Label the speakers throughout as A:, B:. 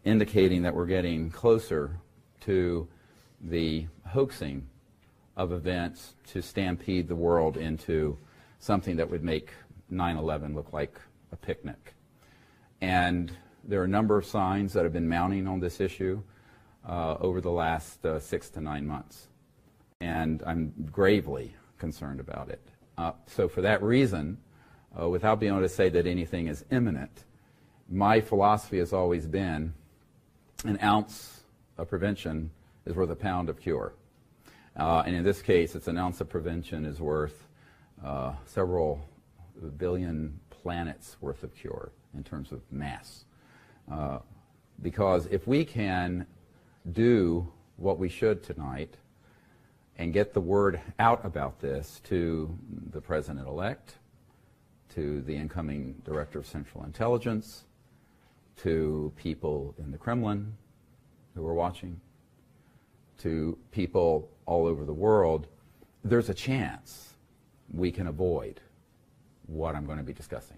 A: indicating that we're getting closer to the hoaxing of events to stampede the world into something that would make 9/11 look like a picnic. And there are a number of signs that have been mounting on this issue over the last 6 to 9 months. And I'm gravely concerned about it. So for that reason, without being able to say that anything is imminent, my philosophy has always been an ounce of prevention is worth a pound of cure. And in this case, it's an ounce of prevention is worth several billion planets worth of cure in terms of mass. Because if we can do what we should tonight and get the word out about this to the President-elect, to the incoming Director of Central Intelligence, to people in the Kremlin who are watching, to people all over the world, there's a chance we can avoid what I'm going to be discussing.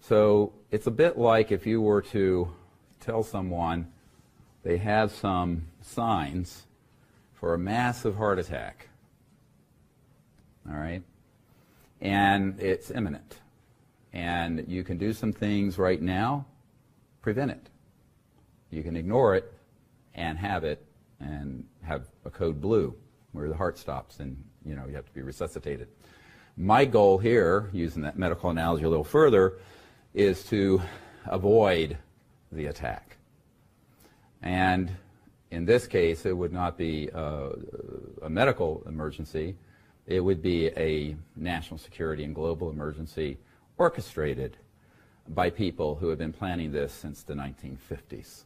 A: So it's a bit like if you were to tell someone they have some signs for a massive heart attack, all right, and it's imminent, and you can do some things right now, prevent it. You can ignore it and have it and have a code blue where the heart stops and you have to be resuscitated. My goal here, using that medical analogy a little further, is to avoid the attack. And in this case, it would not be a medical emergency. It would be a national security and global emergency orchestrated by people who have been planning this since the 1950s.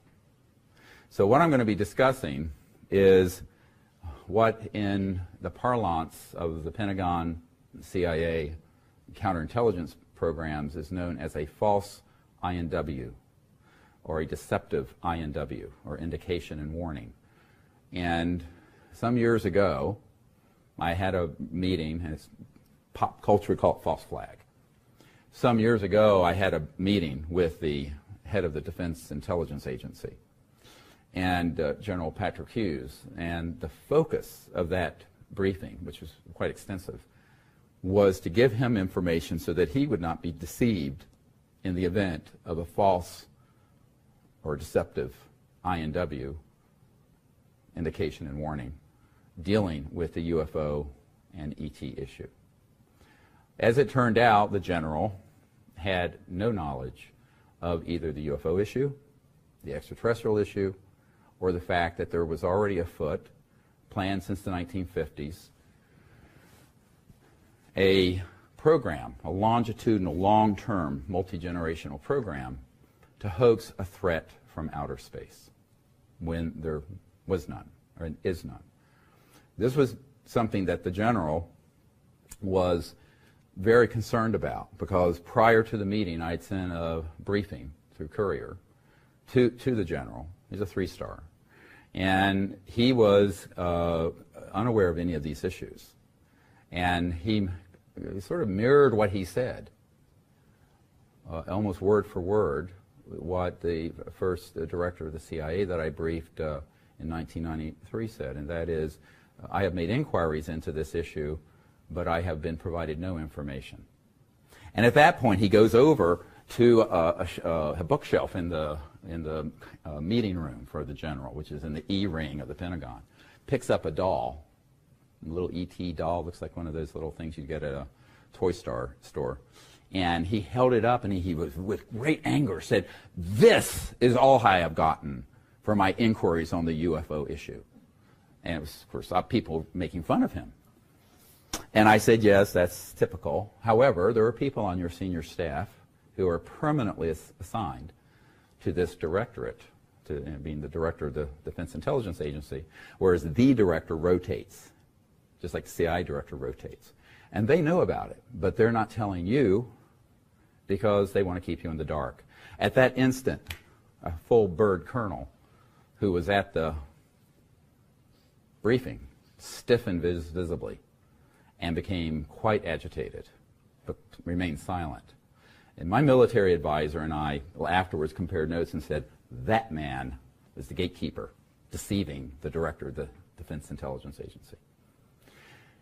A: So what I'm going to be discussing is what in the parlance of the Pentagon, CIA, counterintelligence programs is known as a false INW, or a deceptive INW, or indication and warning. And some years ago, I had a meeting, and it's pop culture, we call it false flag. Some years ago, I had a meeting with the head of the Defense Intelligence Agency and General Patrick Hughes, and the focus of that briefing, which was quite extensive, was to give him information so that he would not be deceived in the event of a false or deceptive INW, indication and warning, dealing with the UFO and ET issue. As it turned out, the general had no knowledge of either the UFO issue, the extraterrestrial issue, or the fact that there was already afoot, planned since the 1950s, a program, a longitudinal, long-term, multi-generational program to hoax a threat from outer space when there was none, or is none. This was something that the general was very concerned about, because prior to the meeting I had sent a briefing through courier to the general. He's a 3-star. And he was unaware of any of these issues. And he sort of mirrored what he said, almost word for word, what the first director of the CIA that I briefed in 1993 said, and that is, I have made inquiries into this issue, but I have been provided no information. And at that point, he goes over to a bookshelf in the meeting room for the general, which is in the E ring of the Pentagon, picks up a doll, a little ET doll, looks like one of those little things you get at a toy store, and he held it up, and he was, with great anger, said, "This is all I have gotten for my inquiries on the UFO issue." And it was, of course, people making fun of him. And I said, yes, that's typical. However, there are people on your senior staff who are permanently assigned to this directorate, to being the director of the Defense Intelligence Agency, whereas the director rotates, just like the CIA director rotates. And they know about it, but they're not telling you because they want to keep you in the dark. At that instant, a full bird colonel who was at the briefing stiffened visibly and became quite agitated, but remained silent. And my military advisor and I afterwards compared notes and said, that man is the gatekeeper deceiving the director of the Defense Intelligence Agency.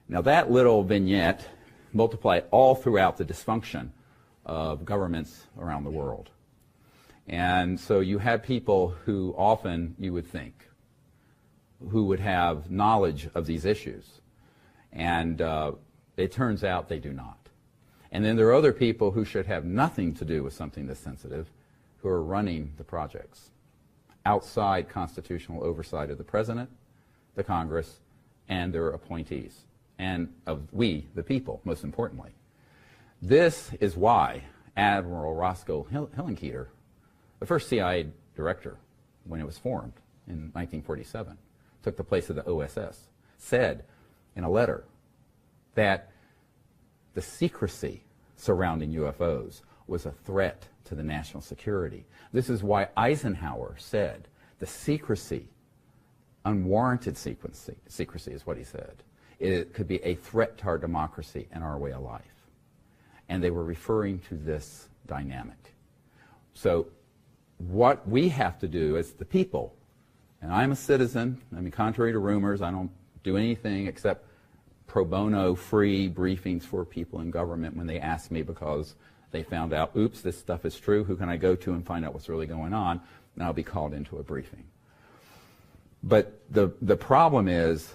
A: Now that little vignette multiplied all throughout the dysfunction of governments around the world. And so you have people who often, you would think, who would have knowledge of these issues. And it turns out they do not. And then there are other people who should have nothing to do with something this sensitive who are running the projects outside constitutional oversight of the President, the Congress, and their appointees, and of we, the people, most importantly. This is why Admiral Roscoe Hillenkoetter, the first CIA director when it was formed in 1947, took the place of the OSS, said in a letter that the secrecy surrounding UFOs was a threat to the national security. This is why Eisenhower said the secrecy, unwarranted secrecy is what he said. It could be a threat to our democracy and our way of life. And they were referring to this dynamic. So what we have to do as the people, and I'm a citizen, I mean, contrary to rumors, I don't do anything except pro bono free briefings for people in government when they ask me because they found out, oops, this stuff is true, who can I go to and find out what's really going on? And I'll be called into a briefing. But the problem is,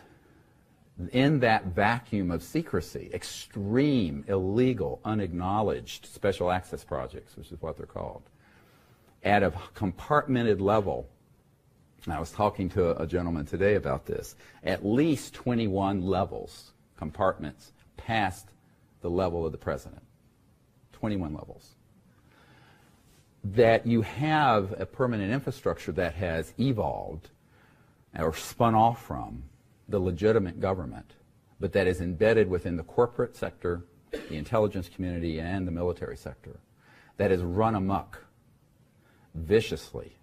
A: in that vacuum of secrecy, extreme, illegal, unacknowledged special access projects, which is what they're called, at a compartmented level, and I was talking to a gentleman today about this, at least 21 levels, compartments, past the level of the President. 21 levels. That you have a permanent infrastructure that has evolved or spun off from the legitimate government, but that is embedded within the corporate sector, the intelligence community, and the military sector, that has run amok viciously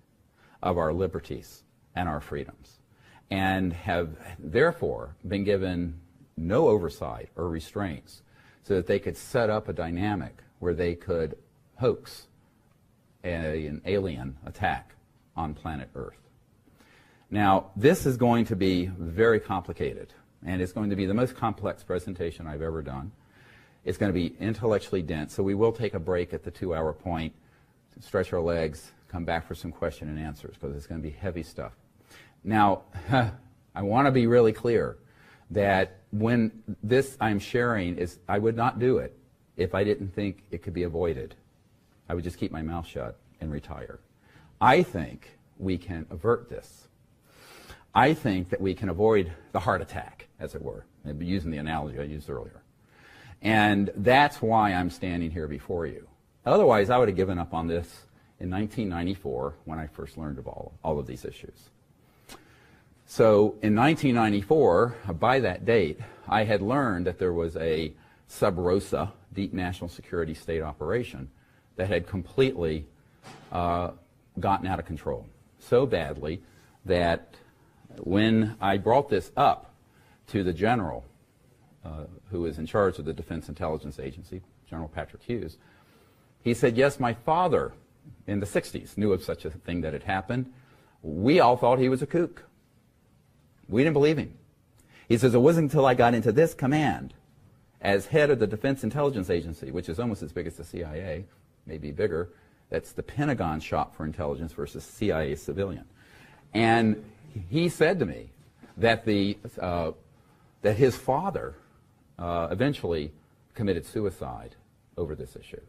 A: of our liberties and our freedoms, and have therefore been given no oversight or restraints so that they could set up a dynamic where they could hoax an alien attack on planet Earth. Now, this is going to be very complicated, and it's going to be the most complex presentation I've ever done. It's going to be intellectually dense, so we will take a break at the 2-hour point, stretch our legs, come back for some question and answers, because it's going to be heavy stuff. Now, I want to be really clear that when this I'm sharing is, I would not do it if I didn't think it could be avoided. I would just keep my mouth shut and retire. I think we can avert this. I think that we can avoid the heart attack, as it were, using the analogy I used earlier. And that's why I'm standing here before you. Otherwise, I would have given up on this in 1994 when I first learned of all of these issues. So in 1994, by that date, I had learned that there was a sub rosa, deep national security state operation that had completely gotten out of control so badly that when I brought this up to the general who is in charge of the Defense Intelligence Agency, General Patrick Hughes, he said, yes, my father in the 60s knew of such a thing that had happened. We all thought he was a kook. We didn't believe him. He says, it wasn't until I got into this command as head of the Defense Intelligence Agency, which is almost as big as the CIA, maybe bigger. That's the Pentagon shop for intelligence versus CIA civilian. And he said to me that that his father eventually committed suicide over this issue.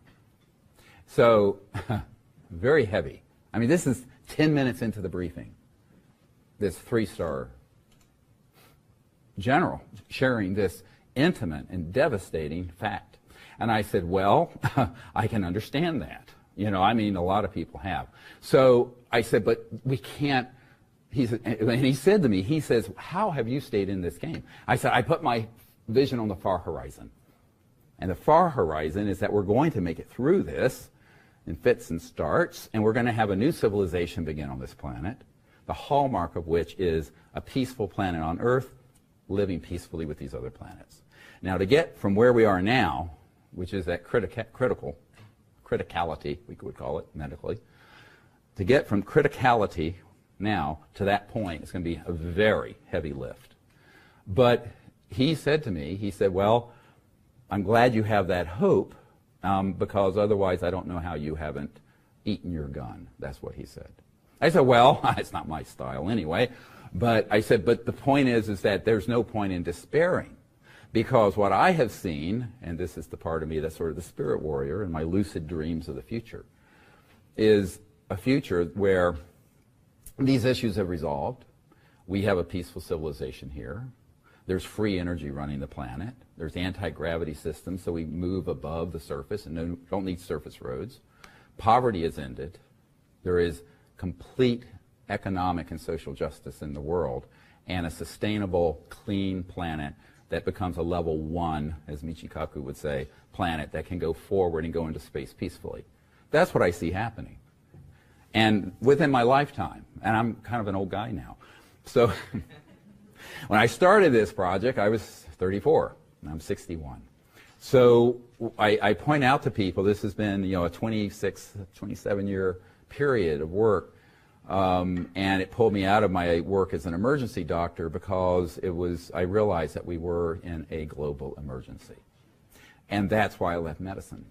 A: So, very heavy. I mean, this is 10 minutes into the briefing. This 3-star general sharing this intimate and devastating fact. And I said, well, I can understand that. You know, I mean, a lot of people have. So I said, but we can't. And he said to me, he says, how have you stayed in this game? I said, I put my vision on the far horizon. And the far horizon is that we're going to make it through this in fits and starts, and we're going to have a new civilization begin on this planet, the hallmark of which is a peaceful planet on Earth, living peacefully with these other planets. Now, to get from where we are now, which is that critical criticality, we would call it medically. To get from criticality now to that point is going to be a very heavy lift. But he said to me, he said, well, I'm glad you have that hope because otherwise I don't know how you haven't eaten your gun. That's what he said. I said, well, it's not my style anyway. But I said, but the point is that there's no point in despairing. Because what I have seen, and this is the part of me that's sort of the spirit warrior and my lucid dreams of the future, is a future where these issues have resolved. We have a peaceful civilization here. There's free energy running the planet. There's anti-gravity systems, so we move above the surface and don't need surface roads. Poverty is ended. There is complete economic and social justice in the world and a sustainable, clean planet that becomes a level 1, as Michikaku would say, planet that can go forward and go into space peacefully. That's what I see happening. And within my lifetime, and I'm kind of an old guy now, so when I started this project, I was 34, and I'm 61. So I point out to people this has been a 26, 27-year period of work, and it pulled me out of my work as an emergency doctor because I realized that we were in a global emergency. And that's why I left medicine.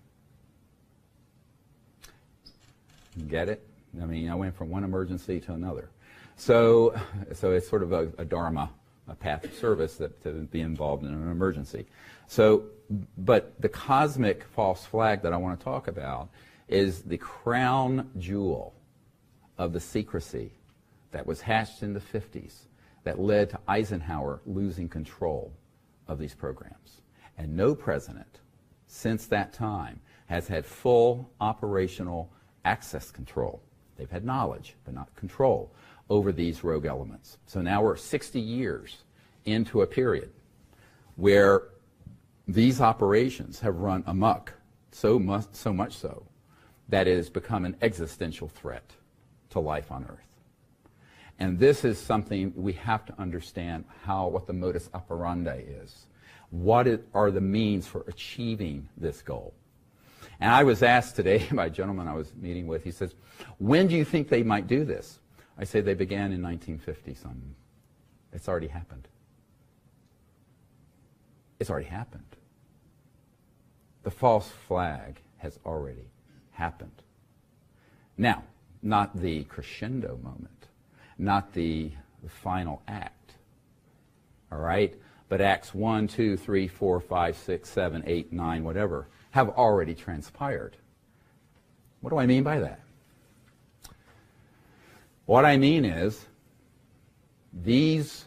A: Get it? I mean, I went from one emergency to another. So it's sort of a dharma, a path of service to be involved in an emergency. So, but the cosmic false flag that I want to talk about is the crown jewel of the secrecy that was hatched in the 50s that led to Eisenhower losing control of these programs. And no president since that time has had full operational access control. They've had knowledge, but not control over these rogue elements. So now we're 60 years into a period where these operations have run amok, so much so that it has become an existential threat to life on Earth. And this is something we have to understand what the modus operandi is. What are the means for achieving this goal? And I was asked today by a gentleman I was meeting with, he says, when do you think they might do this? I say they began in 1950-something. It's already happened. It's already happened. The false flag has already happened. Now, not the crescendo moment, not the final act, all right? But acts 1, 2, 3, 4, 5, 6, 7, 8, 9, whatever, have already transpired. What do I mean by that? What I mean is these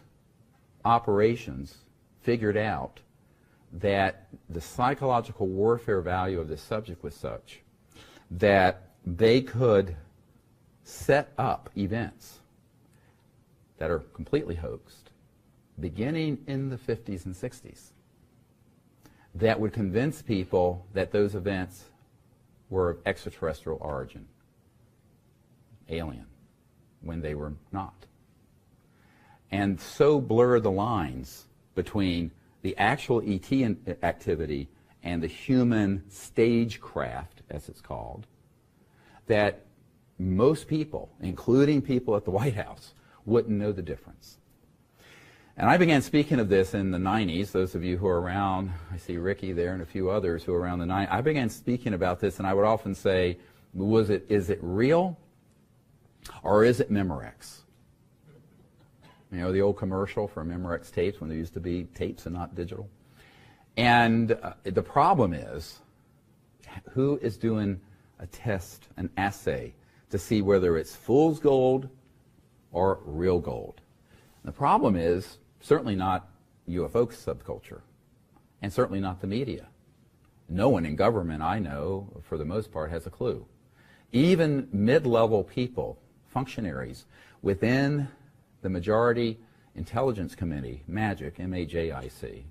A: operations figured out that the psychological warfare value of this subject was such that they could set up events that are completely hoaxed, beginning in the 50s and 60s, that would convince people that those events were of extraterrestrial origin, alien, when they were not. And so blur the lines between the actual ET activity and the human stagecraft, as it's called, that most people, including people at the White House, wouldn't know the difference. And I began speaking of this in the 90s. Those of you who are around, I see Ricky there and a few others who are around the 90s. I began speaking about this, and I would often say, is it real or is it Memorex? You know, the old commercial for Memorex tapes when there used to be tapes and not digital. And the problem is, who is doing a test, an assay, to see whether it's fool's gold or real gold? And the problem is certainly not UFO subculture, and certainly not the media. No one in government I know, for the most part, has a clue. Even mid-level people, functionaries, within the majority intelligence committee, MAGIC, M-A-J-I-C,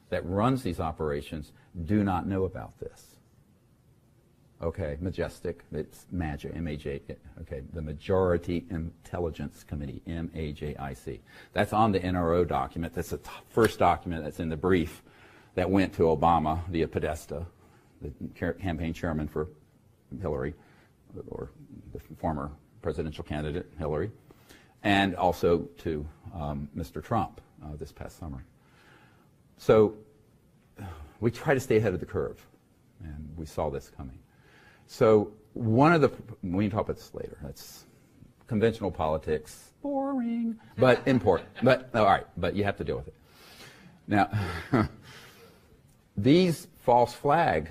A: that runs these operations, do not know about this. Okay, Majestic, it's MAGIC, M-A-J, okay, the Majority Intelligence Committee, M-A-J-I-C. That's on the NRO document. That's the first document that's in the brief that went to Obama via Podesta, the campaign chairman for Hillary, or the former presidential candidate Hillary, and also to Mr. Trump this past summer. So we try to stay ahead of the curve, and we saw this coming. So one of the, we can talk about this later, that's conventional politics, boring, but important. But all right, but you have to deal with it. Now, these false flag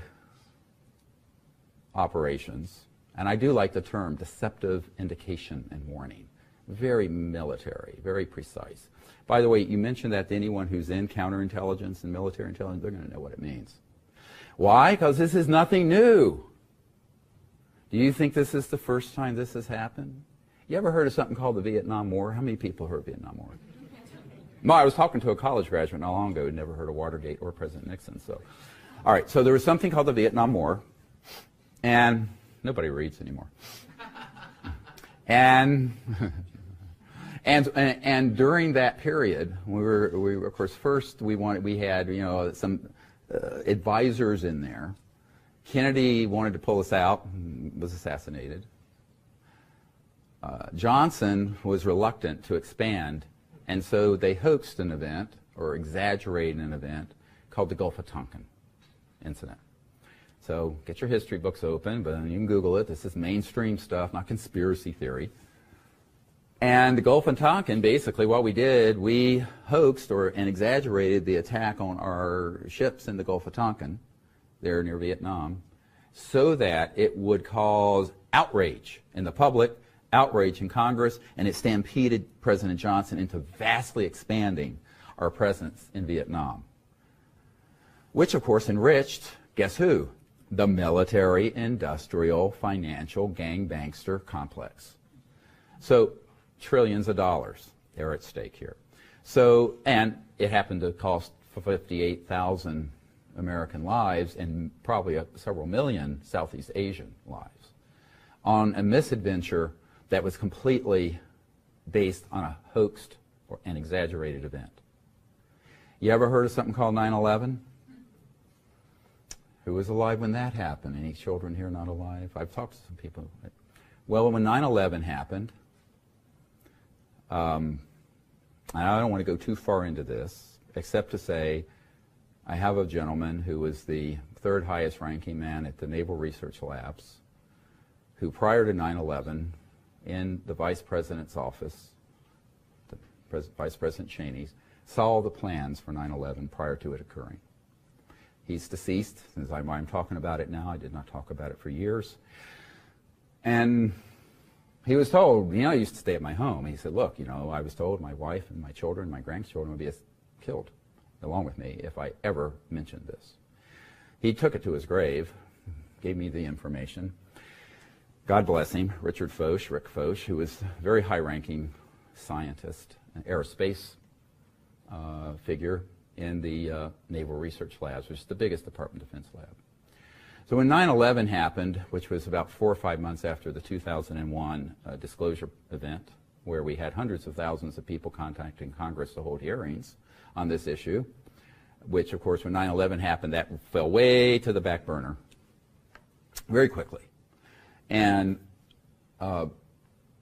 A: operations, and I do like the term deceptive indication and warning, very military, very precise. By the way, you mentioned that to anyone who's in counterintelligence and military intelligence, they're going to know what it means. Why? Because this is nothing new. Do you think this is the first time this has happened? You ever heard of something called the Vietnam War? How many people heard of the Vietnam War? No, I was talking to a college graduate not long ago who'd never heard of Watergate or President Nixon. So, all right, so there was something called the Vietnam War, and nobody reads anymore. And during that period, we of course first we had some advisors in there. Kennedy wanted to pull us out, was assassinated. Johnson was reluctant to expand, and so they hoaxed an event, or exaggerated an event, called the Gulf of Tonkin incident. So get your history books open, but you can Google it. This is mainstream stuff, not conspiracy theory. And the Gulf of Tonkin, basically what we did, we hoaxed and exaggerated the attack on our ships in the Gulf of Tonkin, there near Vietnam, so that it would cause outrage in the public, outrage in Congress, and it stampeded President Johnson into vastly expanding our presence in Vietnam, which of course enriched, guess who? The military, industrial, financial, gang-bankster complex. So trillions of dollars are at stake here. So, and it happened to cost 58,000 American lives and probably several million Southeast Asian lives on a misadventure that was completely based on a hoaxed or an exaggerated event. You ever heard of something called 9/11? Who was alive when that happened? Any children here not alive? I've talked to some people. Well, when 9/11 happened, I don't want to go too far into this, except to say I have a gentleman who was the third highest ranking man at the Naval Research Labs, who prior to 9/11, in the Vice President's office, Vice President Cheney's, saw the plans for 9/11 prior to it occurring. He's deceased, since I'm talking about it now. I did not talk about it for years. And he was told, I used to stay at my home. He said, look, I was told my wife and my children, my grandchildren would be killed along with me if I ever mentioned this. He took it to his grave, gave me the information. God bless him, Rick Foch, who was a very high-ranking scientist, an aerospace figure in the Naval Research Labs, which is the biggest Department of Defense lab. So when 9/11 happened, which was about 4 or 5 months after the 2001 disclosure event, where we had hundreds of thousands of people contacting Congress to hold hearings on this issue, which, of course, when 9/11 happened, that fell way to the back burner very quickly. And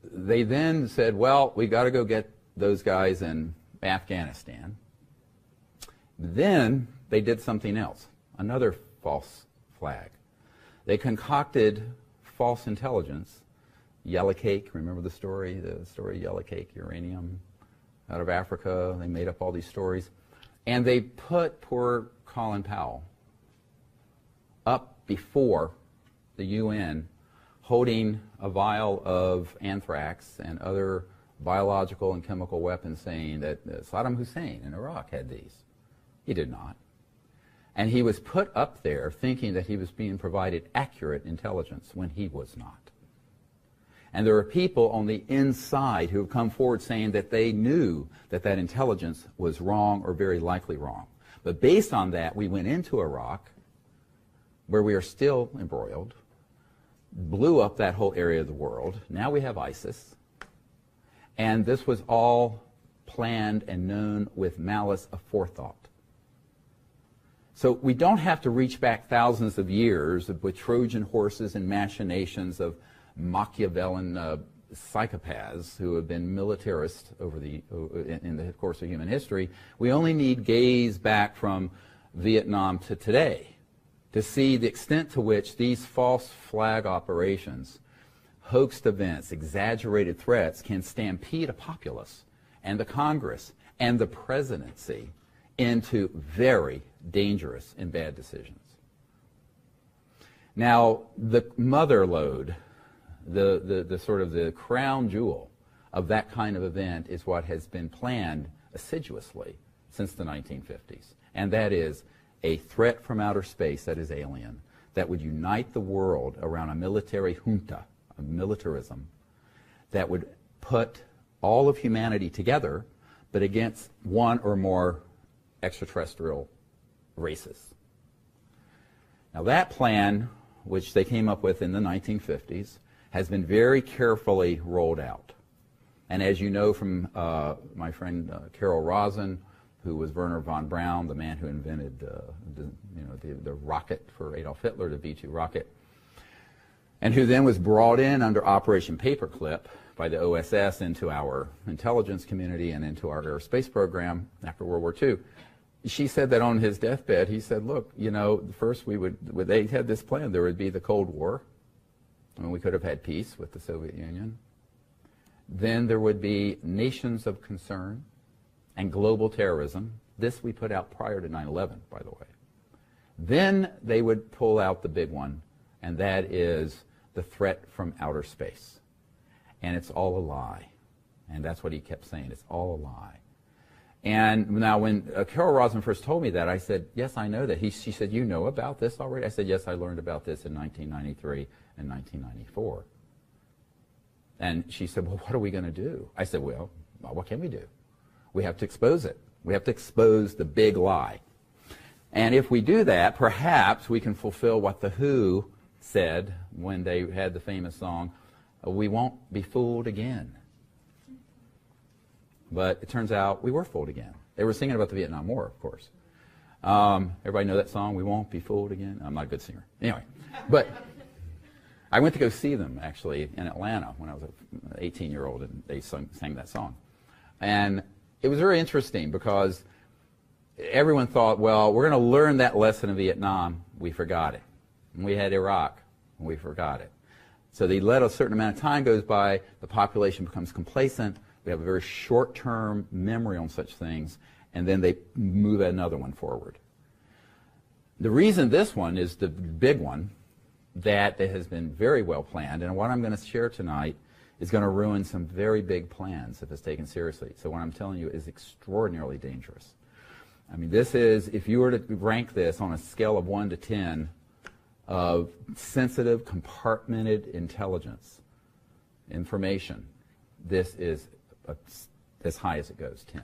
A: they then said, well, we got to go get those guys in Afghanistan. Then they did something else, another false flag. They concocted false intelligence, yellow cake, remember the story of yellow cake, uranium, out of Africa. They made up all these stories. And they put poor Colin Powell up before the UN holding a vial of anthrax and other biological and chemical weapons, saying that Saddam Hussein in Iraq had these. He did not. And he was put up there thinking that he was being provided accurate intelligence when he was not. And there are people on the inside who have come forward saying that they knew that that intelligence was wrong or very likely wrong. But based on that, we went into Iraq, where we are still embroiled, blew up that whole area of the world. Now we have ISIS. And this was all planned and known with malice aforethought. So we don't have to reach back thousands of years with Trojan horses and machinations of Machiavellian psychopaths who have been militarists in the course of human history. We only need gaze back from Vietnam to today to see the extent to which these false flag operations, hoaxed events, exaggerated threats can stampede a populace and the Congress and the presidency into very dangerous and bad decisions. Now, the mother lode, the sort of the crown jewel of that kind of event is what has been planned assiduously since the 1950s, and that is a threat from outer space that is alien, that would unite the world around a military junta, a militarism, that would put all of humanity together, but against one or more extraterrestrial races. Now that plan, which they came up with in the 1950s, has been very carefully rolled out. And as you know from my friend Carol Rosin, who was Werner von Braun, the man who invented the rocket for Adolf Hitler, the V-2 rocket, and who then was brought in under Operation Paperclip by the OSS into our intelligence community and into our aerospace program after World War II. She said that on his deathbed, he said, look, first they had this plan. There would be the Cold War, and we could have had peace with the Soviet Union. Then there would be nations of concern and global terrorism. This we put out prior to 9/11, by the way. Then they would pull out the big one, and that is the threat from outer space. And it's all a lie. And that's what he kept saying. It's all a lie. And now when Carol Rosin first told me that, I said, yes, I know that. She said, you know about this already? I said, yes, I learned about this in 1993 and 1994. And she said, well, what are we going to do? I said, well, what can we do? We have to expose it. We have to expose the big lie. And if we do that, perhaps we can fulfill what The Who said when they had the famous song, we won't be fooled again. But it turns out we were fooled again. They were singing about the Vietnam War, of course. Everybody know that song, We Won't Be Fooled Again? I'm not a good singer. Anyway, but I went to go see them, actually, in Atlanta when I was an 18-year-old, and they sang that song. And it was very interesting because everyone thought, well, we're going to learn that lesson in Vietnam. We forgot it. And we had Iraq. And we forgot it. So they let a certain amount of time goes by, the population becomes complacent, we have a very short-term memory on such things, and then they move another one forward. The reason this one is the big one, that has been very well planned, and what I'm going to share tonight is going to ruin some very big plans if it's taken seriously. So what I'm telling you is extraordinarily dangerous. I mean, this is, if you were to rank this on a scale of 1 to 10 of sensitive, compartmented intelligence, information, this is as high as it goes, 10.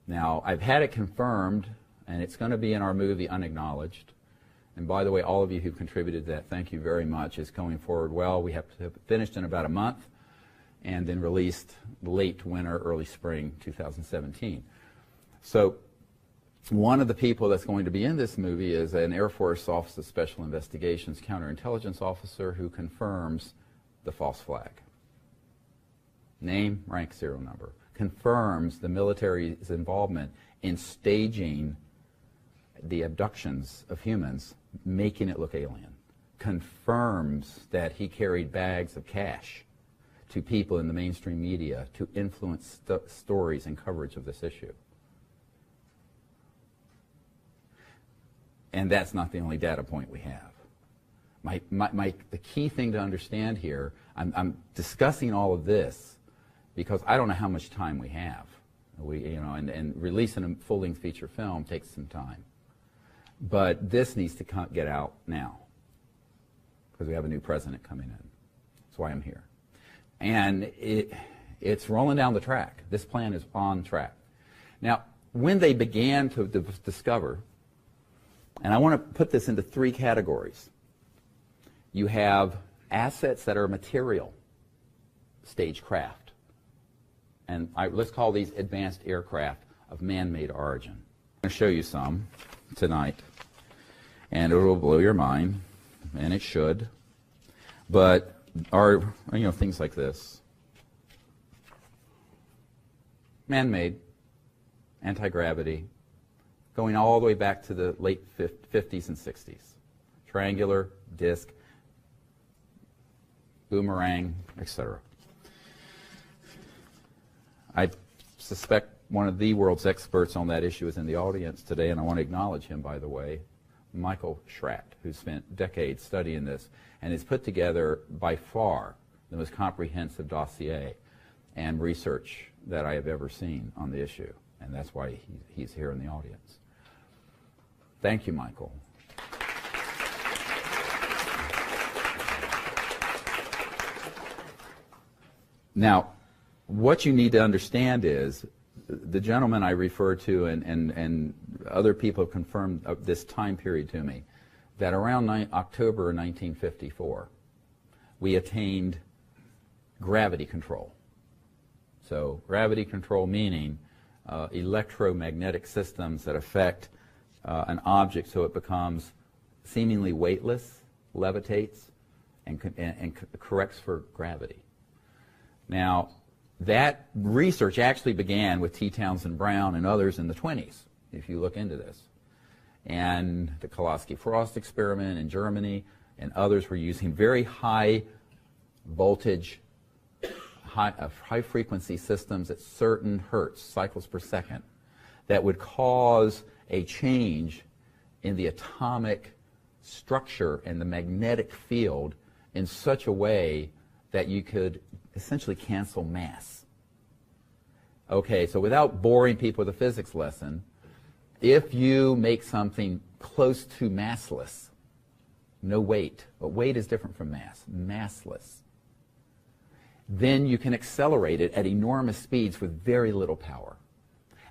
A: Now, I've had it confirmed, and it's going to be in our movie Unacknowledged. And by the way, all of you who contributed to that, thank you very much. It's going forward well. We have to have it finished in about a month and then released late winter, early spring 2017. So one of the people that's going to be in this movie is an Air Force Office of Special Investigations counterintelligence officer who confirms the false flag. Name, rank, serial number. Confirms the military's involvement in staging the abductions of humans, making it look alien. Confirms that he carried bags of cash to people in the mainstream media to influence stories and coverage of this issue. And that's not the only data point we have. The key thing to understand here, I'm discussing all of this because I don't know how much time we have. And releasing a full-length feature film takes some time. But this needs to get out now because we have a new president coming in. That's why I'm here. And it's rolling down the track. This plan is on track. Now, when they began to discover, and I want to put this into 3 categories. You have assets that are material, stagecraft. And let's call these advanced aircraft of man-made origin. I'm going to show you some tonight. And it will blow your mind, and it should. But things like this. Man-made, anti-gravity, going all the way back to the late 50s and 60s. Triangular, disc, boomerang, etc. I suspect one of the world's experts on that issue is in the audience today, and I want to acknowledge him, by the way, Michael Schratt, who spent decades studying this and has put together, by far, the most comprehensive dossier and research that I have ever seen on the issue, and that's why he's here in the audience. Thank you, Michael. Now, what you need to understand is the gentleman I referred to and other people have confirmed this time period to me, that around October 1954, we attained gravity control. So gravity control meaning electromagnetic systems that affect an object so it becomes seemingly weightless, levitates, and corrects for gravity. Now, that research actually began with T. Townsend Brown and others in the 20s, if you look into this. And the Koloski-Frost experiment in Germany and others were using very high voltage, high frequency systems at certain hertz, cycles per second, that would cause a change in the atomic structure and the magnetic field in such a way that you could essentially cancel mass. Okay, so without boring people with a physics lesson, if you make something close to massless, no weight, but weight is different from mass, massless, then you can accelerate it at enormous speeds with very little power.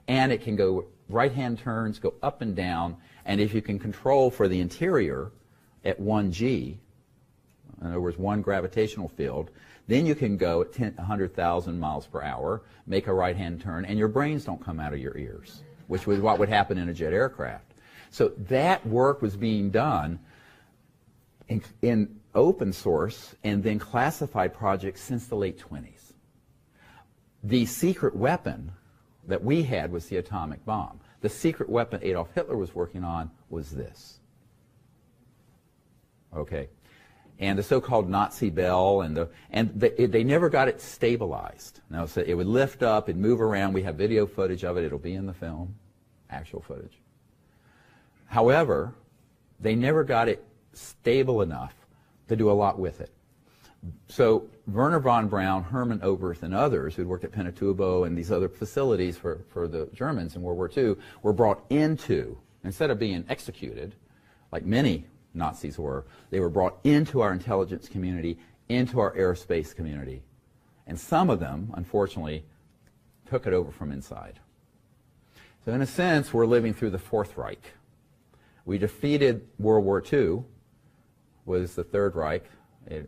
A: And it can go right-hand turns, go up and down, and if you can control for the interior at 1G, in other words, one gravitational field, then you can go at 100,000 miles per hour, make a right-hand turn, and your brains don't come out of your ears, which was what would happen in a jet aircraft. So that work was being done in open source and then classified projects since the late 20s. The secret weapon that we had was the atomic bomb. The secret weapon Adolf Hitler was working on was this. Okay. And the so-called Nazi bell, they never got it stabilized. Now, so it would lift up and move around. We have video footage of it. It'll be in the film, actual footage. However, they never got it stable enough to do a lot with it. So Werner von Braun, Hermann Oberth, and others who'd worked at Pinatubo and these other facilities for the Germans in World War II were brought into, instead of being executed, like many Nazis were, they were brought into our intelligence community, into our aerospace community. And some of them, unfortunately, took it over from inside. So in a sense, we're living through the Fourth Reich. We defeated World War II, was the Third Reich,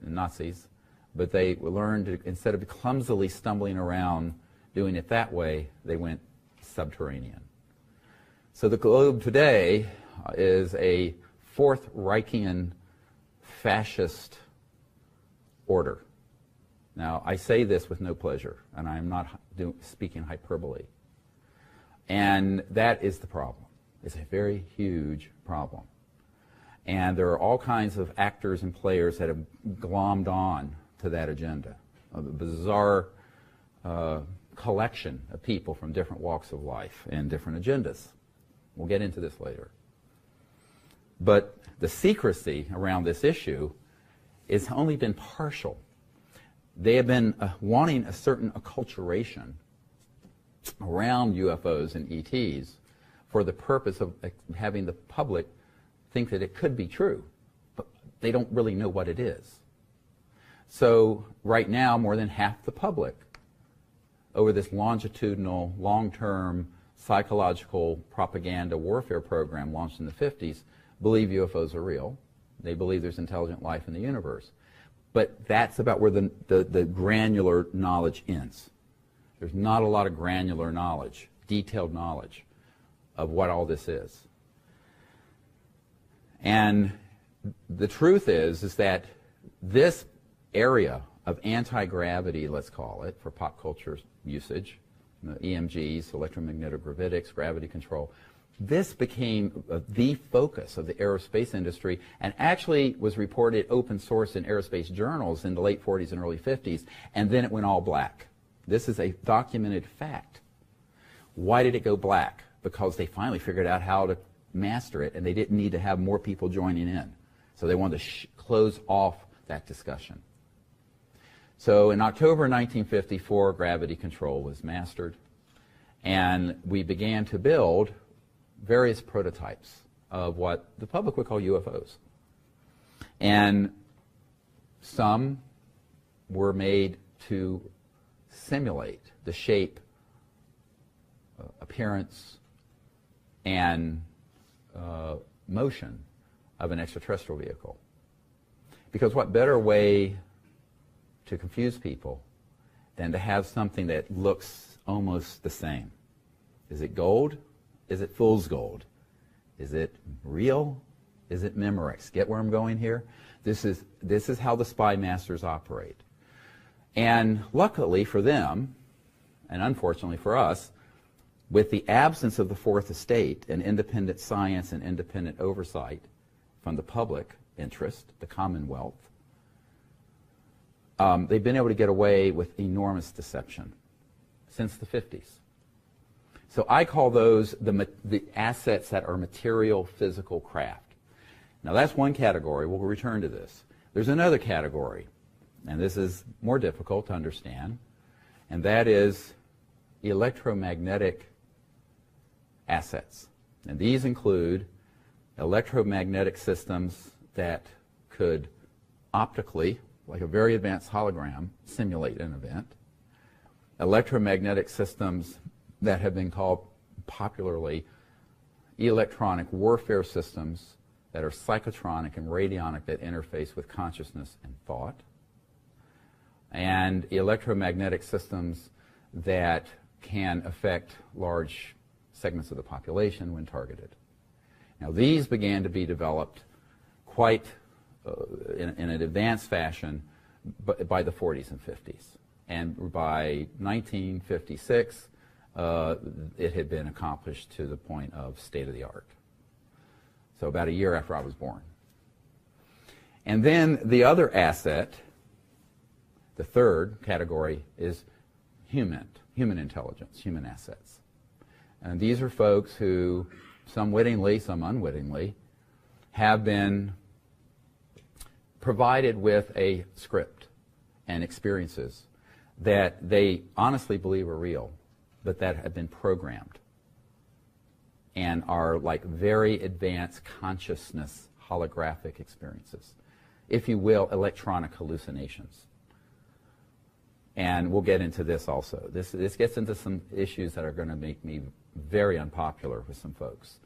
A: Nazis, but they learned to, instead of clumsily stumbling around doing it that way, they went subterranean. So the globe today is a Fourth Reichian fascist order. Now, I say this with no pleasure, and I am not speaking hyperbole. And that is the problem. It's a very huge problem. And there are all kinds of actors and players that have glommed on to that agenda, a bizarre collection of people from different walks of life and different agendas. We'll get into this later. But the secrecy around this issue has only been partial. They have been wanting a certain acculturation around UFOs and ETs for the purpose of having the public think that it could be true, but they don't really know what it is. So right now, more than half the public, over this longitudinal, long-term psychological propaganda warfare program launched in the 50s, believe UFOs are real. They believe there's intelligent life in the universe. But that's about where the granular knowledge ends. There's not a lot of granular knowledge, detailed knowledge of what all this is. And the truth is that this area of anti-gravity, let's call it, for pop culture usage, EMGs, electromagnetic gravitics, gravity control, this became the focus of the aerospace industry and actually was reported open source in aerospace journals in the late 40s and early 50s, and then it went all black. This is a documented fact. Why did it go black? Because they finally figured out how to master it, and they didn't need to have more people joining in. So they wanted to close off that discussion. So in October 1954, gravity control was mastered, and we began to build various prototypes of what the public would call UFOs. And some were made to simulate the shape, appearance, and motion of an extraterrestrial vehicle. Because what better way to confuse people than to have something that looks almost the same? Is it gold? Is it fool's gold? Is it real? Is it Memorex? Get where I'm going here? This is how the spy masters operate. And luckily for them, and unfortunately for us, with the absence of the Fourth Estate and independent science and independent oversight from the public interest, the Commonwealth, they've been able to get away with enormous deception since the 50s. So I call those the assets that are material, physical craft. Now that's one category. We'll return to this. There's another category, and this is more difficult to understand, and that is electromagnetic assets. And these include electromagnetic systems that could optically, like a very advanced hologram, simulate an event. Electromagnetic systems that have been called popularly electronic warfare systems that are psychotronic and radionic that interface with consciousness and thought. And electromagnetic systems that can affect large segments of the population when targeted. Now these began to be developed quite in an advanced fashion by the 40s and 50s. And by 1956, it had been accomplished to the point of state-of-the-art. So about a year after I was born. And then the other asset, the third category, is human intelligence, human assets. And these are folks who, some wittingly, some unwittingly, have been provided with a script and experiences that they honestly believe are real, but that have been programmed and are like very advanced consciousness holographic experiences. If you will, electronic hallucinations. And we'll get into this also. This gets into some issues that are going to make me very unpopular with some folks.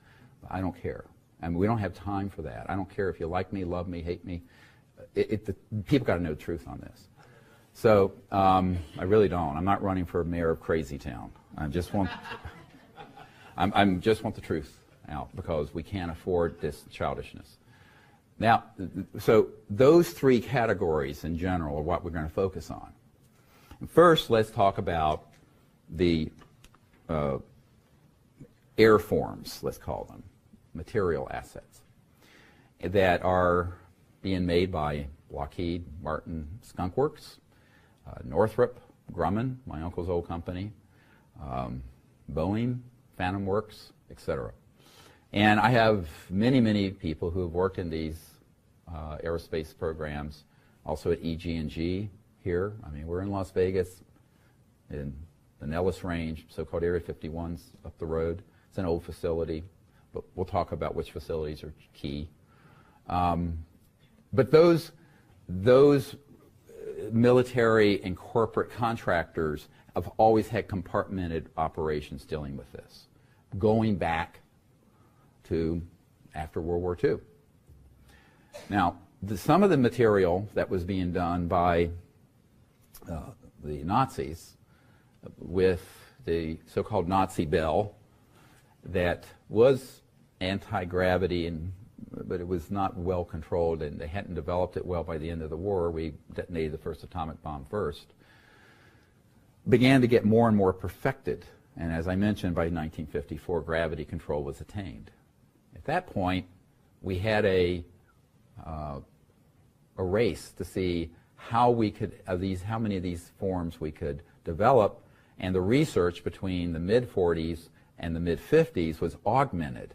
A: I don't care. I mean, we don't have time for that. I don't care if you like me, love me, hate me. People got to know the truth on this. So I really don't. I'm not running for mayor of Crazy Town. I just want the truth out because we can't afford this childishness. Now, so those three categories in general are what we're going to focus on. First, let's talk about the air forms, let's call them, material assets, that are being made by Lockheed Martin Skunk Works, Northrop Grumman, my uncle's old company, Boeing, Phantom Works, etc. And I have many, many people who have worked in these aerospace programs, also at EG&G here. I mean, we're in Las Vegas, in the Nellis Range, so-called Area 51's up the road. It's an old facility, but we'll talk about which facilities are key. But those military and corporate contractors have always had compartmented operations dealing with this, going back to after World War II. Now, some of the material that was being done by the Nazis with the so-called Nazi Bell that was anti-gravity and but it was not well controlled, and they hadn't developed it well by the end of the war. We detonated the first atomic bomb first. Began to get more and more perfected, and as I mentioned, by 1954, gravity control was attained. At that point, we had a race to see how we could, how many of these forms we could develop, and the research between the mid-40s and the mid-50s was augmented,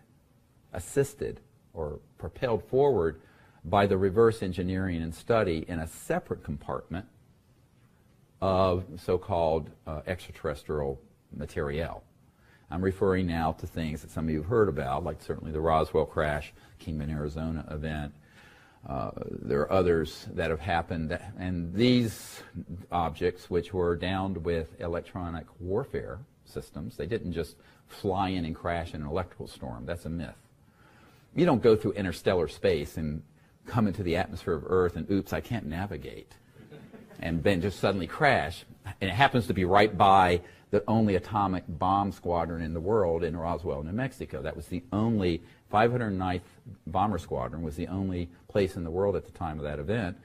A: assisted, or propelled forward by the reverse engineering and study in a separate compartment of so-called extraterrestrial materiel. I'm referring now to things that some of you have heard about, like certainly the Roswell crash, Kingman, Arizona event. There are others that have happened, and these objects, which were downed with electronic warfare systems, they didn't just fly in and crash in an electrical storm. That's a myth. You don't go through interstellar space and come into the atmosphere of Earth and, oops, I can't navigate, and then just suddenly crash. And it happens to be right by the only atomic bomb squadron in the world in Roswell, New Mexico. That was the only 509th Bomber Squadron was the only place in the world at the time of that event.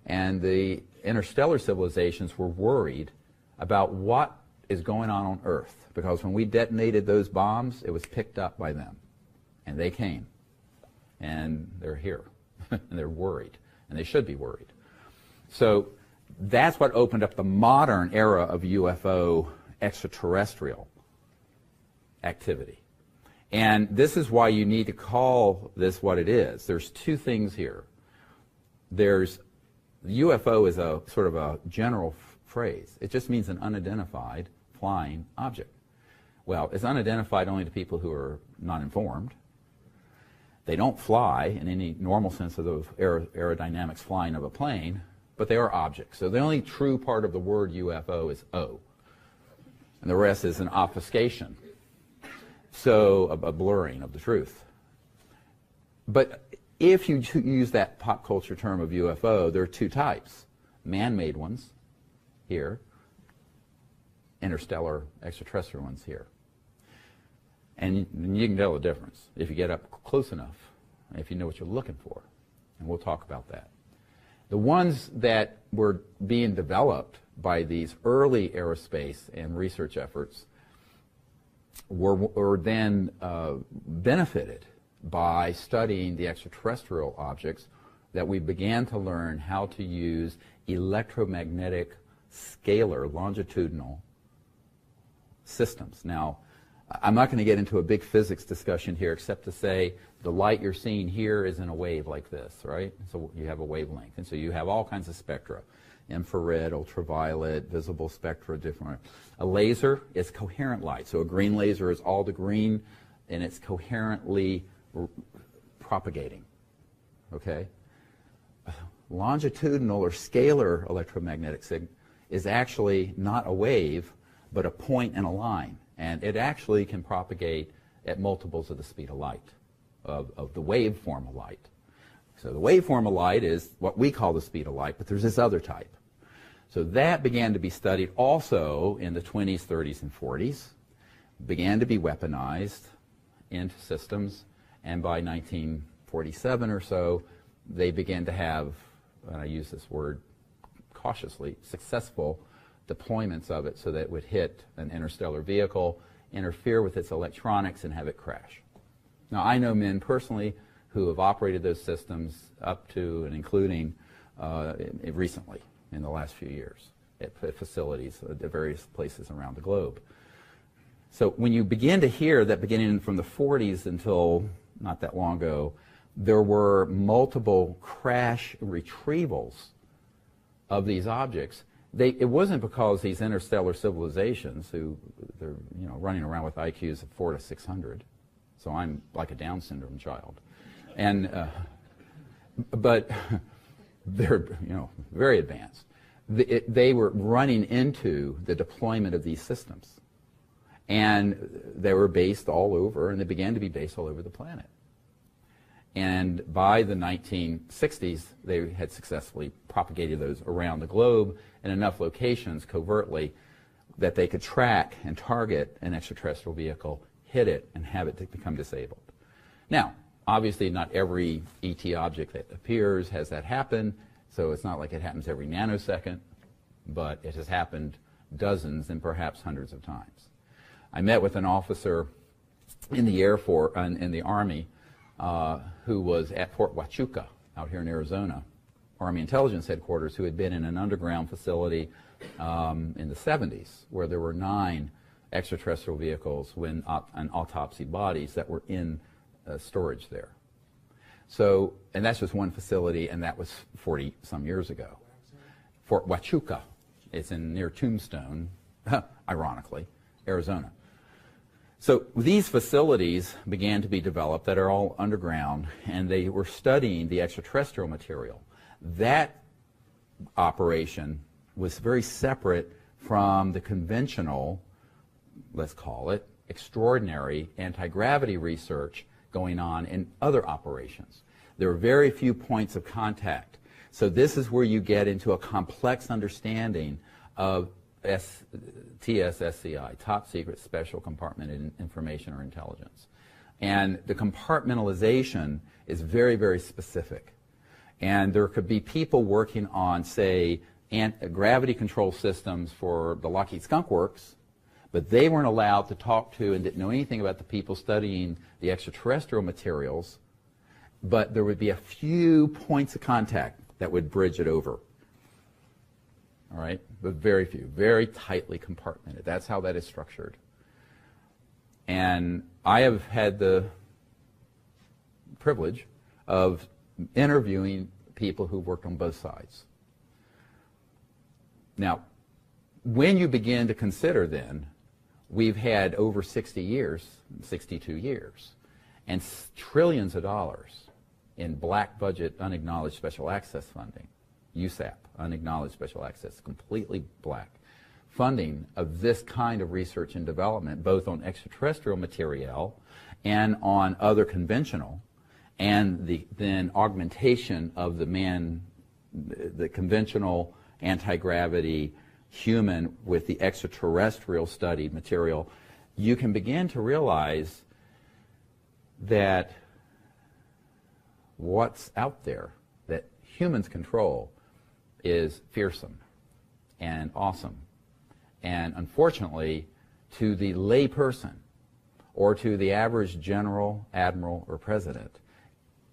A: And the interstellar civilizations were worried about what is going on Earth, because when we detonated those bombs, it was picked up by them. And they came. And they're here. And they're worried. And they should be worried. So that's what opened up the modern era of UFO extraterrestrial activity. And this is why you need to call this what it is. There's two things here. There's UFO is a sort of a general phrase. It just means an unidentified flying object. Well, it's unidentified only to people who are not informed. They don't fly in any normal sense of the aerodynamics flying of a plane, but they are objects. So the only true part of the word UFO is O. And the rest is an obfuscation. So a blurring of the truth. But if you use that pop culture term of UFO, there are two types. Man-made ones here, interstellar extraterrestrial ones here. And you can tell the difference if you get up close enough, if you know what you're looking for. And we'll talk about that. The ones that were being developed by these early aerospace and research efforts were then benefited by studying the extraterrestrial objects, that we began to learn how to use electromagnetic scalar longitudinal systems. Now, I'm not going to get into a big physics discussion here, except to say the light you're seeing here is in a wave like this, right? So you have a wavelength, and so you have all kinds of spectra. Infrared, ultraviolet, visible spectra, different. A laser is coherent light. So a green laser is all the green, and it's coherently propagating. Okay? Longitudinal or scalar electromagnetic signal is actually not a wave, but a point in a line. And it actually can propagate at multiples of the speed of light, of the waveform of light. So the waveform of light is what we call the speed of light, but there's this other type. So that began to be studied also in the 20s, 30s, and 40s, began to be weaponized into systems, and by 1947 or so, they began to have, and I use this word cautiously, successful deployments of it so that it would hit an interstellar vehicle, interfere with its electronics, and have it crash. Now, I know men personally who have operated those systems up to and including recently, in the last few years, at facilities at various places around the globe. So when you begin to hear that beginning from the 40s until not that long ago, there were multiple crash retrievals of these objects, it wasn't because these interstellar civilizations, who they're running around with IQs of 400 to 600, so I'm like a Down syndrome child, and but they're very advanced. They were running into the deployment of these systems, and they were based all over, and they began to be based all over the planet. And by the 1960s, they had successfully propagated those around the globe in enough locations covertly that they could track and target an extraterrestrial vehicle, hit it, and have it become disabled. Now, obviously not every ET object that appears has that happen, so it's not like it happens every nanosecond, but it has happened dozens and perhaps hundreds of times. I met with an officer in the Air Force, in the Army, who was at Fort Huachuca out here in Arizona, Army Intelligence Headquarters, who had been in an underground facility in the 70s where there were 9 extraterrestrial vehicles and autopsy bodies that were in storage there. So, and that's just one facility, and that was 40-some years ago. Fort Huachuca. It's near Tombstone, ironically, Arizona. So these facilities began to be developed that are all underground, and they were studying the extraterrestrial material. That operation was very separate from the conventional, let's call it, extraordinary anti-gravity research going on in other operations. There are very few points of contact. So this is where you get into a complex understanding of TSSCI, Top Secret Special Compartmented Information or Intelligence. And the compartmentalization is very, very specific. And there could be people working on, say, gravity control systems for the Lockheed Skunk Works, but they weren't allowed to talk to and didn't know anything about the people studying the extraterrestrial materials, but there would be a few points of contact that would bridge it over. All right? But very few, very tightly compartmented. That's how that is structured. And I have had the privilege of interviewing people who've worked on both sides. Now, when you begin to consider then, we've had over 60 years, 62 years, and trillions of dollars in black budget unacknowledged special access funding, USAP, unacknowledged special access, completely black, funding of this kind of research and development, both on extraterrestrial material and on other conventional, and the then augmentation of the conventional anti-gravity human with the extraterrestrial studied material, you can begin to realize that what's out there that humans control is fearsome and awesome. And unfortunately, to the lay person or to the average general, admiral, or president,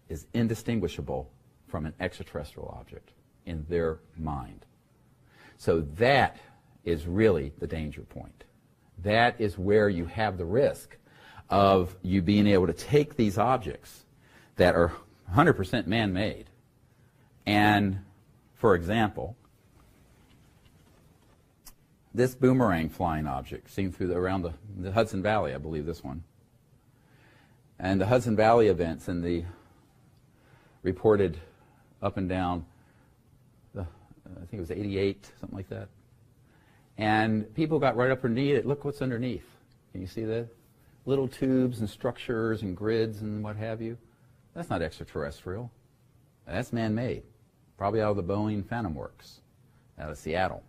A: is indistinguishable from an extraterrestrial object in their mind. So that is really the danger point. That is where you have the risk of you being able to take these objects that are 100% man-made and, for example, this boomerang flying object seen through around the Hudson Valley, I believe this one, and the Hudson Valley events and the reported up and down, I think it was 88, something like that. And people got right up underneath it. Look what's underneath. Can you see that? Little tubes and structures and grids and what have you. That's not extraterrestrial. That's man-made. Probably out of the Boeing Phantom Works out of Seattle.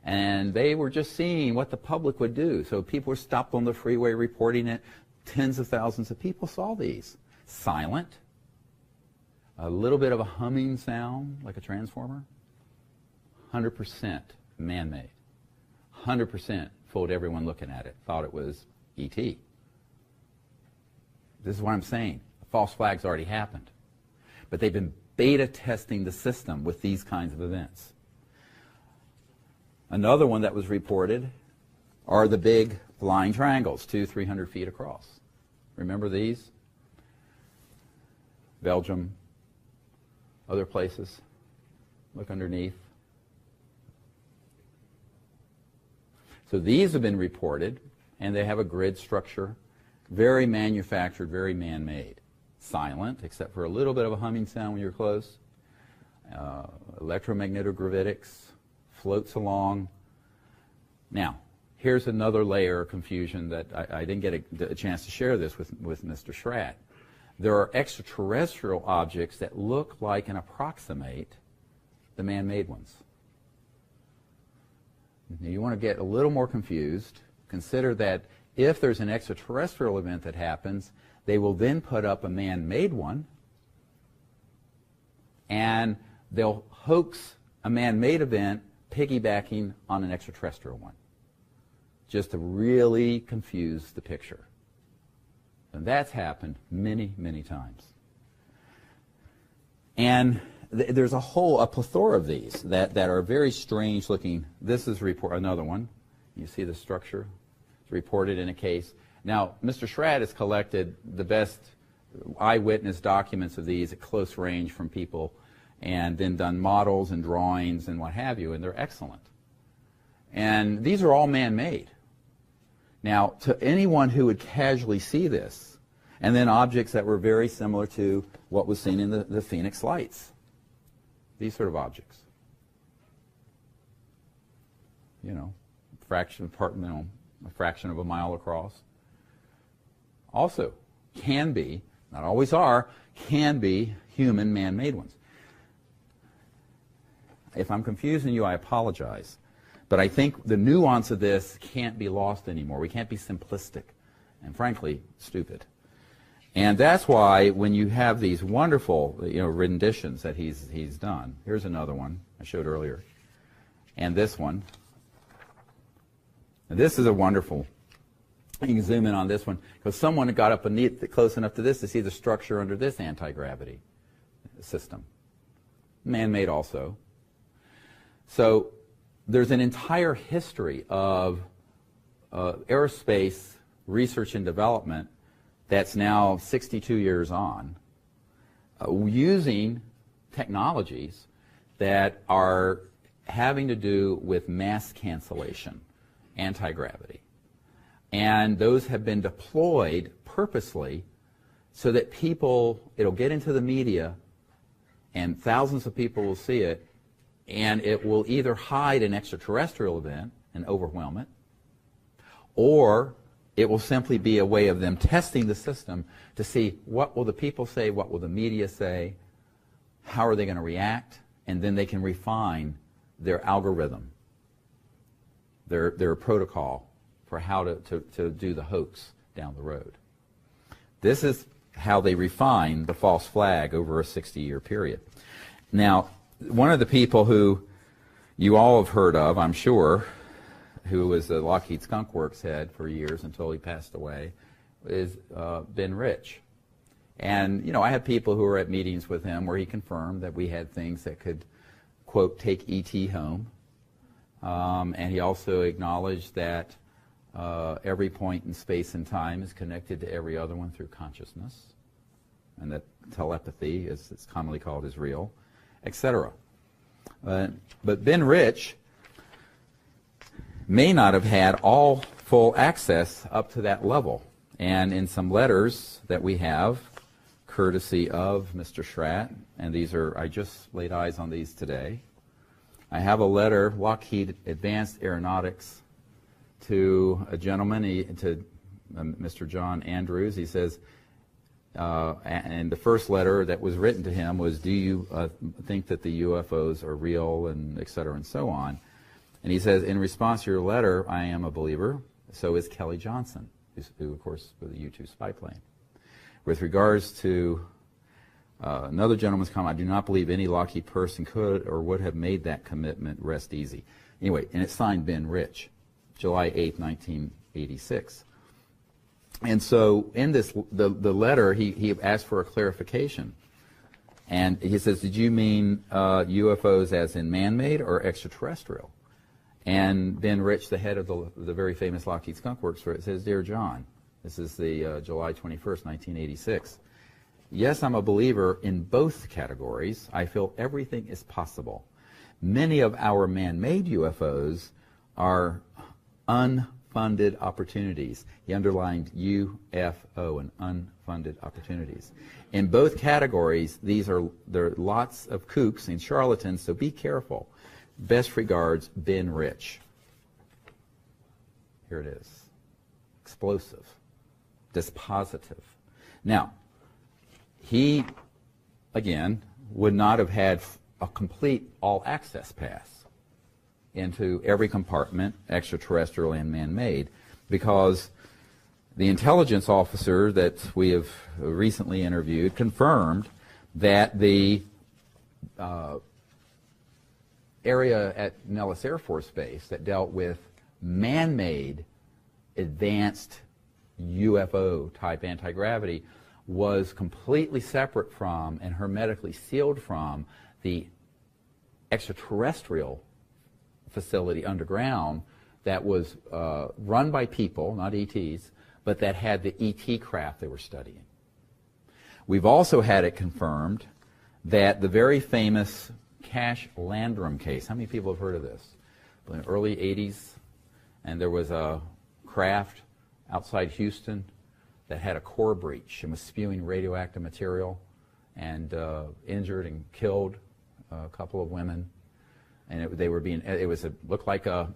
A: And they were just seeing what the public would do. So people were stopped on the freeway reporting it. Tens of thousands of people saw these. Silent. A little bit of a humming sound, like a transformer. 100% man-made. 100% fooled everyone looking at it. Thought it was E.T. This is what I'm saying. False flags already happened. But they've been beta testing the system with these kinds of events. Another one that was reported are the big flying triangles, 200-300 feet across. Remember these? Belgium, other places. Look underneath. So these have been reported, and they have a grid structure, very manufactured, very man-made. Silent, except for a little bit of a humming sound when you're close. Electromagnetogravitics, floats along. Now, here's another layer of confusion that I didn't get a chance to share this with Mr. Schratt. There are extraterrestrial objects that look like and approximate the man-made ones. Now, you want to get a little more confused. Consider that if there's an extraterrestrial event that happens, They will then put up a man-made one, and they'll hoax a man-made event piggybacking on an extraterrestrial one, just to really confuse the picture. And that's happened many, many times. And there's a plethora of these that are very strange looking. This is another one. You see the structure? It's reported in a case. Now, Mr. Schratt has collected the best eyewitness documents of these at close range from people, and then done models and drawings and what have you, and they're excellent. And these are all man-made. Now, to anyone who would casually see this, and then objects that were very similar to what was seen in the Phoenix lights, these sort of objects, you know, a fraction of a mile across, also can be, not always are, can be human man-made ones. If I'm confusing you, I apologize. But I think the nuance of this can't be lost anymore. We can't be simplistic and, frankly, stupid. And that's why when you have these wonderful, renditions that he's done. Here's another one I showed earlier. And this one. And this is a wonderful. You can zoom in on this one because someone got up close enough to this to see the structure under this anti-gravity system. Man-made also. So there's an entire history of aerospace research and development that's now 62 years on, using technologies that are having to do with mass cancellation, anti-gravity. And those have been deployed purposely so that it'll get into the media and thousands of people will see it, and it will either hide an extraterrestrial event and overwhelm it, or it will simply be a way of them testing the system to see what will the people say, what will the media say, how are they going to react, and then they can refine their algorithm, their protocol for how to do the hoax down the road. This is how they refine the false flag over a 60-year period. Now, one of the people who you all have heard of, I'm sure, who was the Lockheed Skunk Works head for years until he passed away, is Ben Rich. And, I had people who were at meetings with him where he confirmed that we had things that could, quote, take E.T. home. And he also acknowledged that every point in space and time is connected to every other one through consciousness, and that telepathy, as it's commonly called, is real, etc. But Ben Rich may not have had all full access up to that level. And in some letters that we have, courtesy of Mr. Schratt, and these are, I just laid eyes on these today. I have a letter, Lockheed Advanced Aeronautics, to a gentleman, to Mr. John Andrews. He says, and the first letter that was written to him was, do you think that the UFOs are real, and et cetera, and so on. And he says, in response to your letter, I am a believer. So is Kelly Johnson, who of course, was the U-2 spy plane. With regards to another gentleman's comment, I do not believe any Lockheed person could or would have made that commitment. Rest easy. Anyway, and it's signed Ben Rich, July 8, 1986. And so in this, the letter, he asked for a clarification. And he says, did you mean UFOs as in man-made or extraterrestrial? And Ben Rich, the head of the very famous Lockheed Skunk Works, says, Dear John, this is the July 21st, 1986. Yes, I'm a believer in both categories. I feel everything is possible. Many of our man-made UFOs are unfunded opportunities. He underlined UFO and unfunded opportunities. In both categories, there are lots of kooks and charlatans, so be careful. Best regards, Ben Rich. Here it is. Explosive. Dispositive. Now, he, again, would not have had a complete all-access pass into every compartment, extraterrestrial and man-made, because The intelligence officer that we have recently interviewed confirmed that the area at Nellis Air Force Base that dealt with man-made advanced UFO-type anti-gravity was completely separate from and hermetically sealed from the extraterrestrial facility underground that was run by people, not ETs, but that had the ET craft they were studying. We've also had it confirmed that the very famous Cash Landrum case, how many people have heard of this? In the early 80s, and there was a craft outside Houston that had a core breach and was spewing radioactive material and injured and killed a couple of women. And it looked like a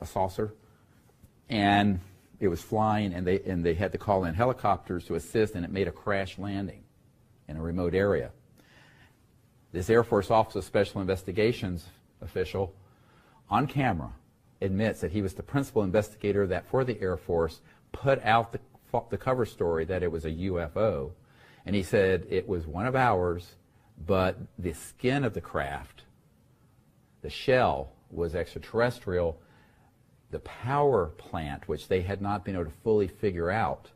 A: saucer, and it was flying, and they had to call in helicopters to assist, and it made a crash landing in a remote area. This Air Force Office of Special Investigations official, on camera, admits that he was the principal investigator that, for the Air Force, put out the cover story that it was a UFO, and he said it was one of ours, but the skin of the craft, the shell, was extraterrestrial. The power plant, which they had not been able to fully figure out,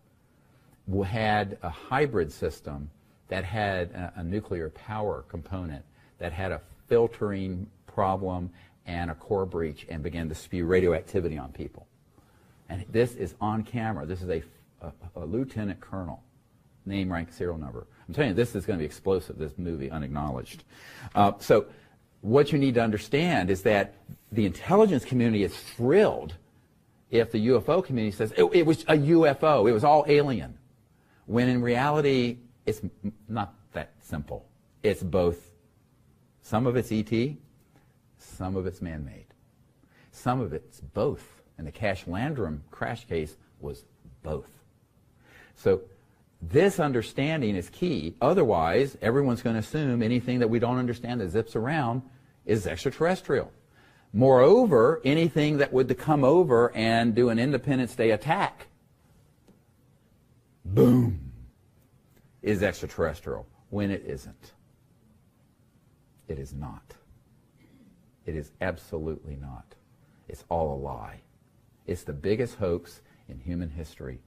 A: had a hybrid system that had a nuclear power component that had a filtering problem and a core breach and began to spew radioactivity on people. And this is on camera. This is a lieutenant colonel, name, rank, serial number. I'm telling you, this is going to be explosive, this movie, Unacknowledged. So what you need to understand is that the intelligence community is thrilled if the UFO community says, it was a UFO, it was all alien, when in reality, it's not that simple. It's both. Some of it's ET, some of it's man-made. Some of it's both. And the Cash Landrum crash case was both. So this understanding is key. Otherwise, everyone's going to assume anything that we don't understand that zips around is extraterrestrial. Moreover, anything that would come over and do an Independence Day attack, boom, is extraterrestrial, when it isn't. It is not. It is absolutely not. It's all a lie. It's the biggest hoax in human history,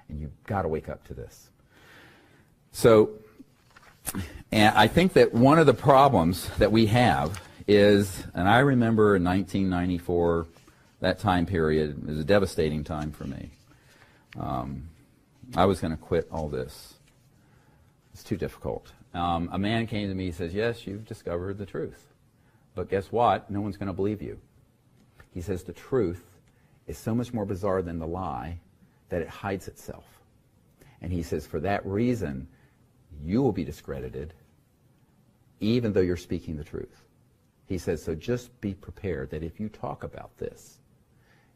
A: and you've got to wake up to this. So, and I think that one of the problems that we have is, and I remember in 1994, that time period was a devastating time for me. I was going to quit all this. It's too difficult. A man came to me and says, yes, you've discovered the truth. But guess what? No one's going to believe you. He says the truth is so much more bizarre than the lie that it hides itself. And he says, for that reason, you will be discredited even though you're speaking the truth. He says, so just be prepared that if you talk about this,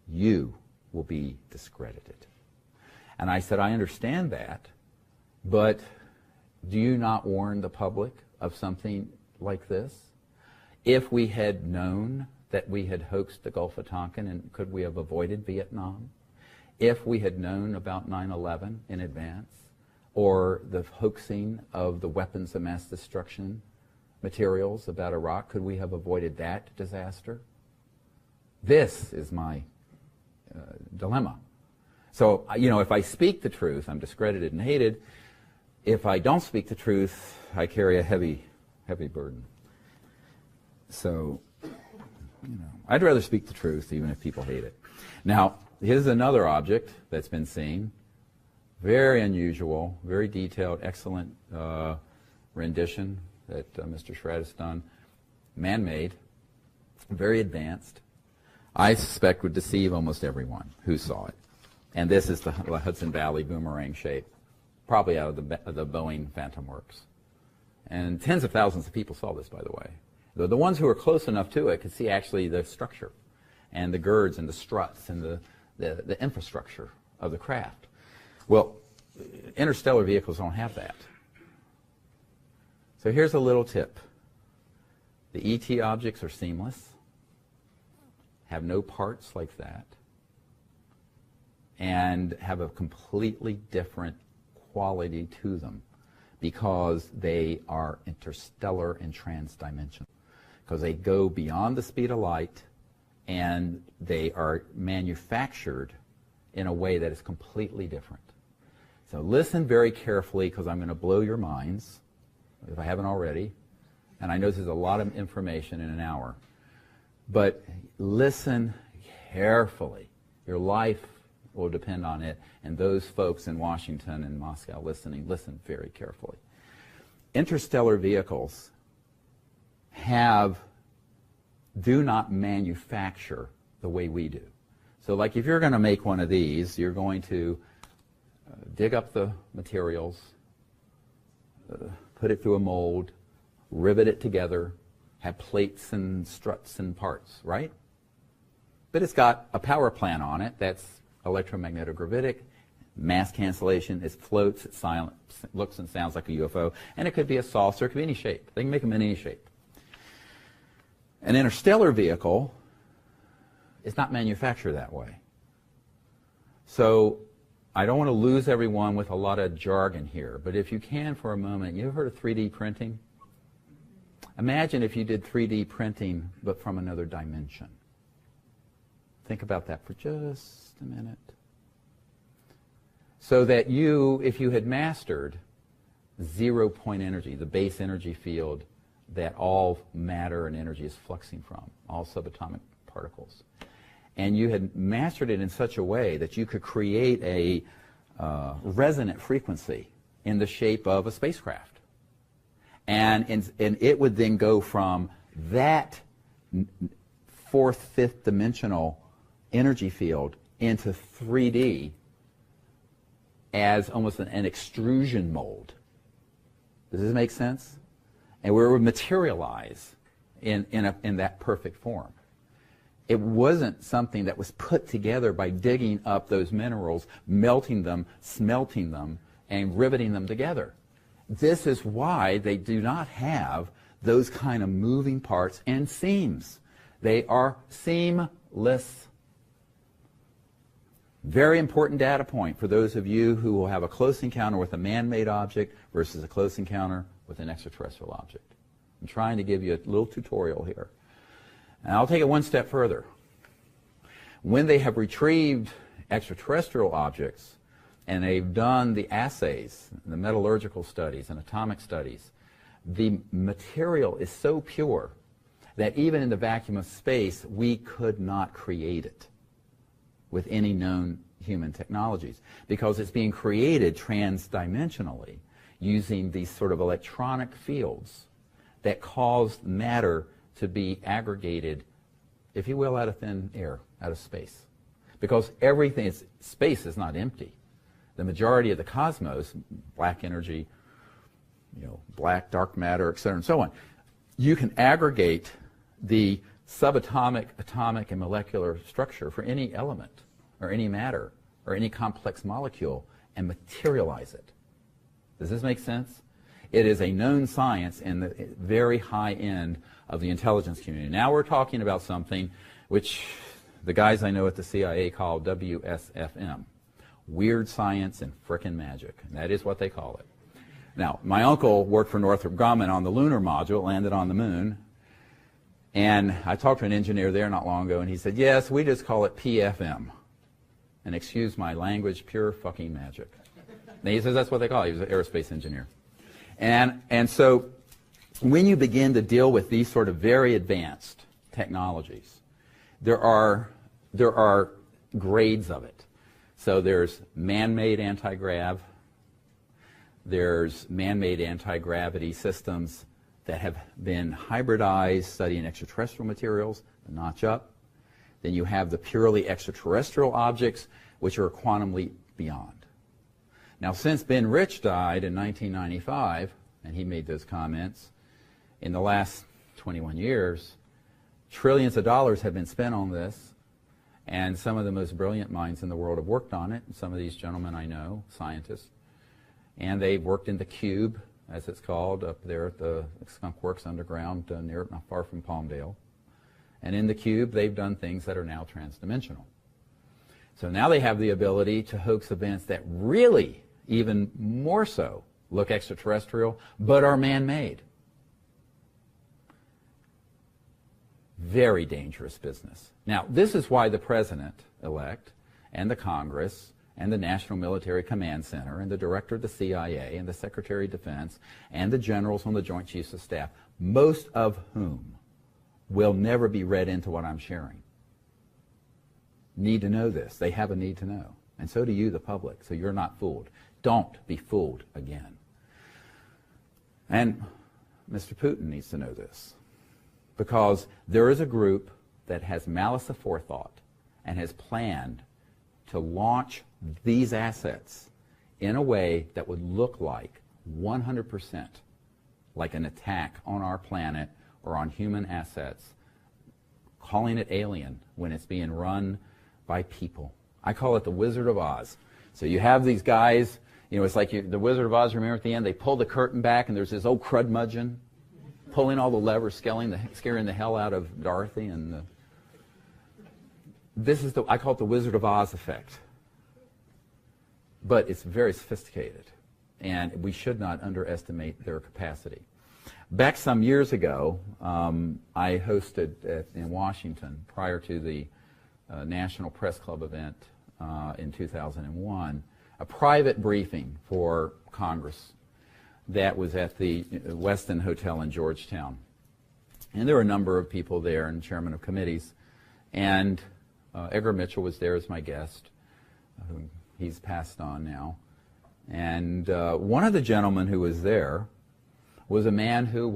A: you will be discredited. And I said, I understand that, but do you not warn the public of something like this? If we had known that we had hoaxed the Gulf of Tonkin, and could we have avoided Vietnam? If we had known about 9/11 in advance, or the hoaxing of the weapons of mass destruction materials about Iraq, could we have avoided that disaster? This is my dilemma. So, if I speak the truth, I'm discredited and hated. If I don't speak the truth, I carry a heavy, heavy burden. So, I'd rather speak the truth even if people hate it. Now, here's another object that's been seen. Very unusual, very detailed, excellent rendition that Mr. Schrad has done. Man-made, very advanced. I suspect would deceive almost everyone who saw it. And this is the Hudson Valley boomerang shape, probably out of the Boeing Phantom Works. And tens of thousands of people saw this, by the way. The ones who were close enough to it could see actually the structure and the girds and the struts and the infrastructure of the craft. Well, interstellar vehicles don't have that. So here's a little tip. The ET objects are seamless, have no parts like that. and have a completely different quality to them because they are interstellar and transdimensional, because they go beyond the speed of light and they are manufactured in a way that is completely different. So listen very carefully, because I'm going to blow your minds, if I haven't already. And I know this is a lot of information in an hour. But listen carefully. Your life will depend on it. And those folks in Washington and Moscow listening, listen very carefully. Interstellar vehicles do not manufacture the way we do. So like if you're going to make one of these, you're going to dig up the materials, put it through a mold, rivet it together, have plates and struts and parts, right? But it's got a power plant on it that's electromagnetic-gravitic, mass cancellation, it floats, it's silent, looks and sounds like a UFO, and it could be a saucer, it could be any shape. They can make them in any shape. An interstellar vehicle is not manufactured that way. So I don't want to lose everyone with a lot of jargon here, but if you can for a moment, you ever heard of 3D printing? Imagine if you did 3D printing, but from another dimension. Think about that for just a minute. So that if you had mastered 0-point energy, the base energy field that all matter and energy is fluxing from, all subatomic particles, and you had mastered it in such a way that you could create a resonant frequency in the shape of a spacecraft. And it would then go from that fourth, fifth dimensional energy field into 3D as almost an extrusion mold. Does this make sense? And where it would materialize in that perfect form. It wasn't something that was put together by digging up those minerals, melting them, smelting them, and riveting them together. This is why they do not have those kind of moving parts and seams. They are seamless. Very important data point for those of you who will have a close encounter with a man-made object versus a close encounter with an extraterrestrial object. I'm trying to give you a little tutorial here. And I'll take it one step further. When they have retrieved extraterrestrial objects and they've done the assays, the metallurgical studies and atomic studies, the material is so pure that even in the vacuum of space, we could not create it with any known human technologies, because it's being created transdimensionally using these sort of electronic fields that cause matter to be aggregated, if you will, out of thin air, out of space. Because space is not empty. The majority of the cosmos, black energy, black, dark matter, et cetera, and so on, you can aggregate the subatomic, atomic, and molecular structure for any element, or any matter, or any complex molecule, and materialize it. Does this make sense? It is a known science in the very high end of the intelligence community. Now we're talking about something which the guys I know at the CIA call WSFM, weird science and frickin' magic. And that is what they call it. Now, my uncle worked for Northrop Grumman on the lunar module, landed on the moon, and I talked to an engineer there not long ago, and he said, yes, we just call it PFM. And excuse my language, pure fucking magic. And he says that's what they call it. He was an aerospace engineer. And so when you begin to deal with these sort of very advanced technologies, there are grades of it. So there's man-made anti-grav. There's man-made anti-gravity systems that have been hybridized, studying extraterrestrial materials, a notch up. Then you have the purely extraterrestrial objects, which are a quantum leap beyond. Now, since Ben Rich died in 1995, and he made those comments, in the last 21 years, trillions of dollars have been spent on this, and some of the most brilliant minds in the world have worked on it. And some of these gentlemen I know, scientists, and they've worked in the Cube, as it's called, up there at the Skunk Works underground, not far from Palmdale. And in the Cube, they've done things that are now transdimensional. So now they have the ability to hoax events that really, even more so, look extraterrestrial, but are man-made. Very dangerous business. Now, this is why the President-elect and the Congress and the National Military Command Center and the Director of the CIA and the Secretary of Defense and the generals on the Joint Chiefs of Staff, most of whom will never be read into what I'm sharing, need to know this. They have a need to know. And so do you, the public, so you're not fooled. Don't be fooled again. And Mr. Putin needs to know this, because there is a group that has malice aforethought and has planned to launch these assets in a way that would look like 100% like an attack on our planet or on human assets, calling it alien when it's being run by people. I call it the Wizard of Oz. So you have these guys, you know, it's like the Wizard of Oz, remember at the end, they pull the curtain back and there's this old crudmudgeon pulling all the levers, scaring the hell out of Dorothy. And this is I call it the Wizard of Oz effect. But it's very sophisticated, and we should not underestimate their capacity. Back some years ago, I hosted in Washington, prior to the National Press Club event in 2001, a private briefing for Congress that was at the Westin Hotel in Georgetown. And there were a number of people there and chairmen of committees. And Edgar Mitchell was there as my guest. He's passed on now. And one of the gentlemen who was there was a man who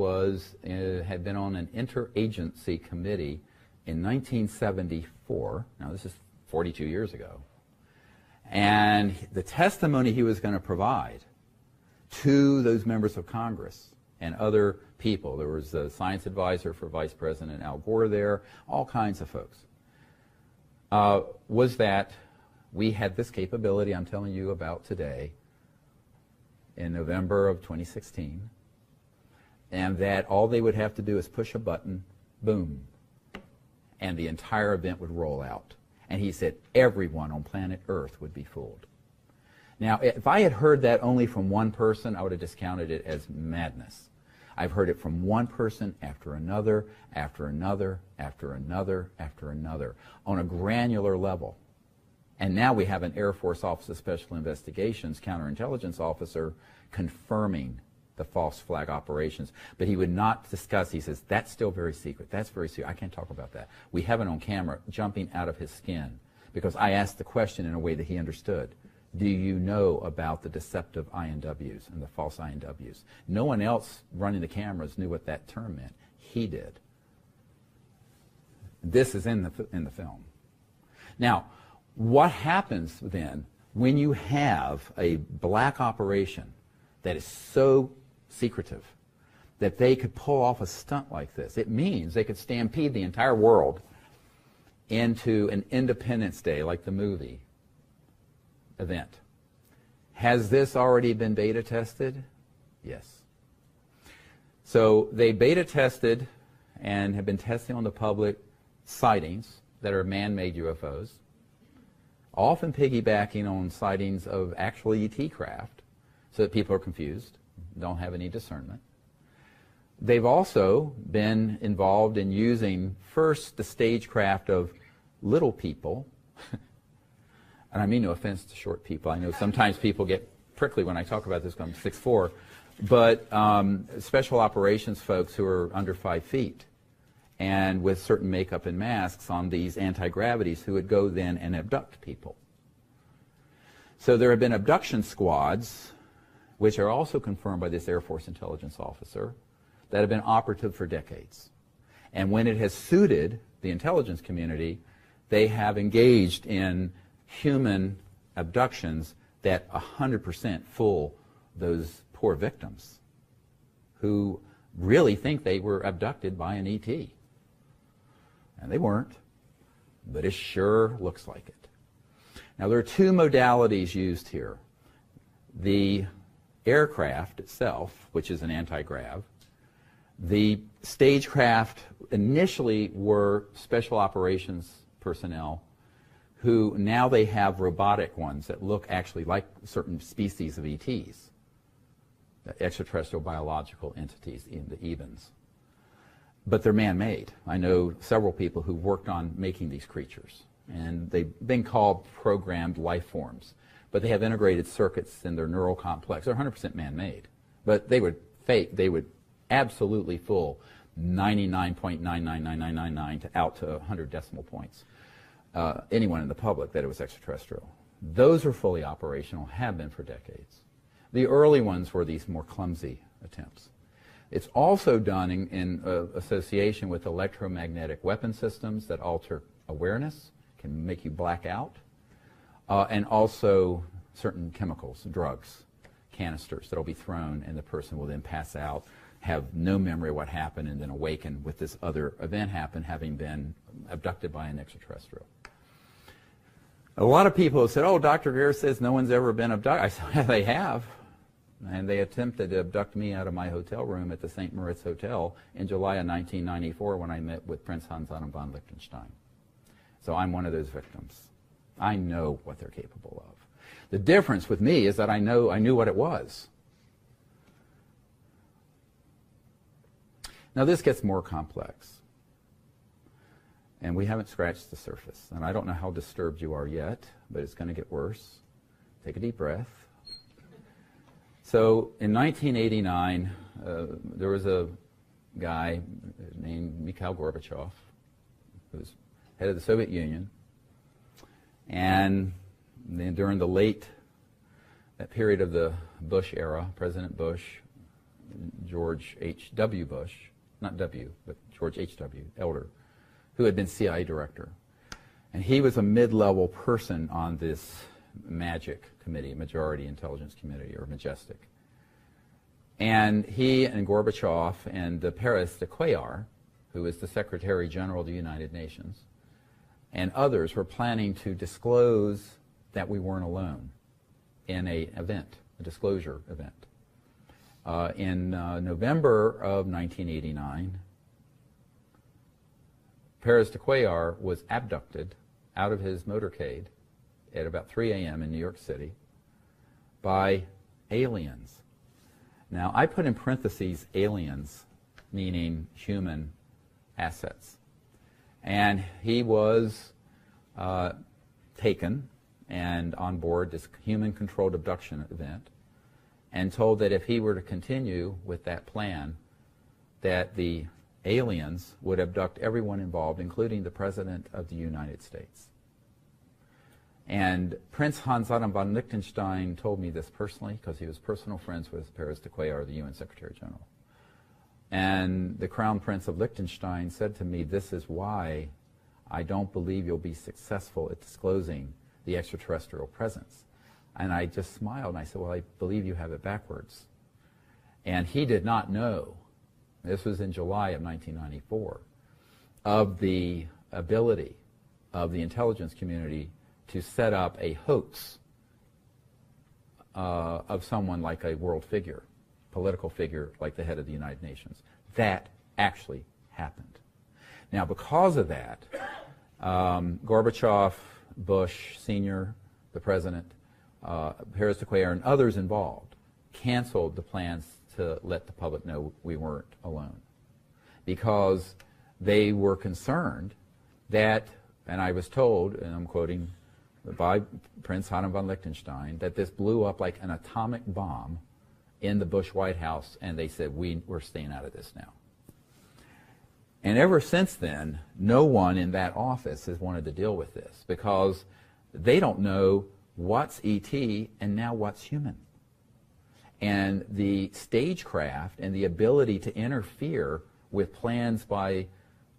A: had been on an interagency committee in 1974. Now, this is 42 years ago. And the testimony he was going to provide to those members of Congress and other people, there was a science advisor for Vice President Al Gore there, all kinds of folks, was that we had this capability I'm telling you about today in November of 2016, and that all they would have to do is push a button, boom, and the entire event would roll out. And he said everyone on planet Earth would be fooled. Now, if I had heard that only from one person, I would have discounted it as madness. I've heard it from one person after another, after another, after another, after another, on a granular level. And now we have an Air Force Office of Special Investigations counterintelligence officer confirming the false flag operations. But he would not discuss, he says, that's still very secret. That's very secret. I can't talk about that. We have it on camera jumping out of his skin because I asked the question in a way that he understood. Do you know about the deceptive INWs and the false INWs? No one else running the cameras knew what that term meant. He did. This is in the film. Now, what happens then when you have a black operation that is so secretive that they could pull off a stunt like this? It means they could stampede the entire world into an Independence Day, like the movie, event. Has this already been beta tested? Yes. So they beta tested and have been testing on the public sightings that are man-made UFOs, often piggybacking on sightings of actual ET craft so that people are confused, don't have any discernment. They've also been involved in using first the stagecraft of little people. And I mean no offense to short people. I know sometimes people get prickly when I talk about this because I'm 6'4", but special operations folks who are under 5 feet and with certain makeup and masks on these anti-gravities who would go then and abduct people. So there have been abduction squads, which are also confirmed by this Air Force intelligence officer, that have been operative for decades. And when it has suited the intelligence community, they have engaged in human abductions that 100% fool those poor victims who really think they were abducted by an ET. And they weren't, but it sure looks like it. Now there are two modalities used here. The aircraft itself, which is an anti-grav. The stagecraft initially were special operations personnel who now they have robotic ones that look actually like certain species of ETs, the extraterrestrial biological entities, in the EBINs. But they're man-made. I know several people who worked on making these creatures, and they've been called programmed life forms. But they have integrated circuits in their neural complex. They're 100% man-made. But they would absolutely fool 99.999999 to out to 100 decimal points. Anyone in the public that it was extraterrestrial. Those are fully operational, have been for decades. The early ones were these more clumsy attempts. It's also done in association with electromagnetic weapon systems that alter awareness, can make you black out, and also certain chemicals, drugs, canisters that will be thrown, and the person will then pass out, have no memory of what happened, and then awaken with this other event happen, having been abducted by an extraterrestrial. A lot of people have said, oh, Dr. Greer says no one's ever been abducted. I said, yeah, they have. And they attempted to abduct me out of my hotel room at the St. Moritz Hotel in July of 1994 when I met with Prince Hans Adam von Liechtenstein. So I'm one of those victims. I know what they're capable of. The difference with me is that I knew what it was. Now this gets more complex. And we haven't scratched the surface. And I don't know how disturbed you are yet, but it's going to get worse. Take a deep breath. So in 1989, there was a guy named Mikhail Gorbachev, who was head of the Soviet Union. And then during that period of the Bush era, President Bush, George H.W. Bush, not W, but George H.W., elder, who had been CIA director. And he was a mid-level person on this MAGIC committee, Majority Intelligence Committee, or Majestic. And he and Gorbachev and Paris de Cuellar, who is the Secretary General of the United Nations, and others were planning to disclose that we weren't alone in an event, a disclosure event. In November of 1989, Paris de Cuellar was abducted out of his motorcade at about 3 a.m. in New York City by aliens. Now, I put in parentheses aliens, meaning human assets. And he was taken and on board this human-controlled abduction event and told that if he were to continue with that plan, that the aliens would abduct everyone involved, including the President of the United States. And Prince Hans Adam von Liechtenstein told me this personally because he was personal friends with Paris de Cuellar, the UN Secretary General. And the Crown Prince of Liechtenstein said to me, this is why I don't believe you'll be successful at disclosing the extraterrestrial presence. And I just smiled and I said, well, I believe you have it backwards. And he did not know, this was in July of 1994, of the ability of the intelligence community to set up a hoax of someone like a world figure, political figure like the head of the United Nations. That actually happened. Now, because of that, Gorbachev, Bush Sr., the President, Paris de Cuellar, and others involved canceled the plans to let the public know we weren't alone because they were concerned that, and I was told, and I'm quoting by Prince Hans von Liechtenstein, that this blew up like an atomic bomb in the Bush White House, and they said, we're staying out of this now. And ever since then, no one in that office has wanted to deal with this because they don't know what's ET and now what's human. And the stagecraft and the ability to interfere with plans by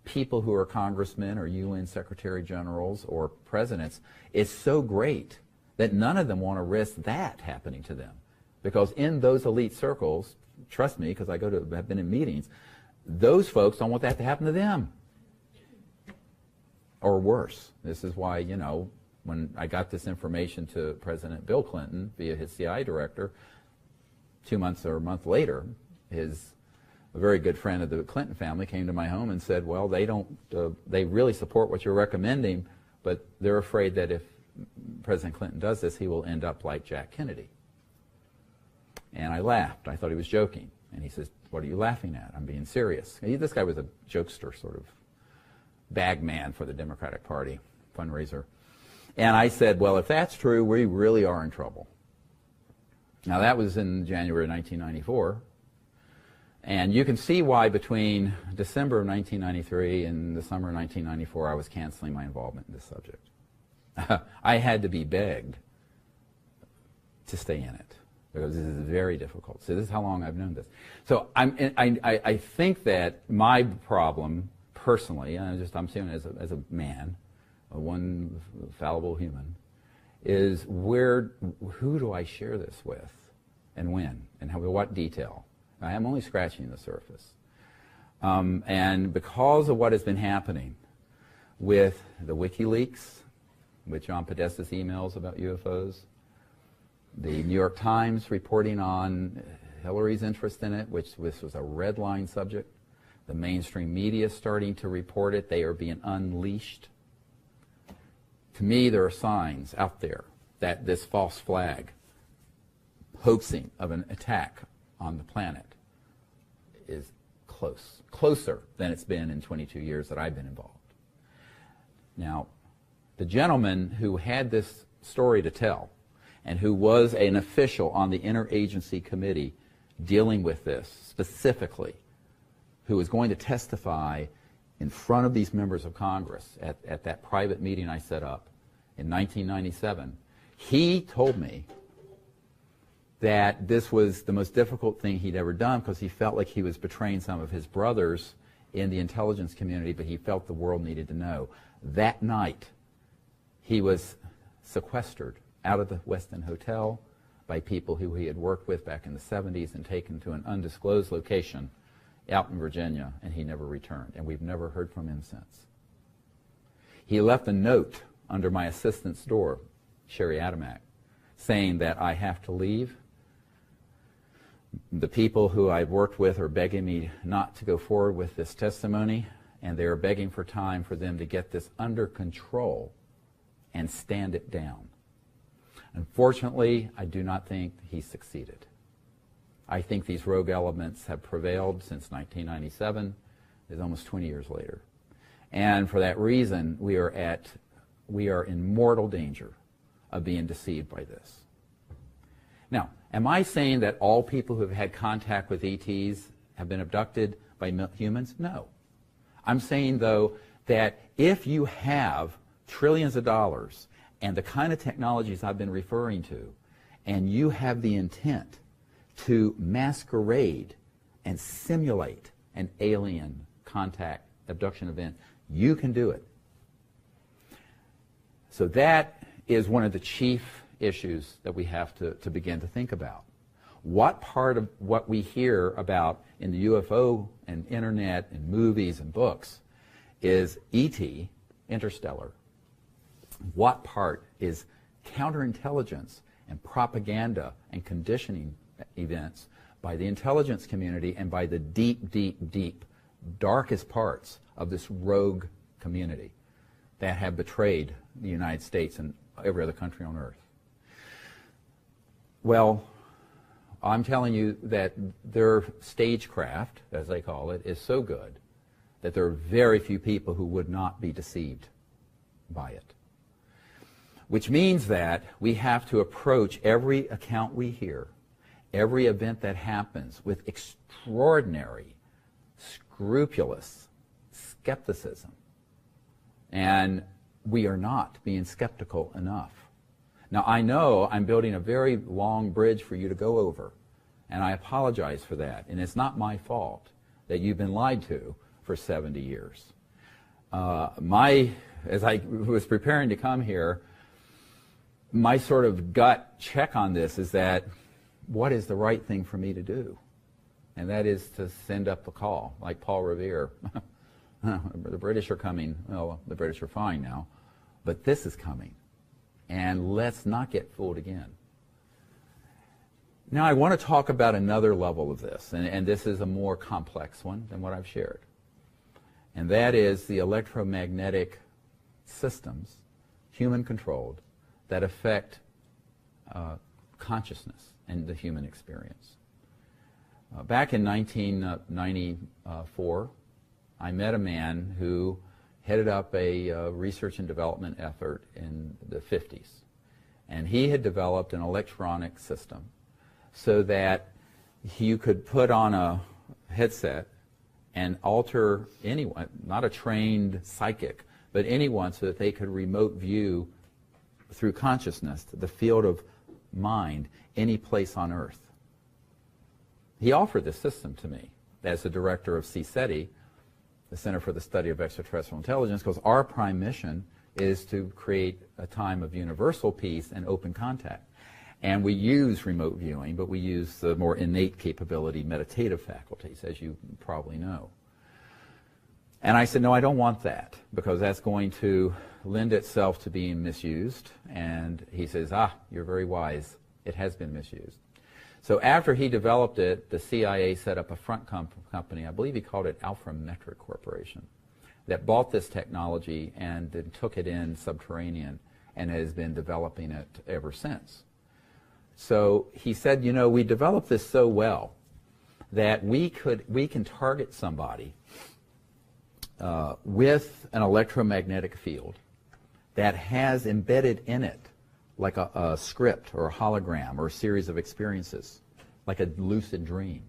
A: people who are congressmen or UN secretary generals or presidents is so great that none of them want to risk that happening to them. Because in those elite circles, trust me, because I've been in meetings, those folks don't want that to happen to them. Or worse. This is why, when I got this information to President Bill Clinton via his CIA director, 2 months or a month later, a very good friend of the Clinton family came to my home and said, well, they really support what you're recommending, but they're afraid that if President Clinton does this, he will end up like Jack Kennedy. And I laughed. I thought he was joking. And he says, "What are you laughing at? I'm being serious." This guy was a jokester, sort of bag man for the Democratic Party, fundraiser. And I said, well, if that's true, we really are in trouble. Now, that was in January of 1994. And you can see why between December of 1993 and the summer of 1994, I was canceling my involvement in this subject. I had to be begged to stay in it, because this is very difficult. So this is how long I've known this. So I think that my problem, personally, and I'm saying it as a man, one fallible human, is who do I share this with, and when, and what detail? I am only scratching the surface. And because of what has been happening with the WikiLeaks, with John Podesta's emails about UFOs, the New York Times reporting on Hillary's interest in it, which this was a red line subject, the mainstream media starting to report it, they are being unleashed. To me, there are signs out there that this false flag hoaxing of an attack on the planet is closer than it's been in 22 years that I've been involved. Now, the gentleman who had this story to tell and who was an official on the interagency committee dealing with this specifically, who was going to testify in front of these members of Congress at that private meeting I set up in 1997, he told me that this was the most difficult thing he'd ever done because he felt like he was betraying some of his brothers in the intelligence community, but he felt the world needed to know. That night, he was sequestered out of the Westin Hotel by people who he had worked with back in the 70s and taken to an undisclosed location out in Virginia, and he never returned, and we've never heard from him since. He left a note under my assistant's door, Sherry Adamak, saying that I have to leave. The people who I've worked with are begging me not to go forward with this testimony, and they are begging for time for them to get this under control and stand it down. Unfortunately, I do not think he succeeded. I think these rogue elements have prevailed since 1997. It's almost 20 years later. And for that reason, we are in mortal danger of being deceived by this. Now, am I saying that all people who have had contact with ETs have been abducted by humans? No. I'm saying, though, that if you have trillions of dollars and the kind of technologies I've been referring to, and you have the intent to masquerade and simulate an alien contact abduction event, you can do it. So that is one of the chief issues that we have to begin to think about. What part of what we hear about in the UFO and internet and movies and books is ET, interstellar? What part is counterintelligence and propaganda and conditioning events by the intelligence community and by the deep, deep, deep, darkest parts of this rogue community that have betrayed the United States and every other country on earth? Well, I'm telling you that their stagecraft, as they call it, is so good that there are very few people who would not be deceived by it. Which means that we have to approach every account we hear, every event that happens, with extraordinary, scrupulous skepticism. And we are not being skeptical enough. Now, I know I'm building a very long bridge for you to go over, and I apologize for that. And it's not my fault that you've been lied to for 70 years. As I was preparing to come here, my sort of gut check on this is that what is the right thing for me to do? And that is to send up a call, like Paul Revere. The British are coming. Well, the British are fine now, but this is coming. And let's not get fooled again. Now, I want to talk about another level of this, and this is a more complex one than what I've shared. And that is the electromagnetic systems human-controlled, that affect consciousness and the human experience. Back in 1994, I met a man who headed up a research and development effort in the 50s. And he had developed an electronic system so that you could put on a headset and alter anyone, not a trained psychic, but anyone, so that they could remote view through consciousness the field of mind any place on Earth. He offered this system to me as the director of CSETI, the Center for the Study of Extraterrestrial Intelligence, because our prime mission is to create a time of universal peace and open contact. And we use remote viewing, but we use the more innate capability, meditative faculties, as you probably know. And I said, no, I don't want that, because that's going to lend itself to being misused. And he says, you're very wise. It has been misused. So after he developed it, the CIA set up a front company, I believe he called it Alphametric Corporation, that bought this technology and then took it in subterranean and has been developing it ever since. So he said, you know, we developed this so well that we can target somebody with an electromagnetic field that has embedded in it like a script or a hologram or a series of experiences, like a lucid dream.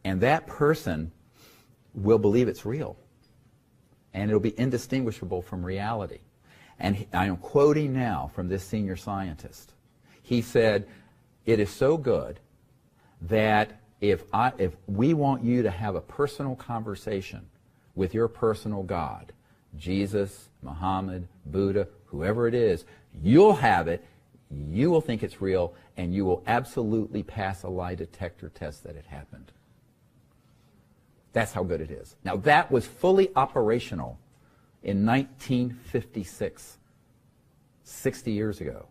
A: And that person will believe it's real. And it'll be indistinguishable from reality. And I am quoting now from this senior scientist. He said, it is so good that if we want you to have a personal conversation with your personal God, Jesus, Muhammad, Buddha, whoever it is, you'll have it, you will think it's real, and you will absolutely pass a lie detector test that it happened. That's how good it is. Now, that was fully operational in 1956, 60 years ago.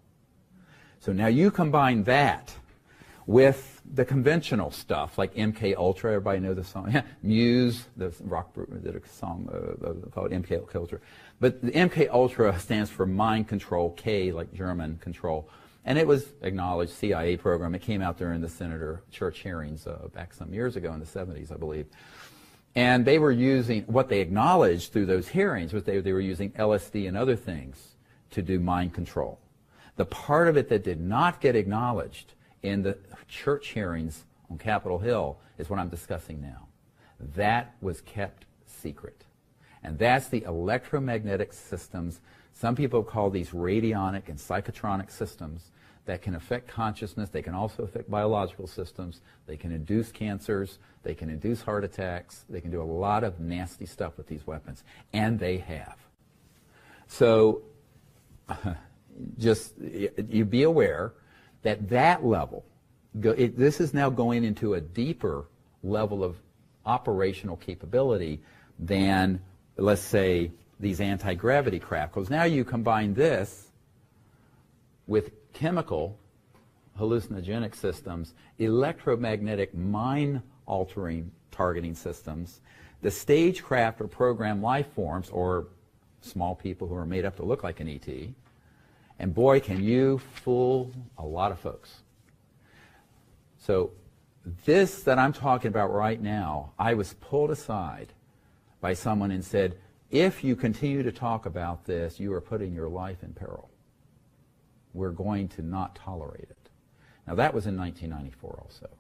A: So now you combine that with the conventional stuff like MK Ultra. Everybody know the song Muse, the rock group did a song called MK Ultra. But the MK Ultra stands for mind control, K like German control. And it was acknowledged CIA program. It came out during the Senator Church hearings back some years ago in the 70s, I believe. And they were using, what they acknowledged through those hearings was they were using LSD and other things to do mind control. The part of it that did not get acknowledged in the church hearings on Capitol Hill is what I'm discussing now. That was kept secret. And that's the electromagnetic systems. Some people call these radionic and psychotronic systems that can affect consciousness. They can also affect biological systems. They can induce cancers. They can induce heart attacks. They can do a lot of nasty stuff with these weapons. And they have. So just you be aware that that level, this is now going into a deeper level of operational capability than, let's say, these anti-gravity crap. Because now you combine this with chemical hallucinogenic systems, electromagnetic mind-altering targeting systems, the stagecraft or program life forms, or small people who are made up to look like an ET, and boy, can you fool a lot of folks. So this that I'm talking about right now, I was pulled aside by someone and said, if you continue to talk about this, you are putting your life in peril. We're going to not tolerate it. Now that was in 1994 also.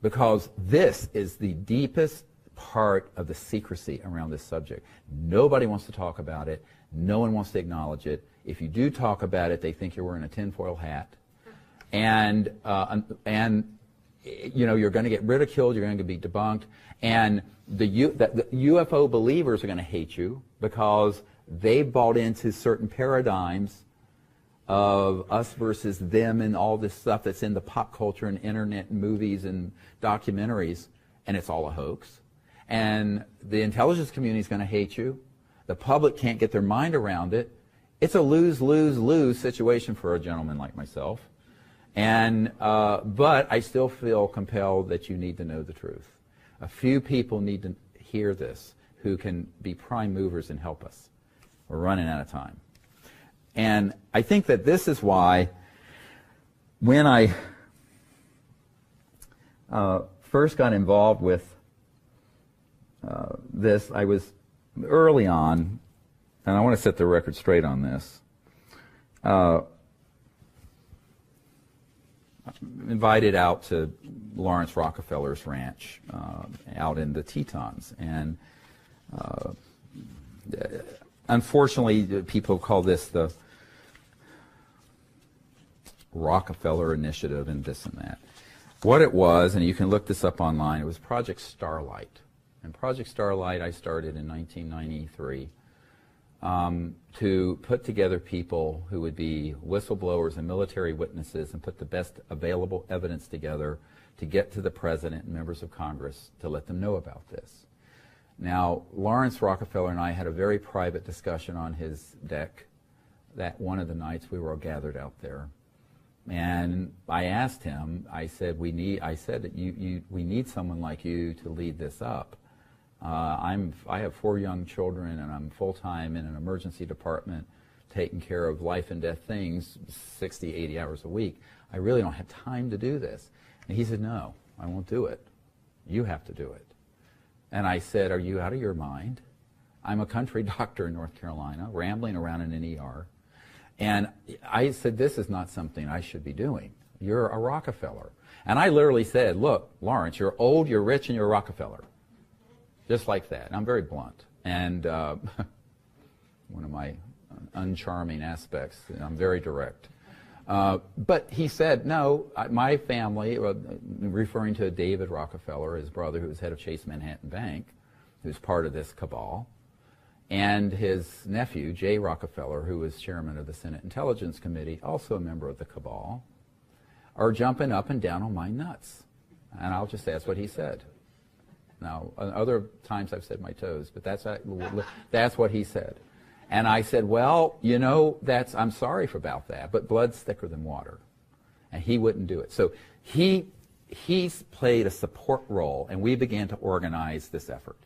A: Because this is the deepest part of the secrecy around this subject. Nobody wants to talk about it. No one wants to acknowledge it. If you do talk about it, they think you're wearing a tinfoil hat. And you know, you're going to get ridiculed, you're going to be debunked, and the UFO believers are going to hate you because they bought into certain paradigms of us versus them and all this stuff that's in the pop culture and internet and movies and documentaries, and it's all a hoax. And the intelligence community is going to hate you. The public can't get their mind around it. It's a lose-lose-lose situation for a gentleman like myself. And but I still feel compelled that you need to know the truth. A few people need to hear this who can be prime movers and help us. We're running out of time. And I think that this is why when I first got involved with this, I was early on, and I want to set the record straight on this, invited out to Lawrence Rockefeller's ranch out in the Tetons. And unfortunately, people call this the Rockefeller Initiative and this and that. What it was, and you can look this up online, it was Project Starlight. And Project Starlight I started in 1993 to put together people who would be whistleblowers and military witnesses and put the best available evidence together to get to the President and members of Congress to let them know about this. Now, Lawrence Rockefeller and I had a very private discussion on his deck that one of the nights we were all gathered out there. And I asked him, I said we need someone like you to lead this up. I have 4 young children, and I'm full-time in an emergency department taking care of life and death things 60, 80 hours a week. I really don't have time to do this. And he said, no, I won't do it. You have to do it. And I said, are you out of your mind? I'm a country doctor in North Carolina, rambling around in an ER. And I said, this is not something I should be doing. You're a Rockefeller. And I literally said, look, Lawrence, you're old, you're rich, and you're a Rockefeller. Just like that. And I'm very blunt. And one of my uncharming aspects, I'm very direct. But he said, no, my family, referring to David Rockefeller, his brother, who was head of Chase Manhattan Bank, who's part of this cabal, and his nephew, Jay Rockefeller, who was chairman of the Senate Intelligence Committee, also a member of the cabal, are jumping up and down on my nuts. And I'll just say that's what he said. Now, other times I've said my toes, but that's what he said. And I said, well, you know, I'm sorry about that, but blood's thicker than water. And he wouldn't do it. So he's played a support role, and we began to organize this effort.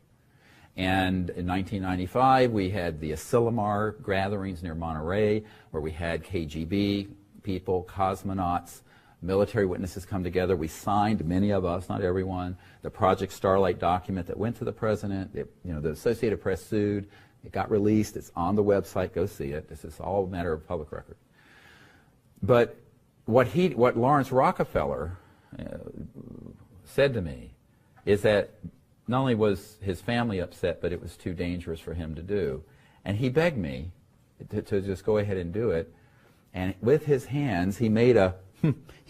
A: And in 1995, we had the Asilomar gatherings near Monterey, where we had KGB people, cosmonauts, military witnesses come together. We signed, many of us, not everyone, the Project Starlight document that went to the President. The Associated Press sued. It got released. It's on the website. Go see it. This is all a matter of public record. But what Lawrence Rockefeller said to me is that not only was his family upset, but it was too dangerous for him to do. And he begged me to just go ahead and do it. And with his hands, he made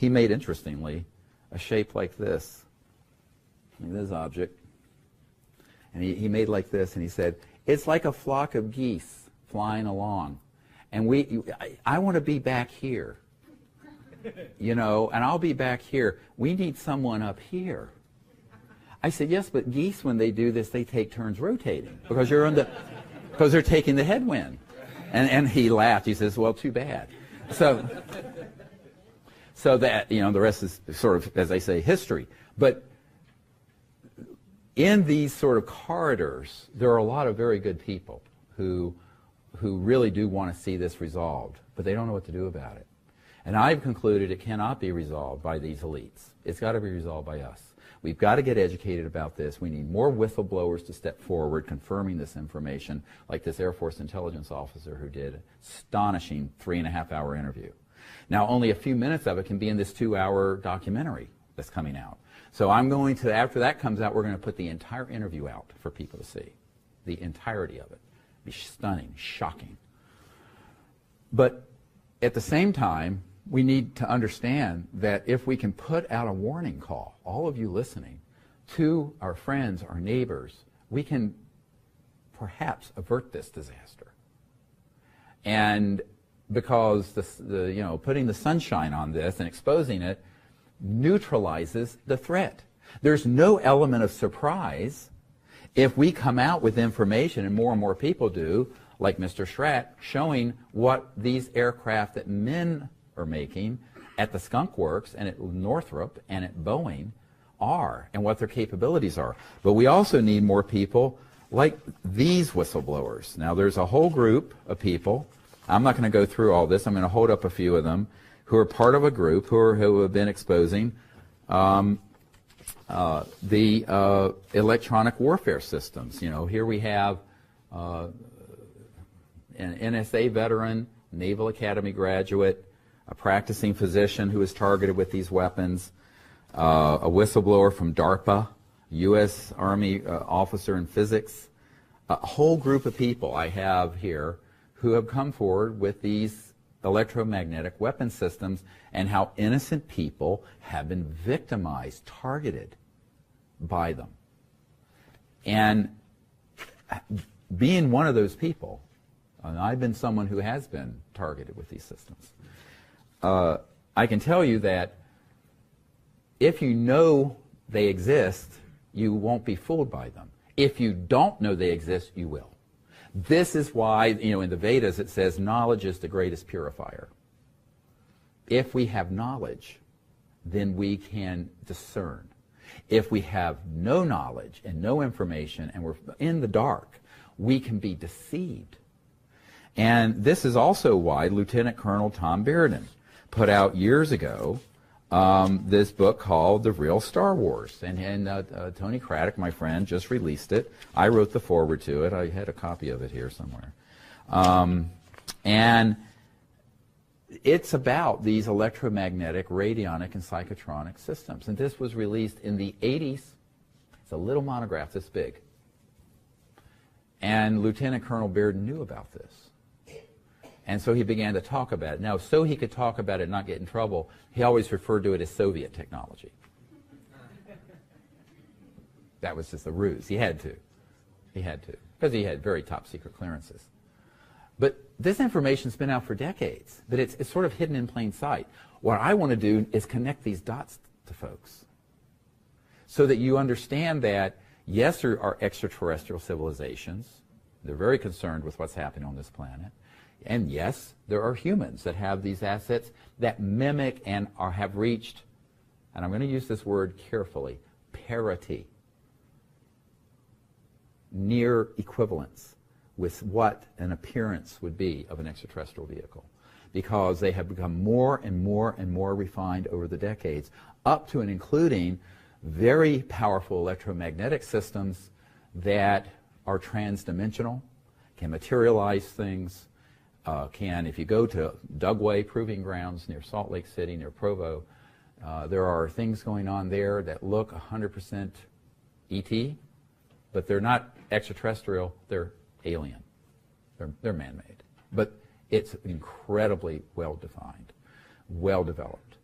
A: interestingly, a shape like this object. And he made like this, and he said, it's like a flock of geese flying along. And I want to be back here, and I'll be back here. We need someone up here. I said, yes, but geese, when they do this, they take turns rotating because they're taking the headwind. And he laughed. He says, well, too bad. So that, the rest is sort of, as I say, history. But in these sort of corridors, there are a lot of very good people who really do want to see this resolved, but they don't know what to do about it. And I've concluded it cannot be resolved by these elites. It's got to be resolved by us. We've got to get educated about this. We need more whistleblowers to step forward confirming this information, like this Air Force intelligence officer who did an astonishing 3.5-hour interview. Now, only a few minutes of it can be in this 2-hour documentary that's coming out. So I'm going to, after that comes out, we're going to put the entire interview out for people to see. The entirety of it. It'll be stunning, shocking. But at the same time, we need to understand that if we can put out a warning call, all of you listening, to our friends, our neighbors, we can perhaps avert this disaster. And because putting the sunshine on this and exposing it neutralizes the threat. There's no element of surprise if we come out with information, and more people do, like Mr. Schratt, showing what these aircraft that men are making at the Skunk Works and at Northrop and at Boeing are, and what their capabilities are. But we also need more people like these whistleblowers. Now, there's a whole group of people I'm not going to go through all this. I'm going to hold up a few of them who are part of a group who have been exposing the electronic warfare systems. You know, here we have an NSA veteran, Naval Academy graduate, a practicing physician who is targeted with these weapons, a whistleblower from DARPA, U.S. Army officer in physics, a whole group of people I have here who have come forward with these electromagnetic weapon systems and how innocent people have been victimized, targeted by them. And being one of those people, and I've been someone who has been targeted with these systems, I can tell you that if you know they exist, you won't be fooled by them. If you don't know they exist, you will. This is why, you know, in the Vedas it says knowledge is the greatest purifier. If we have knowledge, then we can discern. If we have no knowledge and no information and we're in the dark, we can be deceived. And this is also why Lieutenant Colonel Tom Bearden put out years ago this book called The Real Star Wars. And Tony Craddock, my friend, just released it. I wrote the foreword to it. I had a copy of it here somewhere. And it's about these electromagnetic, radionic, and psychotronic systems. And this was released in the 80s. It's a little monograph this big. And Lieutenant Colonel Bearden knew about this. And so he began to talk about it. Now, so he could talk about it and not get in trouble, he always referred to it as Soviet technology. That was just a ruse. He had to. He had to. Because he had very top secret clearances. But this information's been out for decades. But it's sort of hidden in plain sight. What I want to do is connect these dots to folks. So that you understand that, yes, there are extraterrestrial civilizations. They're very concerned with what's happening on this planet. And yes, there are humans that have these assets that mimic and have reached, and I'm going to use this word carefully, parity, near equivalence with what an appearance would be of an extraterrestrial vehicle, because they have become more and more and more refined over the decades, up to and including very powerful electromagnetic systems that are transdimensional, can materialize things, if you go to Dugway Proving Grounds near Salt Lake City, near Provo, there are things going on there that look 100% ET, but they're not extraterrestrial, they're alien. They're man-made. But it's incredibly well-defined, well-developed.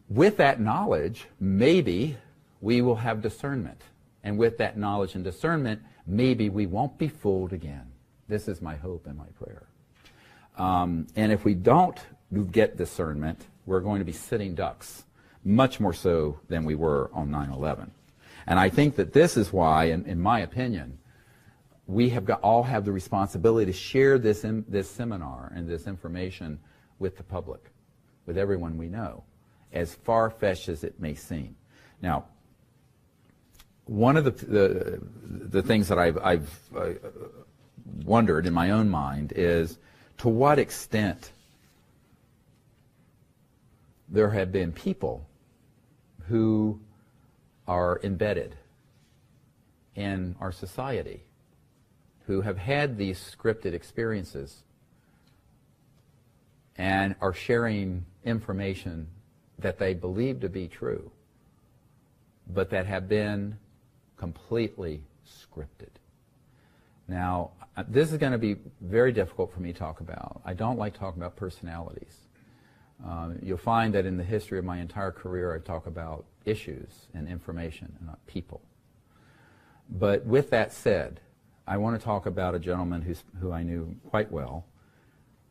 A: With that knowledge, maybe we will have discernment. And with that knowledge and discernment, maybe we won't be fooled again. This is my hope and my prayer. And if we don't get discernment, we're going to be sitting ducks, much more so than we were on 9/11. And I think that this is why, in my opinion, we have all have the responsibility to share this seminar and this information with the public, with everyone we know, as far-fetched as it may seem. Now, one of the things that I've wondered in my own mind is to what extent there have been people who are embedded in our society who have had these scripted experiences and are sharing information that they believe to be true, but that have been completely scripted. Now, this is going to be very difficult for me to talk about. I don't like talking about personalities. You'll find that in the history of my entire career, I talk about issues and information and not people. But with that said, I want to talk about a gentleman who I knew quite well,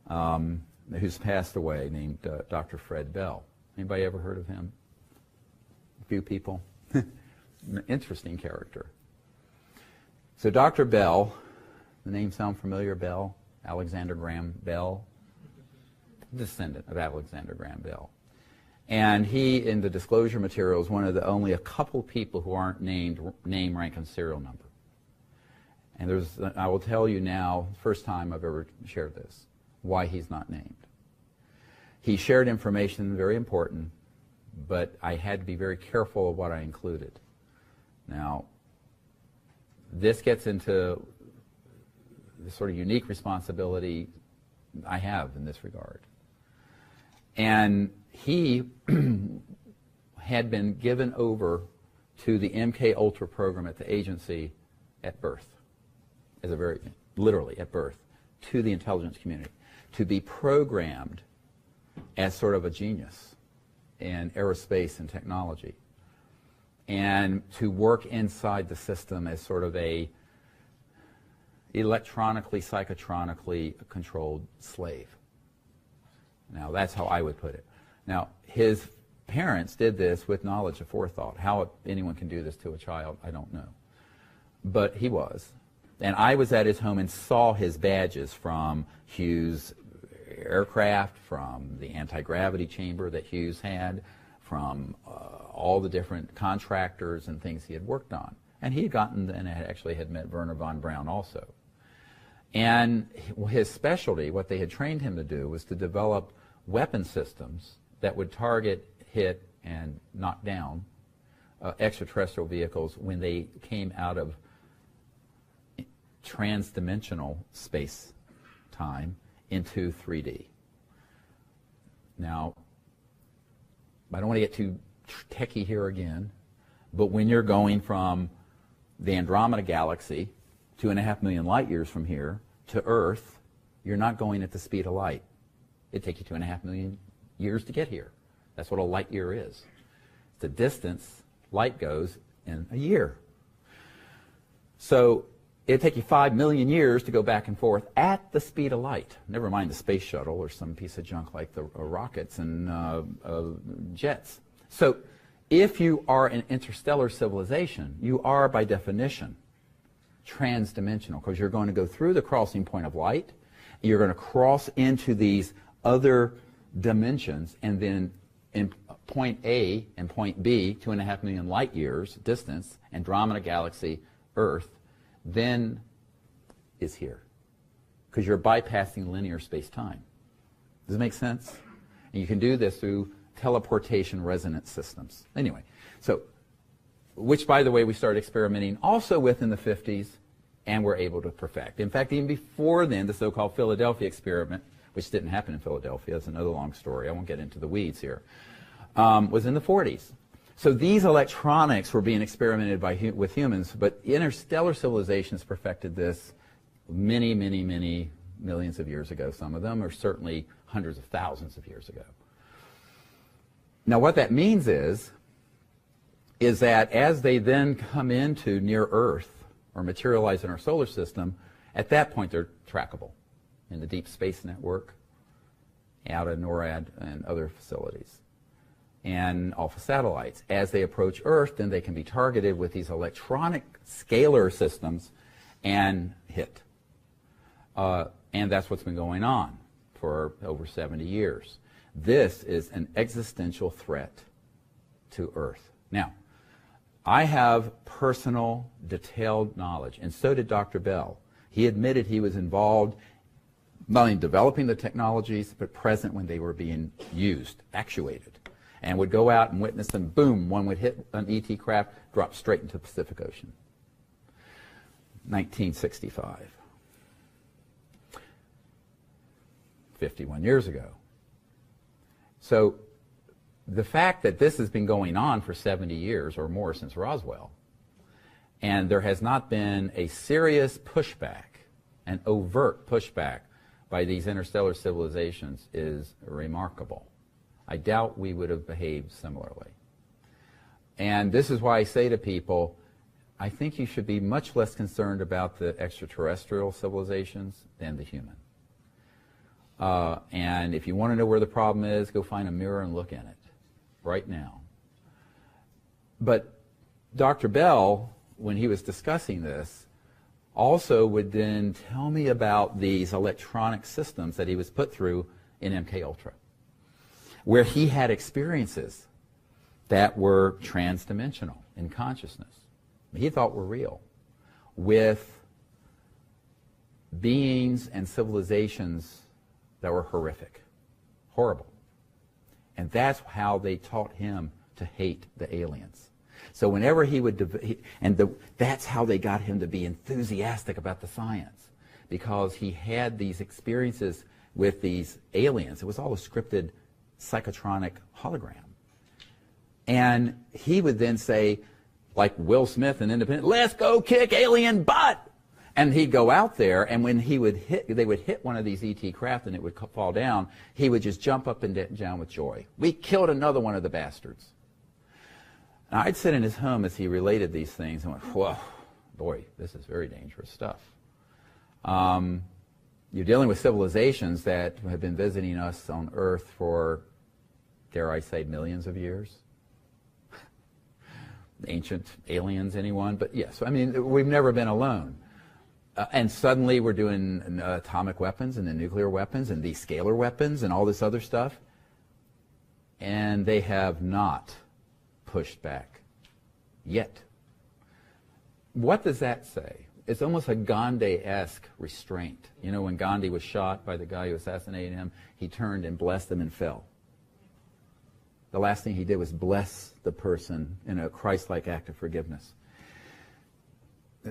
A: who's passed away, named Dr. Fred Bell. Anybody ever heard of him? A few people. Interesting character. So Dr. Bell, the name sound familiar? Bell, Alexander Graham Bell, descendant of Alexander Graham Bell. And he, in the disclosure materials, one of the only a couple people who aren't named name, rank, and serial number. And I will tell you now, first time I've ever shared this, why he's not named. He shared information very important, but I had to be very careful of what I included. Now, this gets into the sort of unique responsibility I have in this regard. And he had been given over to the MK Ultra program at the agency at birth, as a very, literally at birth, to the intelligence community, to be programmed as sort of a genius in aerospace and technology, and to work inside the system as sort of a electronically, psychotronically controlled slave. Now, that's how I would put it. Now, his parents did this with knowledge of forethought. How anyone can do this to a child, I don't know. But he was. And I was at his home and saw his badges from Hughes aircraft, from the anti-gravity chamber that Hughes had, from all the different contractors and things he had worked on. And he had gotten, and actually had met Werner von Braun also. And his specialty, what they had trained him to do, was to develop weapon systems that would target, hit, and knock down extraterrestrial vehicles when they came out of transdimensional space-time into 3D. Now, I don't want to get too techie here again, but when you're going from the Andromeda galaxy, 2.5 million light years from here, to Earth, you're not going at the speed of light. It'd take you 2.5 million years to get here. That's what a light year is. The distance light goes in a year. So it'd take you 5 million years to go back and forth at the speed of light. Never mind the space shuttle or some piece of junk like the rockets and jets. So if you are an interstellar civilization, you are by definition transdimensional, because you're going to go through the crossing point of light, you're going to cross into these other dimensions, and then in point A and point B, 2.5 million light years distance, Andromeda galaxy, Earth, then is here, because you're bypassing linear space-time. Does it make sense? And you can do this through teleportation resonance systems. Anyway, so, which, by the way, we started experimenting also with in the 50s, and were able to perfect. In fact, even before then, the so-called Philadelphia experiment, which didn't happen in Philadelphia, that's another long story, I won't get into the weeds here, was in the 40s. So these electronics were being experimented with humans, but interstellar civilizations perfected this many, many, many millions of years ago. Some of them are certainly hundreds of thousands of years ago. Now what that means is that as they then come into near Earth or materialize in our solar system, at that point they're trackable in the Deep Space Network, out of NORAD and other facilities, and Alpha satellites. As they approach Earth, then they can be targeted with these electronic scalar systems and hit. And that's what's been going on for over 70 years. This is an existential threat to Earth. Now, I have personal, detailed knowledge, and so did Dr. Bell. He admitted he was involved not only in developing the technologies, but present when they were being used, actuated, and would go out and witness them. Boom, one would hit an ET craft, drop straight into the Pacific Ocean. 1965. 51 years ago. So the fact that this has been going on for 70 years or more since Roswell, and there has not been a serious pushback, an overt pushback by these interstellar civilizations, is remarkable. I doubt we would have behaved similarly. And this is why I say to people, I think you should be much less concerned about the extraterrestrial civilizations than the human. And if you want to know where the problem is, go find a mirror and look in it right now. But Dr. Bell, when he was discussing this, also would then tell me about these electronic systems that he was put through in MK Ultra, where he had experiences that were transdimensional in consciousness, he thought were real, with beings and civilizations that were horrific, horrible. And that's how they taught him to hate the aliens. So whenever he would, that's how they got him to be enthusiastic about the science, because he had these experiences with these aliens. It was all a scripted psychotronic hologram. And he would then say, like Will Smith in Independent, "Let's go kick alien butt!" And he'd go out there, and when they would hit one of these ET craft and it would fall down, he would just jump up and down with joy. We killed another one of the bastards. And I'd sit in his home as he related these things and went, whoa, boy, this is very dangerous stuff. You're dealing with civilizations that have been visiting us on Earth for, dare I say, millions of years. Ancient aliens, anyone? But yes, I mean, we've never been alone. And suddenly we're doing atomic weapons and the nuclear weapons and these scalar weapons and all this other stuff. And they have not pushed back yet. What does that say? It's almost a Gandhi-esque restraint. You know, when Gandhi was shot by the guy who assassinated him, he turned and blessed them and fell. The last thing he did was bless the person in a Christ-like act of forgiveness.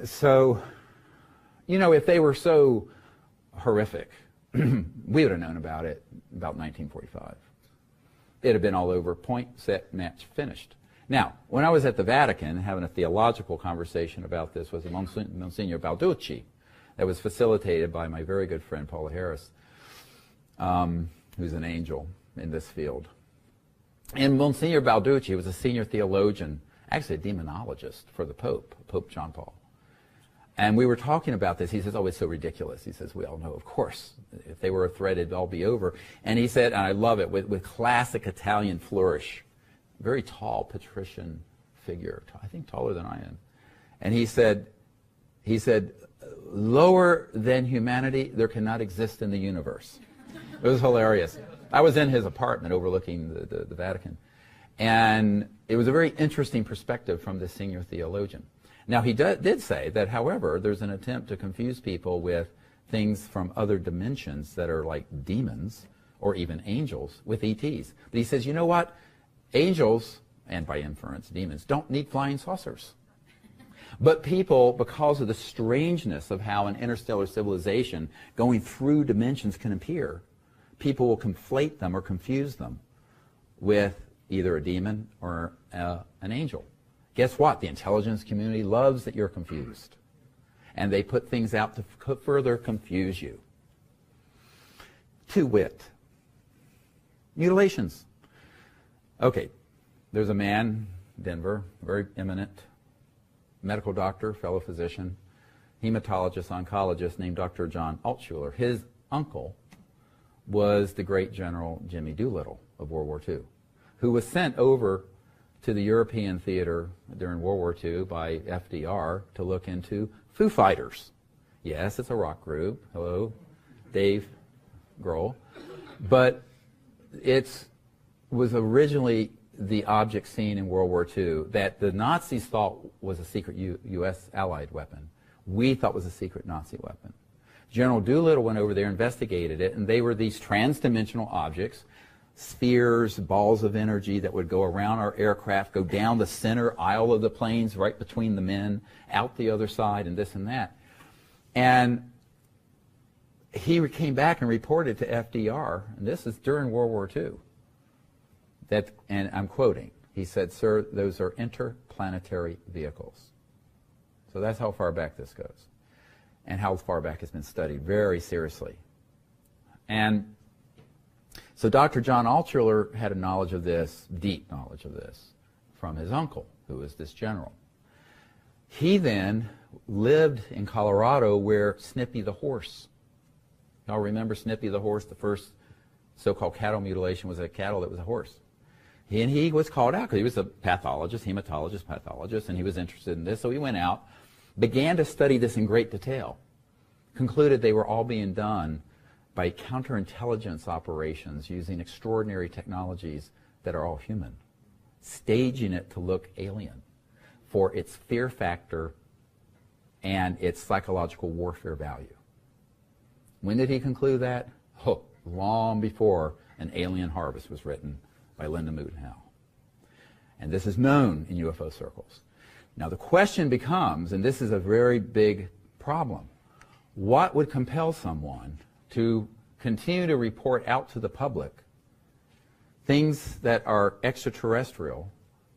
A: So, you know, if they were so horrific, we would have known about it about 1945. It had been all over, point, set, match, finished. Now, when I was at the Vatican having a theological conversation about this with Monsignor Balducci, that was facilitated by my very good friend Paula Harris, who's an angel in this field. And Monsignor Balducci was a senior theologian, actually a demonologist for the Pope, Pope John Paul. And we were talking about this. He says, oh, it's so ridiculous. He says, we all know, of course, if they were a threat, it'd all be over. And he said, and I love it, with classic Italian flourish, very tall patrician figure, I think taller than I am. And he said, lower than humanity, there cannot exist in the universe. It was hilarious. I was in his apartment overlooking the Vatican. And it was a very interesting perspective from this senior theologian. Now, he did say that, however, there's an attempt to confuse people with things from other dimensions that are like demons or even angels with ETs. But he says, you know what? Angels, and by inference, demons, don't need flying saucers. But people, because of the strangeness of how an interstellar civilization going through dimensions can appear, people will conflate them or confuse them with either a demon or an angel. Guess what? The intelligence community loves that you're confused. And they put things out to further confuse you. To wit, mutilations. Okay, there's a man, Denver, very eminent medical doctor, fellow physician, hematologist, oncologist named Dr. John Altshuler. His uncle was the great General Jimmy Doolittle of World War II, who was sent over to the European theater during World War II by FDR to look into Foo Fighters. Yes, it's a rock group. Hello, Dave Grohl. But it was originally the object seen in World War II that the Nazis thought was a secret U.S. Allied weapon. We thought was a secret Nazi weapon. General Doolittle went over there, investigated it, and they were these trans-dimensional objects, spheres, balls of energy that would go around our aircraft, go down the center aisle of the planes, right between the men, out the other side, and this and that. And he came back and reported to FDR, and this is during World War II, that, and I'm quoting, he said, "Sir, those are interplanetary vehicles." So that's how far back this goes, and how far back it's been studied very seriously. And so Dr. John Altshuler had a knowledge of this, deep knowledge of this, from his uncle, who was this general. He then lived in Colorado where Snippy the horse, y'all remember Snippy the horse? The first so-called cattle mutilation was a cattle that was a horse. And he was called out because he was a pathologist, hematologist, and he was interested in this. So he went out, began to study this in great detail, concluded they were all being done by counterintelligence operations using extraordinary technologies that are all human, staging it to look alien for its fear factor and its psychological warfare value. When did he conclude that? Oh, long before An Alien Harvest was written by Linda Moulton Howe. And this is known in UFO circles. Now the question becomes, and this is a very big problem, what would compel someone to continue to report out to the public things that are extraterrestrial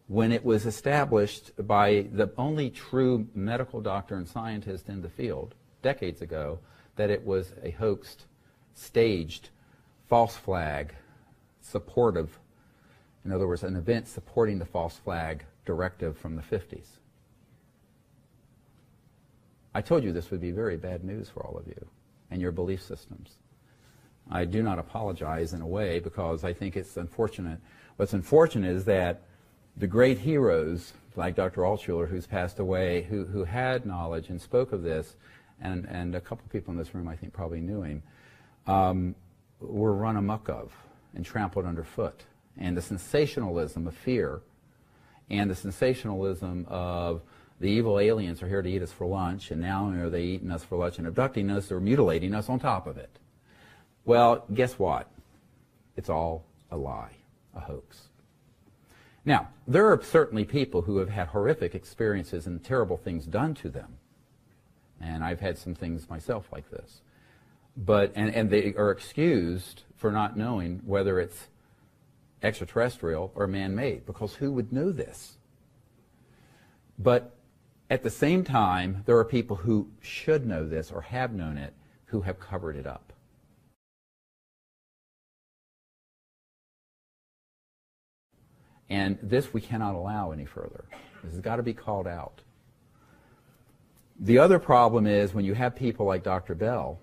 A: when it was established by the only true medical doctor and scientist in the field decades ago that it was a hoaxed, staged, false flag, supportive, in other words, an event supporting the false flag directive from the 50s. I told you this would be very bad news for all of you and your belief systems. I do not apologize in a way because I think it's unfortunate. What's unfortunate is that the great heroes like Dr. Altshuler, who's passed away, who had knowledge and spoke of this, and a couple people in this room I think probably knew him, were run amok of and trampled underfoot. And the sensationalism of fear and the sensationalism of the evil aliens are here to eat us for lunch, and now are they eating us for lunch and abducting us or mutilating us on top of it. Well, guess what? It's all a lie, a hoax. Now, there are certainly people who have had horrific experiences and terrible things done to them. And I've had some things myself like this. But, and they are excused for not knowing whether it's extraterrestrial or man-made, because who would know this? But at the same time, there are people who should know this or have known it who have covered it up. And this we cannot allow any further. This has got to be called out. The other problem is when you have people like Dr. Bell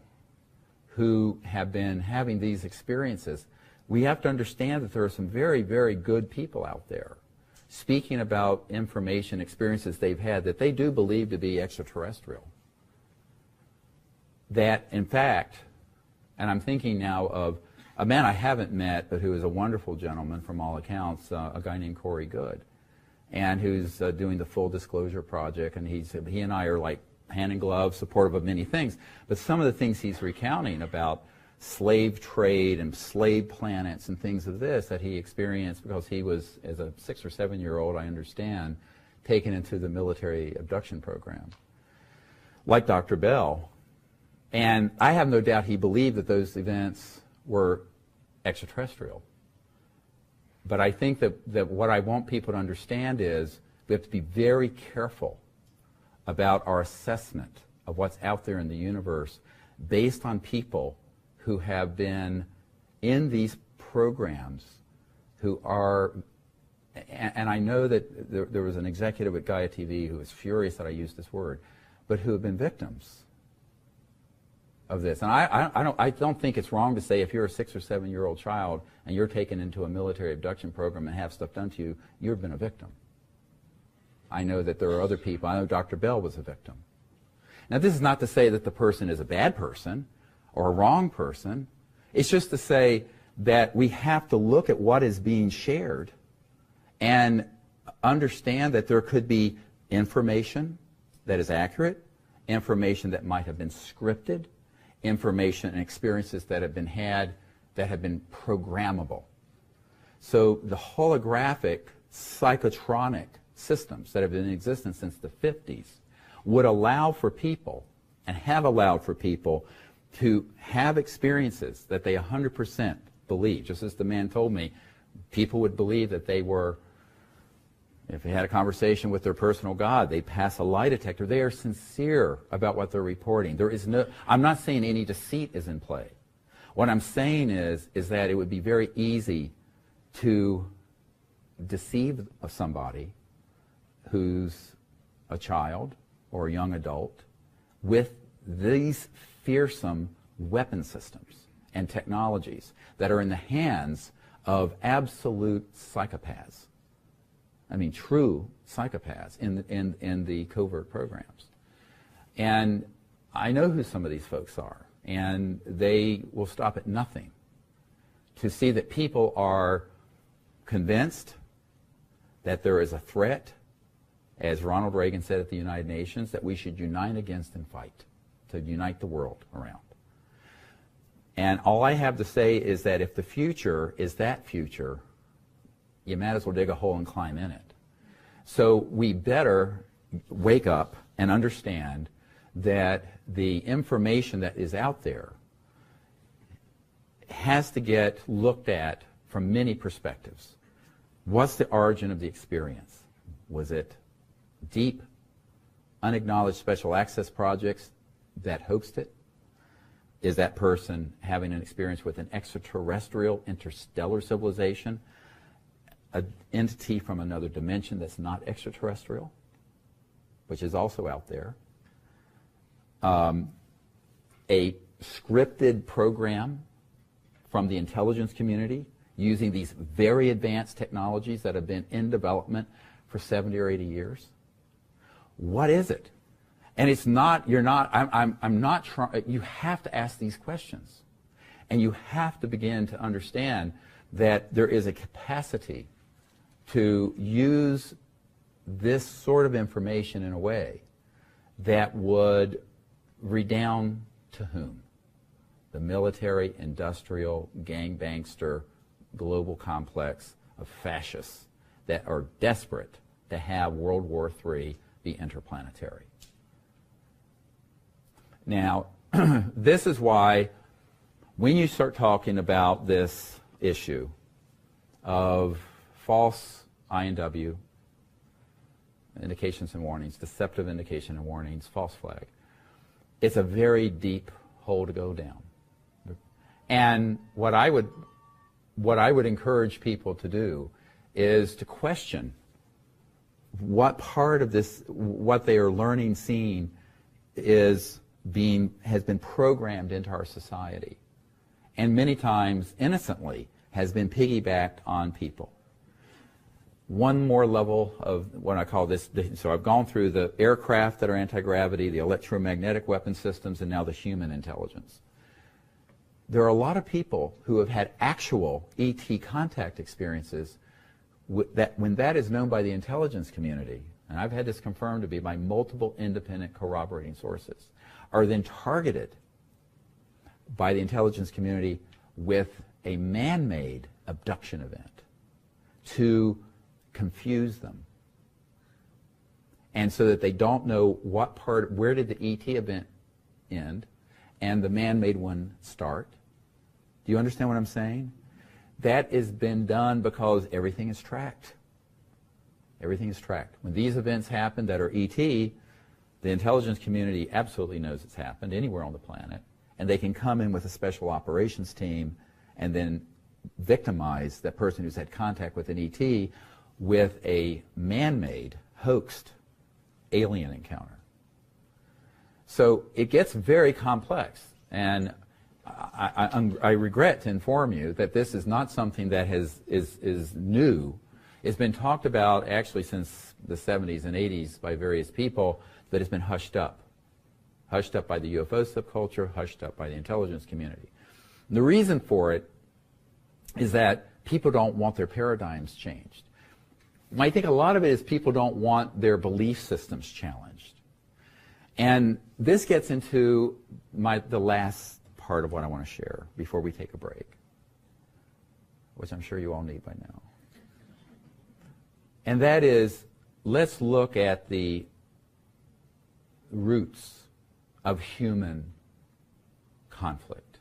A: who have been having these experiences, we have to understand that there are some very, very good people out there speaking about information, experiences they've had that they do believe to be extraterrestrial. That, in fact, and I'm thinking now of a man I haven't met, but who is a wonderful gentleman from all accounts, a guy named Goode, and who's doing the Full Disclosure Project, and he and I are like hand in glove, supportive of many things, but some of the things he's recounting about slave trade and slave planets and things of this that he experienced because he was, as a 6 or 7 year old, I understand, taken into the military abduction program, like Dr. Bell. And I have no doubt he believed that those events were extraterrestrial. But I think that what I want people to understand is we have to be very careful about our assessment of what's out there in the universe based on people who have been in these programs who are, and I know that there was an executive at Gaia TV who was furious that I used this word, but who have been victims of this. And I don't think it's wrong to say if you're a 6 or 7 year old child and you're taken into a military abduction program and have stuff done to you, you've been a victim. I know that there are other people. I know Dr. Bell was a victim. Now, this is not to say that the person is a bad person or a wrong person. It's just to say that we have to look at what is being shared and understand that there could be information that is accurate, information that might have been scripted, information and experiences that have been had that have been programmable. So the holographic psychotronic systems that have been in existence since the 50s would allow for people, and have allowed for people, to have experiences that they 100% believe. Just as the man told me, people would believe that they were, if they had a conversation with their personal God, they pass a lie detector. They are sincere about what they're reporting. There is no, I'm not saying any deceit is in play. What I'm saying is that it would be very easy to deceive somebody who's a child or a young adult with these fearsome weapon systems and technologies that are in the hands of absolute psychopaths. I mean, true psychopaths in the covert programs. And I know who some of these folks are, and they will stop at nothing to see that people are convinced that there is a threat, as Ronald Reagan said at the United Nations, that we should unite against and fight, to unite the world around. And all I have to say is that if the future is that future, you might as well dig a hole and climb in it. So we better wake up and understand that the information that is out there has to get looked at from many perspectives. What's the origin of the experience? Was it deep, unacknowledged special access projects that hoaxed it? Is that person having an experience with an extraterrestrial, interstellar civilization, an entity from another dimension that's not extraterrestrial, which is also out there? A scripted program from the intelligence community using these very advanced technologies that have been in development for 70 or 80 years? What is it? And it's not, I'm not trying, you have to ask these questions. And you have to begin to understand that there is a capacity to use this sort of information in a way that would redound to whom? The military, industrial, gangbangster, global complex of fascists that are desperate to have World War III be interplanetary. Now, this is why when you start talking about this issue of false INW, indications and warnings, deceptive indication and warnings, false flag, it's a very deep hole to go down. And what I would encourage people to do is to question what part of this, what they are learning, seeing, has been programmed into our society, and many times innocently has been piggybacked on people. One more level of what I call this, so I've gone through the aircraft that are anti-gravity, the electromagnetic weapon systems, and now the human intelligence. There are a lot of people who have had actual ET contact experiences that when that is known by the intelligence community, and I've had this confirmed to be by multiple independent corroborating sources, are then targeted by the intelligence community with a man-made abduction event to confuse them. And so that they don't know what part, where did the ET event end and the man-made one start. Do you understand what I'm saying? That has been done because everything is tracked. Everything is tracked. When these events happen that are ET, the intelligence community absolutely knows it's happened anywhere on the planet, and they can come in with a special operations team and then victimize that person who's had contact with an ET with a man-made, hoaxed alien encounter. So it gets very complex, and I regret to inform you that this is not something that is new. It's been talked about actually since the 70s and 80s by various people, but it's been hushed up by the UFO subculture, hushed up by the intelligence community. And the reason for it is that people don't want their paradigms changed. I think a lot of it is people don't want their belief systems challenged. And this gets into the last part of what I want to share before we take a break, which I'm sure you all need by now. And that is, let's look at the roots of human conflict.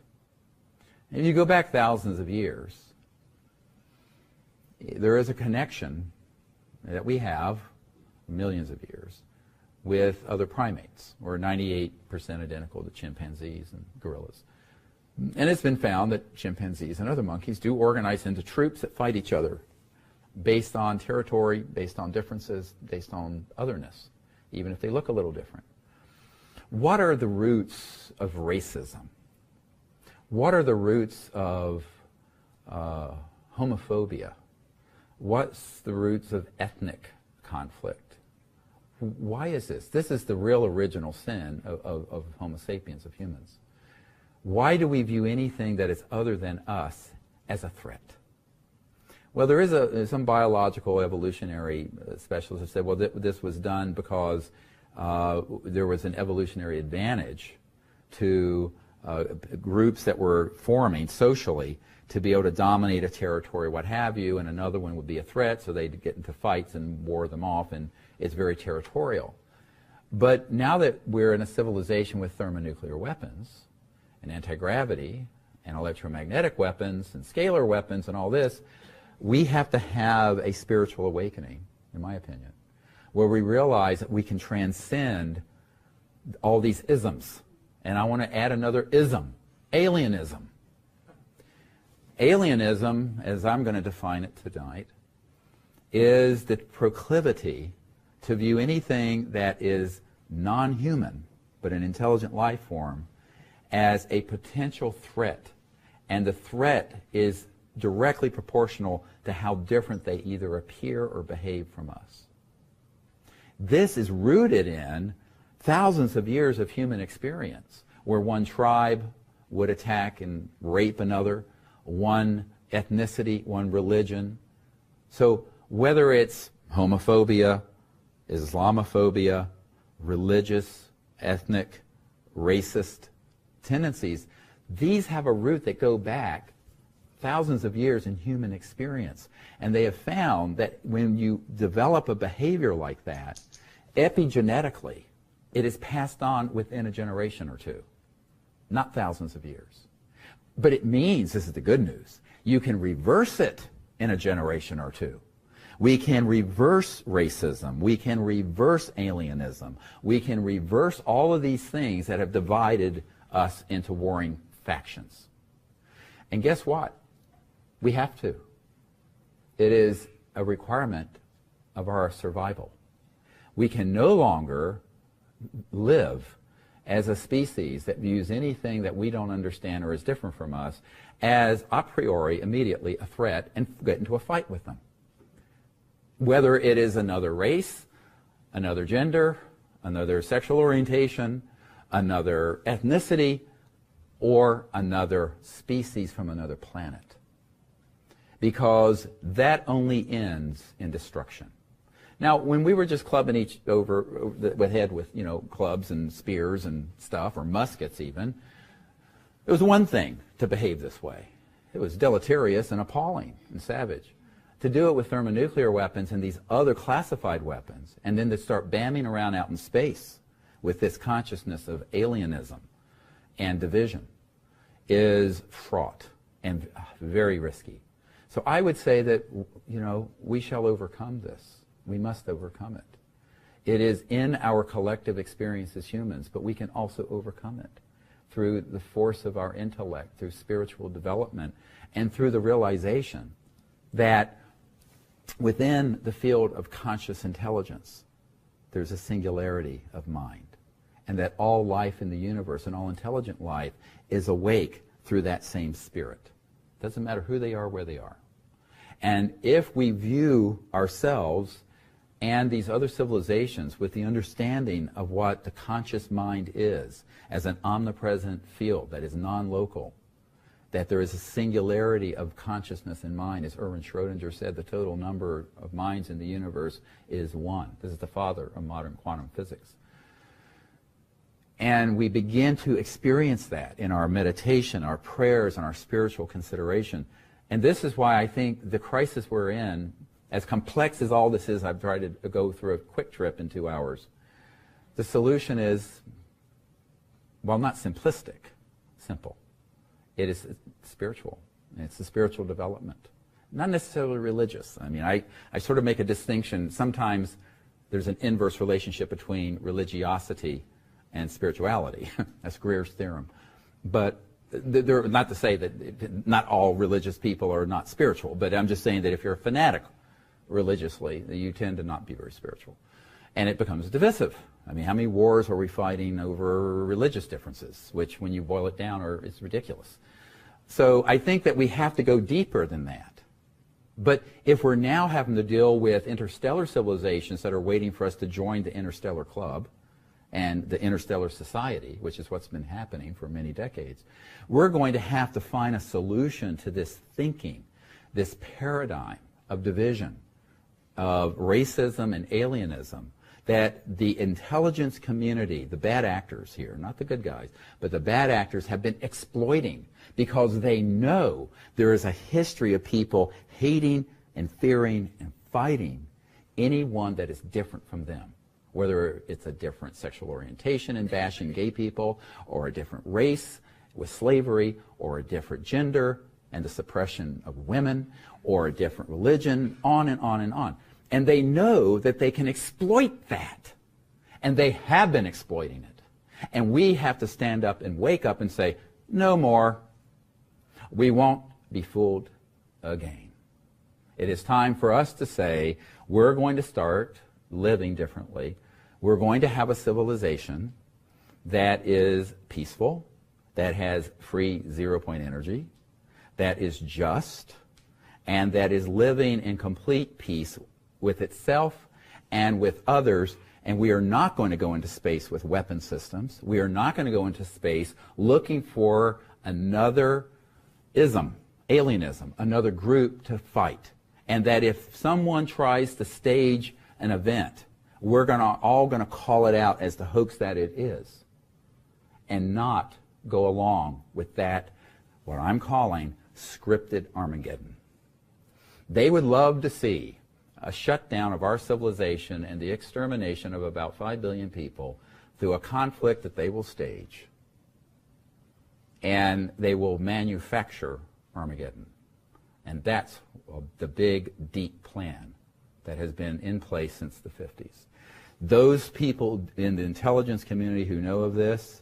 A: And if you go back thousands of years, there is a connection that we have, millions of years, with other primates. We're 98% identical to chimpanzees and gorillas. And it's been found that chimpanzees and other monkeys do organize into troops that fight each other based on territory, based on differences, based on otherness, even if they look a little different. What are the roots of racism? What are the roots of homophobia? What's the roots of ethnic conflict? Why is this? This is the real original sin of Homo sapiens, of humans. Why do we view anything that is other than us as a threat? Well, there is some biological evolutionary specialists who said, well, this was done because there was an evolutionary advantage to groups that were forming socially to be able to dominate a territory, what have you, and another one would be a threat, so they'd get into fights and war them off, and it's very territorial. But now that we're in a civilization with thermonuclear weapons and anti-gravity and electromagnetic weapons and scalar weapons and all this, we have to have a spiritual awakening, in my opinion, where we realize that we can transcend all these isms. And I want to add another ism, alienism. Alienism, as I'm going to define it tonight, is the proclivity to view anything that is non-human, but an intelligent life form, as a potential threat. And the threat is directly proportional to how different they either appear or behave from us. This is rooted in thousands of years of human experience, where one tribe would attack and rape another, one ethnicity, one religion. So whether it's homophobia, Islamophobia, religious, ethnic, racist tendencies, these have a root that go back thousands of years in human experience. And they have found that when you develop a behavior like that, epigenetically, it is passed on within a generation or two, not thousands of years. But it means, this is the good news, you can reverse it in a generation or two. We can reverse racism. We can reverse alienism. We can reverse all of these things that have divided us into warring factions. And guess what? We have to. It is a requirement of our survival. We can no longer live as a species that views anything that we don't understand or is different from us as a priori, immediately, a threat and get into a fight with them. Whether it is another race, another gender, another sexual orientation, another ethnicity, or another species from another planet. Because that only ends in destruction. Now, when we were just clubbing each over the head with, clubs and spears and stuff, or muskets even, it was one thing to behave this way. It was deleterious and appalling and savage. To do it with thermonuclear weapons and these other classified weapons, and then to start bamming around out in space with this consciousness of alienism and division, is fraught and very risky. So I would say that, we shall overcome this. We must overcome it. It is in our collective experience as humans, but we can also overcome it through the force of our intellect, through spiritual development, and through the realization that within the field of conscious intelligence, there's a singularity of mind, and that all life in the universe and all intelligent life is awake through that same spirit. Doesn't matter who they are, where they are. And if we view ourselves and these other civilizations with the understanding of what the conscious mind is as an omnipresent field that is non-local, that there is a singularity of consciousness in mind. As Erwin Schrödinger said, the total number of minds in the universe is one. This is the father of modern quantum physics. And we begin to experience that in our meditation, our prayers, and our spiritual consideration. And this is why I think the crisis we're in, as complex as all this is, I've tried to go through a quick trip in 2 hours. The solution is, well, not simplistic, simple. It is spiritual. It's the spiritual development. Not necessarily religious. I mean, I sort of make a distinction. Sometimes there's an inverse relationship between religiosity and spirituality. That's Greer's theorem. But not to say that not all religious people are not spiritual, but I'm just saying that if you're a fanatic religiously, you tend to not be very spiritual. And it becomes divisive. I mean, how many wars are we fighting over religious differences, which when you boil it down it's ridiculous. So I think that we have to go deeper than that. But if we're now having to deal with interstellar civilizations that are waiting for us to join the interstellar club and the interstellar society, which is what's been happening for many decades, we're going to have to find a solution to this thinking, this paradigm of division, of racism and alienism that the intelligence community, the bad actors here, not the good guys, but the bad actors have been exploiting because they know there is a history of people hating and fearing and fighting anyone that is different from them, whether it's a different sexual orientation and bashing gay people, or a different race with slavery, or a different gender and the suppression of women, or a different religion, on and on and on. And they know that they can exploit that. And they have been exploiting it. And we have to stand up and wake up and say, no more. We won't be fooled again. It is time for us to say, we're going to start living differently. We're going to have a civilization that is peaceful, that has free zero-point energy, that is just, and that is living in complete peace with itself and with others. And we are not going to go into space with weapon systems. We are not going to go into space looking for another alienism, another group to fight. And that if someone tries to stage an event, we're all going to call it out as the hoax that it is, and not go along with that, what I'm calling scripted Armageddon. They would love to see a shutdown of our civilization and the extermination of about 5 billion people through a conflict that they will stage. And they will manufacture Armageddon. And that's the big, deep plan that has been in place since the 50s. Those people in the intelligence community who know of this,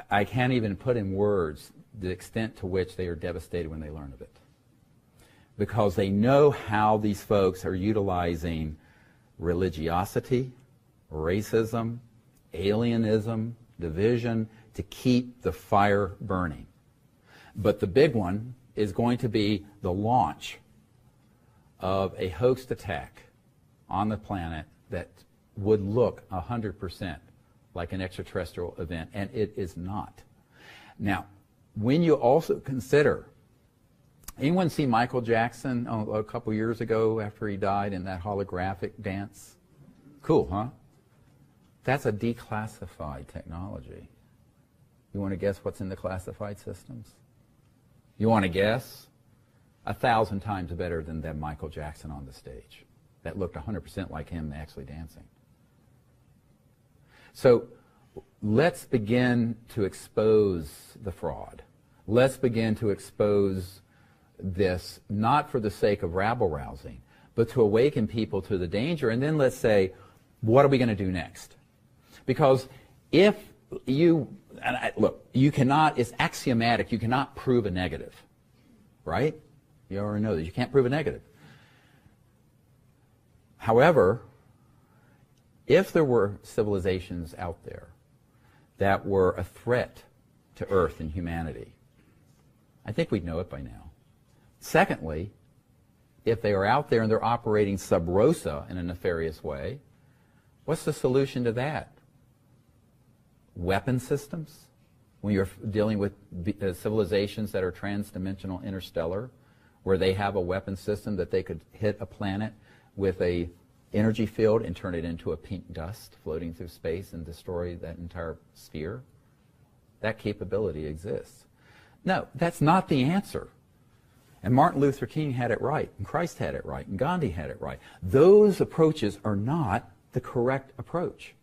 A: I can't even put in words the extent to which they are devastated when they learn of it. Because they know how these folks are utilizing religiosity, racism, alienism, division to keep the fire burning. But the big one is going to be the launch of a hoaxed attack on the planet that would look 100% like an extraterrestrial event, and it is not. Now, when you also consider, anyone see Michael Jackson a couple years ago after he died in that holographic dance? Cool, huh? That's a declassified technology. You want to guess what's in the classified systems? You want to guess? 1,000 times better than that Michael Jackson on the stage. That looked 100% like him actually dancing. So let's begin to expose the fraud. Let's begin to expose this, not for the sake of rabble-rousing, but to awaken people to the danger. And then let's say, what are we going to do next? Because if you, look, you cannot, it's axiomatic, you cannot prove a negative, right? You already know that you can't prove a negative. However, if there were civilizations out there that were a threat to Earth and humanity, I think we'd know it by now. Secondly, if they are out there and they're operating sub rosa in a nefarious way, what's the solution to that? Weapon systems? When you're dealing with civilizations that are transdimensional, interstellar, where they have a weapon system that they could hit a planet with a energy field and turn it into a pink dust floating through space and destroy that entire sphere? That capability exists. No, that's not the answer. And Martin Luther King had it right, and Christ had it right, and Gandhi had it right. Those approaches are not the correct approach.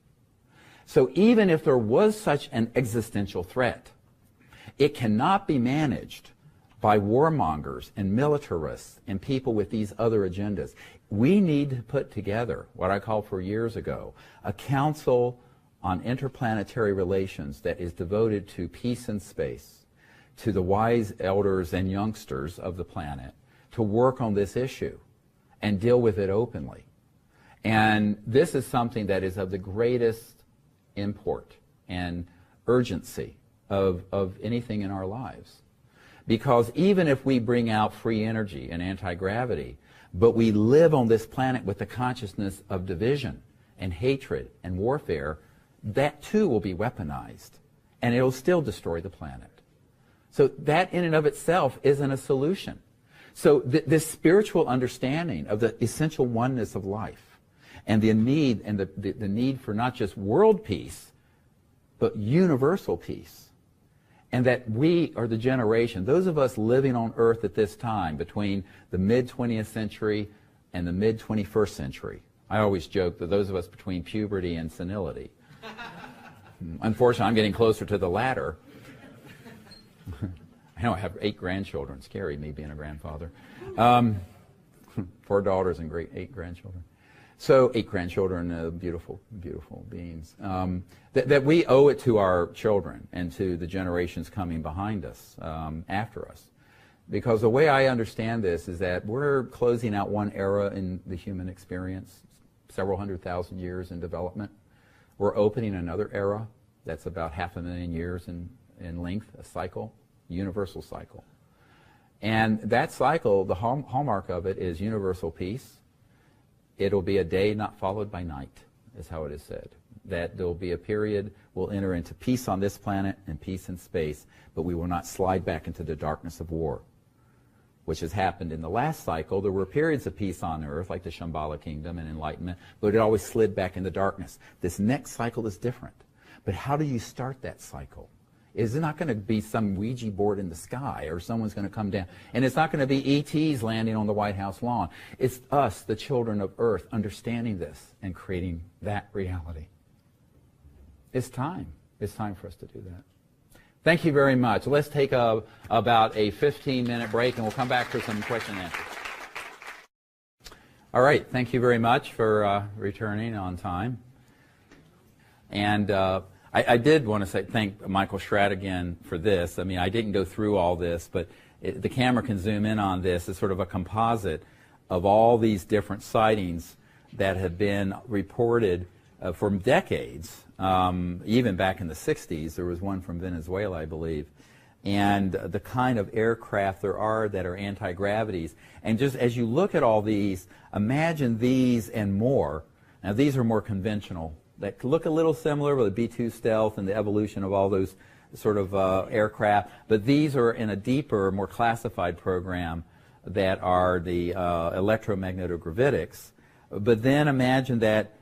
A: So even if there was such an existential threat, it cannot be managed by warmongers and militarists and people with these other agendas. We need to put together what I called for years ago a council on interplanetary relations that is devoted to peace and space, to the wise elders and youngsters of the planet, to work on this issue and deal with it openly. And this is something that is of the greatest import and urgency of anything in our lives. Because even if we bring out free energy and anti-gravity, but we live on this planet with the consciousness of division and hatred and warfare, that too will be weaponized, and it will still destroy the planet. So that in and of itself isn't a solution. So this spiritual understanding of the essential oneness of life and the need for not just world peace, but universal peace. And that we are the generation, those of us living on Earth at this time, between the mid-20th century and the mid-21st century. I always joke that those of us between puberty and senility. Unfortunately, I'm getting closer to the latter. I know I have 8 grandchildren. Scary, me being a grandfather. 4 daughters and 8 grandchildren. So 8 grandchildren, beautiful, beautiful beings. That we owe it to our children and to the generations coming behind us, after us. Because the way I understand this is that we're closing out one era in the human experience, several 100,000 years in development. We're opening another era that's about 500,000 years in length, a cycle, universal cycle. And that cycle, the hallmark of it is universal peace. It'll be a day not followed by night, is how it is said. That there will be a period, we'll enter into peace on this planet and peace in space, but we will not slide back into the darkness of war, which has happened in the last cycle. There were periods of peace on Earth, like the Shambhala Kingdom and Enlightenment, but it always slid back into darkness. This next cycle is different. But how do you start that cycle? It's not going to be some Ouija board in the sky or someone's going to come down. And it's not going to be ETs landing on the White House lawn. It's us, the children of Earth, understanding this and creating that reality. It's time. It's time for us to do that. Thank you very much. Let's take about a 15-minute break, and we'll come back for some question and answers. All right. Thank you very much for returning on time. And I did want to thank Michael Schratt again for this. I mean, I didn't go through all this, but the camera can zoom in on this. It's sort of a composite of all these different sightings that have been reported for decades. Even back in the 60s, there was one from Venezuela, I believe. And the kind of aircraft there are that are anti-gravities. And just as you look at all these, imagine these and more. Now, these are more conventional, that look a little similar with the B-2 stealth and the evolution of all those sort of aircraft. But these are in a deeper, more classified program that are the electromagnetogravitics. But then imagine that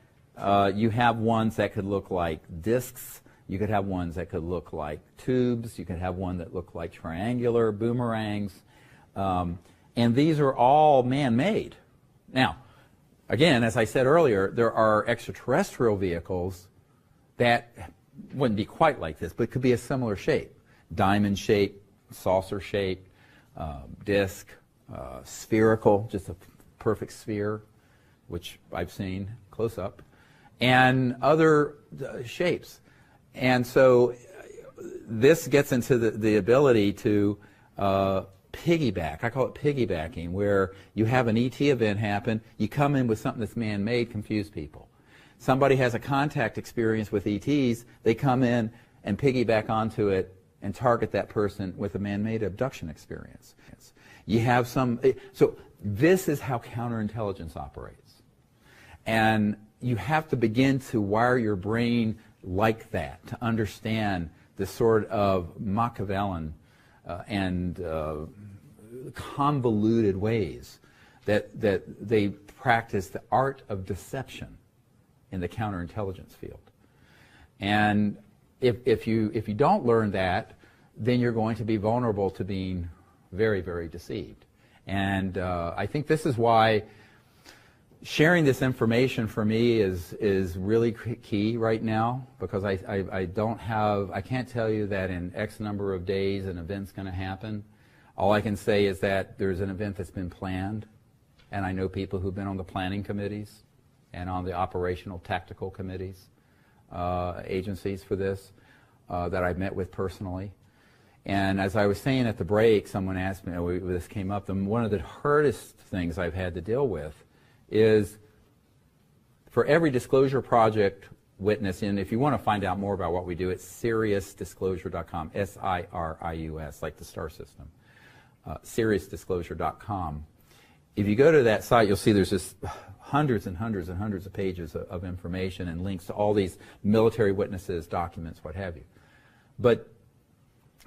A: you have ones that could look like discs. You could have ones that could look like tubes. You could have one that look like triangular boomerangs. And these are all man-made. Now, again, as I said earlier, there are extraterrestrial vehicles that wouldn't be quite like this, but could be a similar shape. Diamond shape, saucer shape, disc, spherical, just a perfect sphere, which I've seen close up, and other shapes. And so this gets into the ability to piggyback. I call it piggybacking, where you have an ET event happen, you come in with something that's man-made, confuse people. Somebody has a contact experience with ETs, they come in and piggyback onto it and target that person with a man-made abduction experience. You have some, so this is how counterintelligence operates. And you have to begin to wire your brain like that to understand the sort of Machiavellian and convoluted ways that they practice the art of deception in the counterintelligence field. And if you don't learn that, then you're going to be vulnerable to being very, very deceived. And I think this is why sharing this information for me is really key right now, because I can't tell you that in X number of days an event's going to happen. All I can say is that there's an event that's been planned, and I know people who've been on the planning committees and on the operational tactical committees, agencies for this, that I've met with personally. And as I was saying at the break, someone asked me, this came up, and one of the hardest things I've had to deal with is for every disclosure project witness, and if you want to find out more about what we do, it's SiriusDisclosure.com, S-I-R-I-U-S, like the star system, SiriusDisclosure.com. If you go to that site, you'll see there's just hundreds and hundreds and hundreds of pages of information and links to all these military witnesses, documents, what have you. But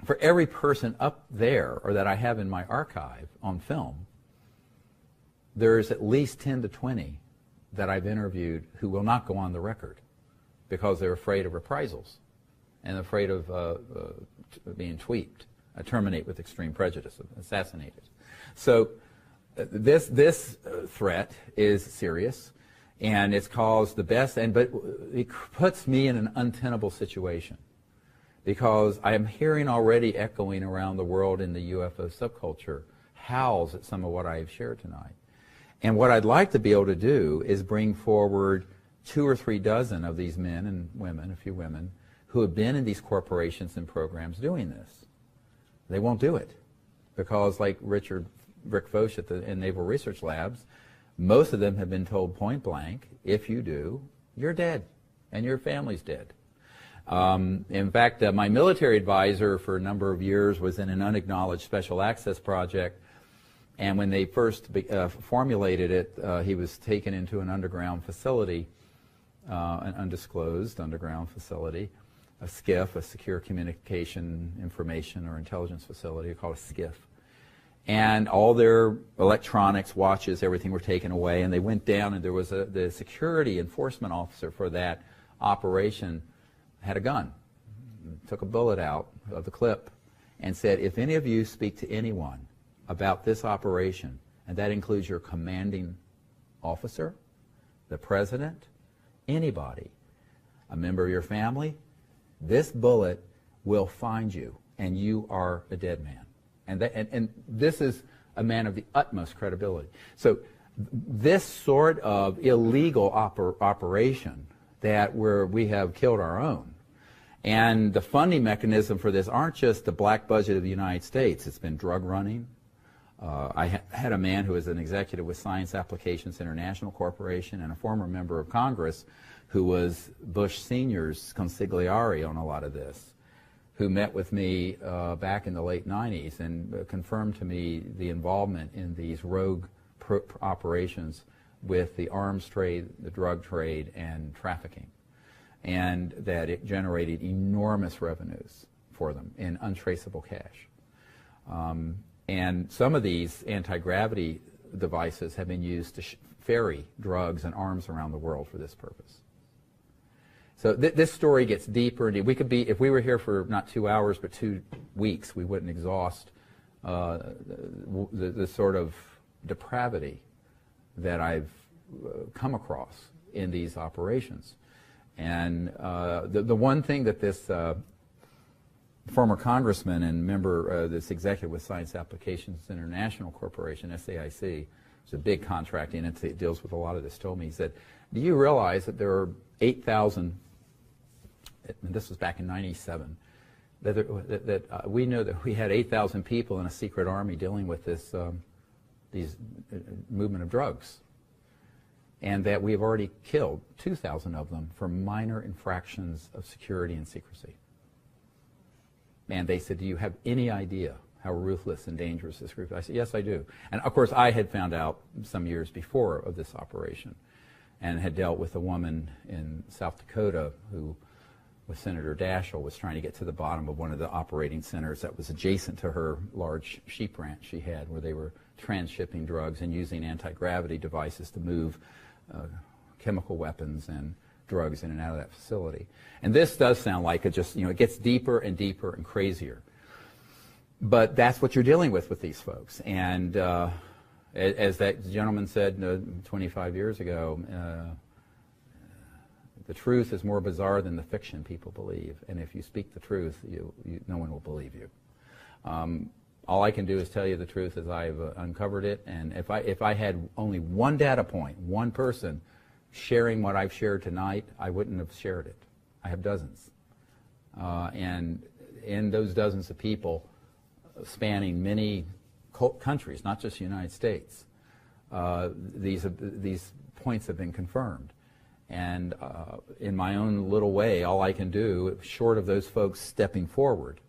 A: for every person up there, or that I have in my archive on film, there's at least 10 to 20 that I've interviewed who will not go on the record because they're afraid of reprisals and afraid of being tweaked, terminate with extreme prejudice, assassinated. So this threat is serious, and it's caused the best, but it puts me in an untenable situation because I am hearing already echoing around the world in the UFO subculture howls at some of what I have shared tonight. And what I'd like to be able to do is bring forward 2 or 3 dozen of these men and women, a few women, who have been in these corporations and programs doing this. They won't do it because, like Rick Foch in Naval Research Labs, most of them have been told point blank, if you do, you're dead and your family's dead. In fact, my military advisor for a number of years was in an unacknowledged special access project, and when they first formulated it, he was taken into an underground facility, an undisclosed underground facility, a SCIF, a Secure Communication Information or Intelligence Facility, called a SCIF. And all their electronics, watches, everything were taken away, and they went down, and there was the security enforcement officer for that operation had a gun, took a bullet out of the clip, and said, if any of you speak to anyone about this operation, and that includes your commanding officer, the president, anybody, a member of your family, this bullet will find you, and you are a dead man. And this is a man of the utmost credibility. So this sort of illegal operation that where we have killed our own, and the funding mechanism for this aren't just the black budget of the United States. It's been drug running. I had a man who was an executive with Science Applications International Corporation and a former member of Congress who was Bush Sr.'s consigliere on a lot of this, who met with me back in the late 90s and confirmed to me the involvement in these rogue operations with the arms trade, the drug trade, and trafficking, and that it generated enormous revenues for them in untraceable cash. And some of these anti-gravity devices have been used to ferry drugs and arms around the world for this purpose. So this story gets deeper, and we could be, if we were here for not 2 hours but 2 weeks, we wouldn't exhaust the sort of depravity that I've come across in these operations. And the one thing that this former congressman and member, this executive with Science Applications International Corporation, SAIC, it's a big contracting entity that deals with a lot of this, told me, he said, do you realize that there are 8,000, and this was back in '97, that we know that we had 8,000 people in a secret army dealing with this these movement of drugs, and that we have already killed 2,000 of them for minor infractions of security and secrecy. And they said, do you have any idea how ruthless and dangerous this group is? I said, yes, I do. And of course, I had found out some years before of this operation and had dealt with a woman in South Dakota who, with Senator Daschle, was trying to get to the bottom of one of the operating centers that was adjacent to her large sheep ranch she had, where they were transshipping drugs and using anti-gravity devices to move chemical weapons and drugs in and out of that facility. And this does sound like it gets deeper and deeper and crazier. But that's what you're dealing with these folks. And as that gentleman said 25 years ago, the truth is more bizarre than the fiction people believe. And if you speak the truth, no one will believe you. All I can do is tell you the truth as I've uncovered it. And if I had only one data point, one person sharing what I've shared tonight, I wouldn't have shared it. I have dozens. And in those dozens of people, spanning many countries, not just the United States, these points have been confirmed. And in my own little way, all I can do, short of those folks stepping forward,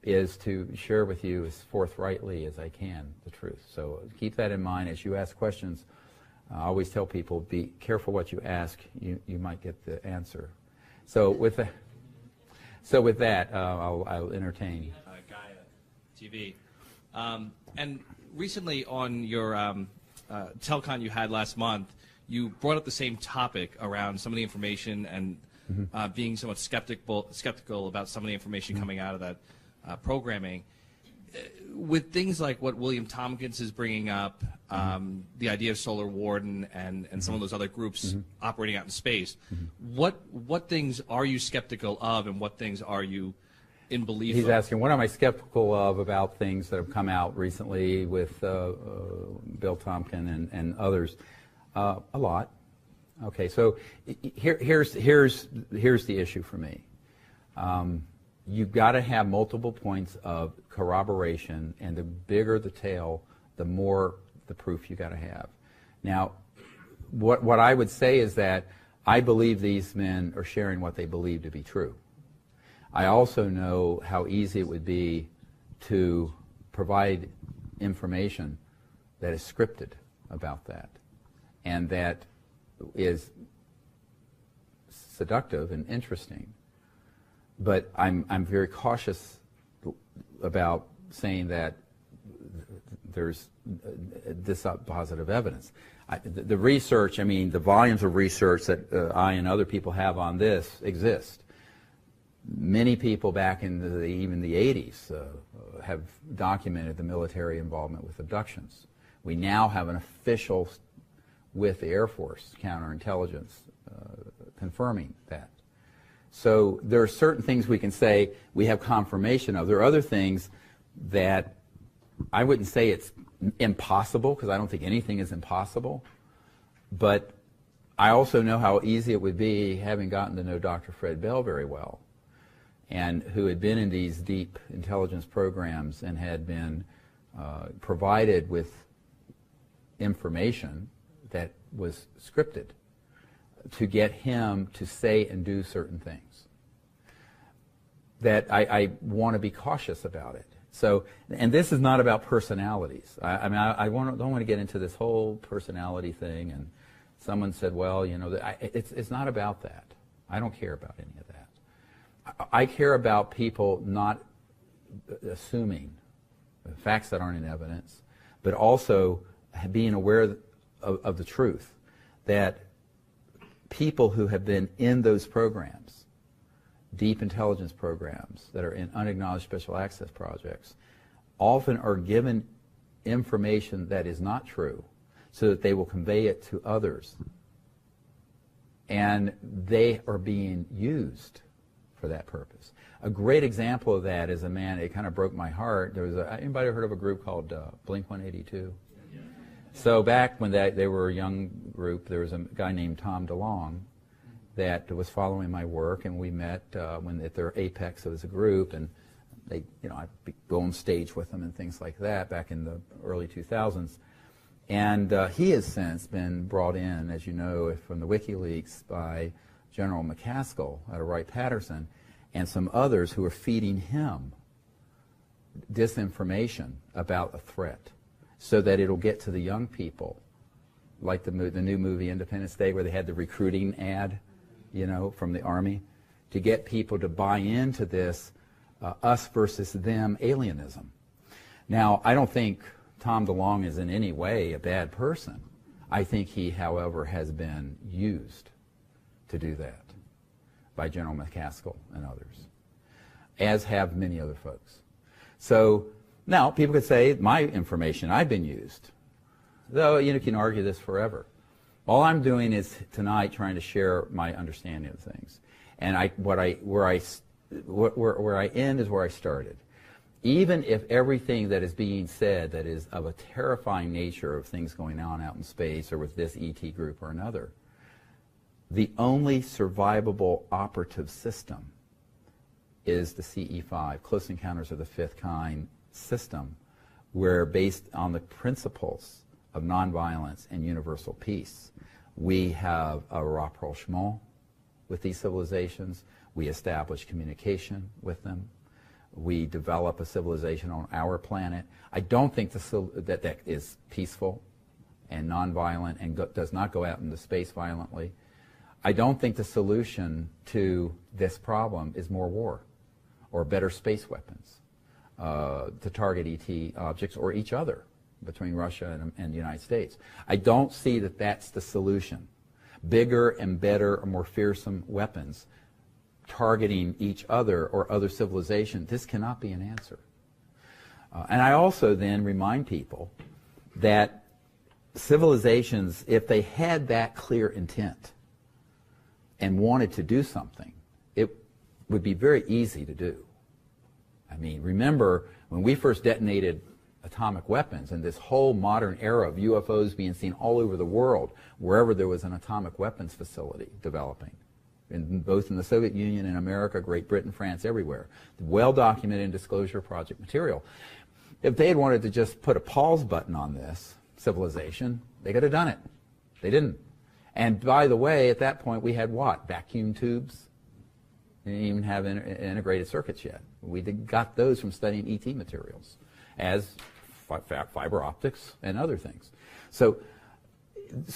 A: is to share with you as forthrightly as I can the truth. So keep that in mind as you ask questions. I always tell people, be careful what you ask. You might get the answer. So with that, I'll entertain.
B: Gaia TV. And recently on your telecon you had last month, you brought up the same topic around some of the information and being somewhat skeptical about some of the information coming out of that programming. With things like what William Tompkins is bringing up, the idea of Solar Warden and some of those other groups operating out in space, what things are you skeptical of, and what things are you in belief of?
A: He's asking, what am I skeptical of about things that have come out recently with Bill Tompkins and others? A lot. Okay, so here's the issue for me. You've got to have multiple points of corroboration, and the bigger the tale, the more the proof you got to have. Now, what I would say is that I believe these men are sharing what they believe to be true. I also know how easy it would be to provide information that is scripted about that, and that is seductive and interesting. But I'm very cautious about saying that there's dispositive evidence. The research, I mean, the volumes of research that I and other people have on this exist. Many people back in even the 80s have documented the military involvement with abductions. We now have an official with the Air Force counterintelligence confirming that. So there are certain things we can say we have confirmation of. There are other things that I wouldn't say it's impossible, because I don't think anything is impossible, but I also know how easy it would be, having gotten to know Dr. Fred Bell very well, and who had been in these deep intelligence programs and had been provided with information that was scripted, to get him to say and do certain things, that I want to be cautious about it. So, and this is not about personalities. I mean, I don't want to get into this whole personality thing. And someone said, well, you know, it's not about that. I don't care about any of that. I care about people not assuming facts that aren't in evidence, but also being aware of the truth, that people who have been in those programs, deep intelligence programs that are in unacknowledged special access projects, often are given information that is not true so that they will convey it to others. And they are being used for that purpose. A great example of that is a man, it kind of broke my heart. There was anybody heard of a group called Blink 182? So back when they were a young group, there was a guy named Tom DeLonge that was following my work, and we met when at their apex as a group, and they, you know, I'd go on stage with them and things like that back in the early 2000s. And he has since been brought in, as you know, from the WikiLeaks by General McCaskill out of Wright-Patterson and some others who are feeding him disinformation about a threat, so that it'll get to the young people, like the new movie Independence Day, where they had the recruiting ad, you know, from the Army, to get people to buy into this us versus them alienism. Now, I don't think Tom DeLonge is in any way a bad person. I think he, however, has been used to do that by General McCaskill and others, as have many other folks. So now, people could say, my information, I've been used. Though, you know, you can argue this forever. All I'm doing is, tonight, trying to share my understanding of things. And where I end is where I started. Even if everything that is being said that is of a terrifying nature of things going on out in space or with this ET group or another, the only survivable operative system is the CE5, Close Encounters of the Fifth Kind system, where, based on the principles of nonviolence and universal peace, we have a rapprochement with these civilizations. We establish communication with them. We develop a civilization on our planet. I don't think that is peaceful and nonviolent and does not go out into space violently. I don't think the solution to this problem is more war or better space weapons to target ET objects or each other. between Russia and the United States. I don't see that that's the solution. Bigger and better or more fearsome weapons targeting each other or other civilization, this cannot be an answer. And I also then remind people that civilizations, if they had that clear intent and wanted to do something, it would be very easy to do. I mean, remember when we first detonated atomic weapons and this whole modern era of UFOs being seen all over the world, wherever there was an atomic weapons facility developing, both in the Soviet Union and America, Great Britain, France, everywhere. Well-documented in Disclosure Project material. If they had wanted to just put a pause button on this civilization, they could have done it. They didn't. And by the way, at that point, we had what? Vacuum tubes? We didn't even have integrated circuits yet. We got those from studying ET materials, as fiber optics and other things. So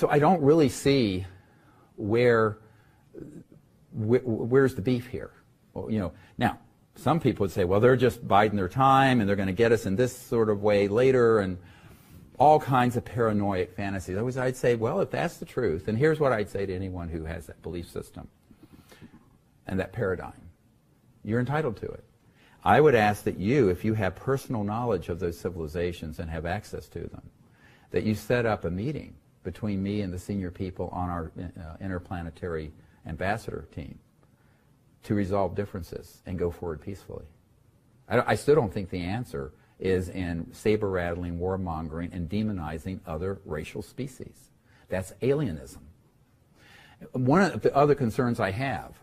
A: I don't really see where's the beef here. Well, now, some people would say, well, they're just biding their time and they're going to get us in this sort of way later, and all kinds of paranoid fantasies. I'd say, well, if that's the truth, and here's what I'd say to anyone who has that belief system and that paradigm. You're entitled to it. I would ask that you, if you have personal knowledge of those civilizations and have access to them, that you set up a meeting between me and the senior people on our interplanetary ambassador team to resolve differences and go forward peacefully. I still don't think the answer is in saber-rattling, warmongering, and demonizing other racial species. That's alienism. One of the other concerns I have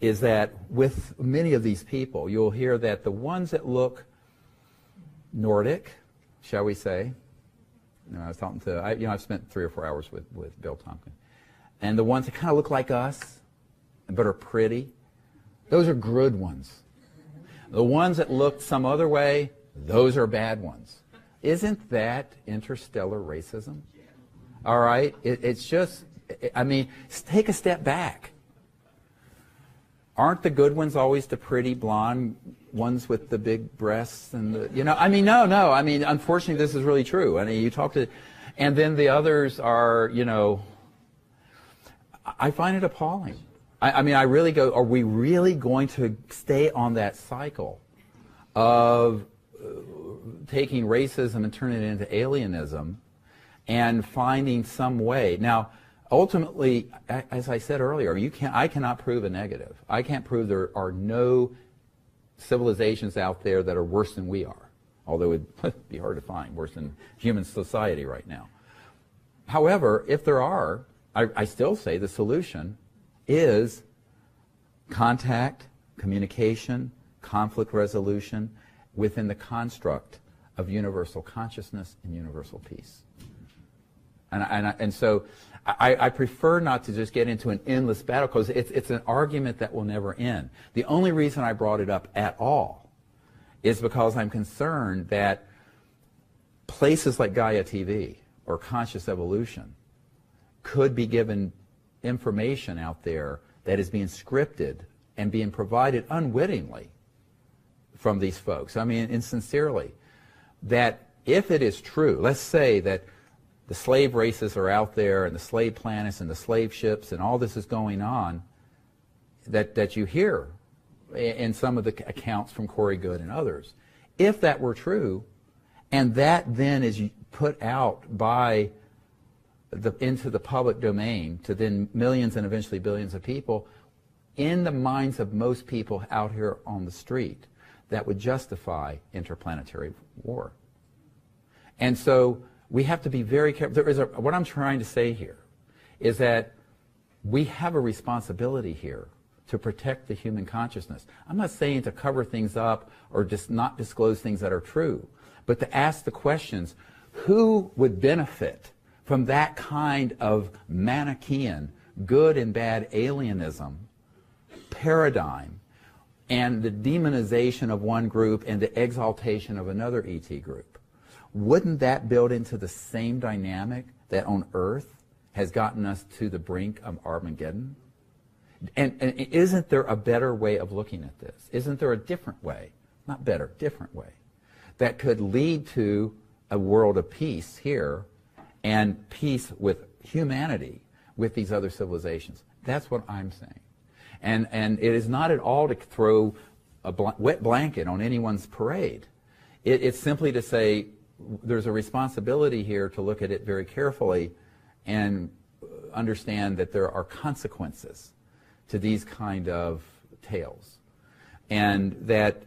A: is that with many of these people, you'll hear that the ones that look Nordic, shall we say, I was talking to, I've spent 3 or 4 hours with Bill Tompkins, and the ones that kind of look like us, but are pretty, those are good ones. The ones that look some other way, those are bad ones. Isn't that interstellar racism? All right? It's just, I mean, take a step back. Aren't the good ones always the pretty blonde ones with the big breasts and the, no. I mean, unfortunately, this is really true. I mean, you talk to, and then the others are, I find it appalling. I mean, I really go, are we really going to stay on that cycle of taking racism and turning it into alienism and finding some way? Now, ultimately, as I said earlier, I cannot prove a negative. I can't prove there are no civilizations out there that are worse than we are, although it would be hard to find worse than human society right now. However, if there are, I still say the solution is contact, communication, conflict resolution within the construct of universal consciousness and universal peace. And so I prefer not to just get into an endless battle, because it's an argument that will never end. The only reason I brought it up at all is because I'm concerned that places like Gaia TV or Conscious Evolution could be given information out there that is being scripted and being provided unwittingly from these folks. I mean, and sincerely, that if it is true, let's say that the slave races are out there and the slave planets and the slave ships and all this is going on that you hear in some of the accounts from Corey Goode and others. If that were true, and that then is put out by into the public domain to then millions and eventually billions of people, in the minds of most people out here on the street, that would justify interplanetary war. And so we have to be very careful. What I'm trying to say here is that we have a responsibility here to protect the human consciousness. I'm not saying to cover things up or just not disclose things that are true, but to ask the questions, who would benefit from that kind of Manichaean, good and bad alienism paradigm and the demonization of one group and the exaltation of another ET group? Wouldn't that build into the same dynamic that on Earth has gotten us to the brink of Armageddon? And isn't there a better way of looking at this? Isn't there a different way, not better, different way, that could lead to a world of peace here and peace with humanity with these other civilizations. That's what I'm saying. And it is not at all to throw a wet blanket on anyone's parade. It's simply to say there's a responsibility here to look at it very carefully and understand that there are consequences to these kind of tales. And that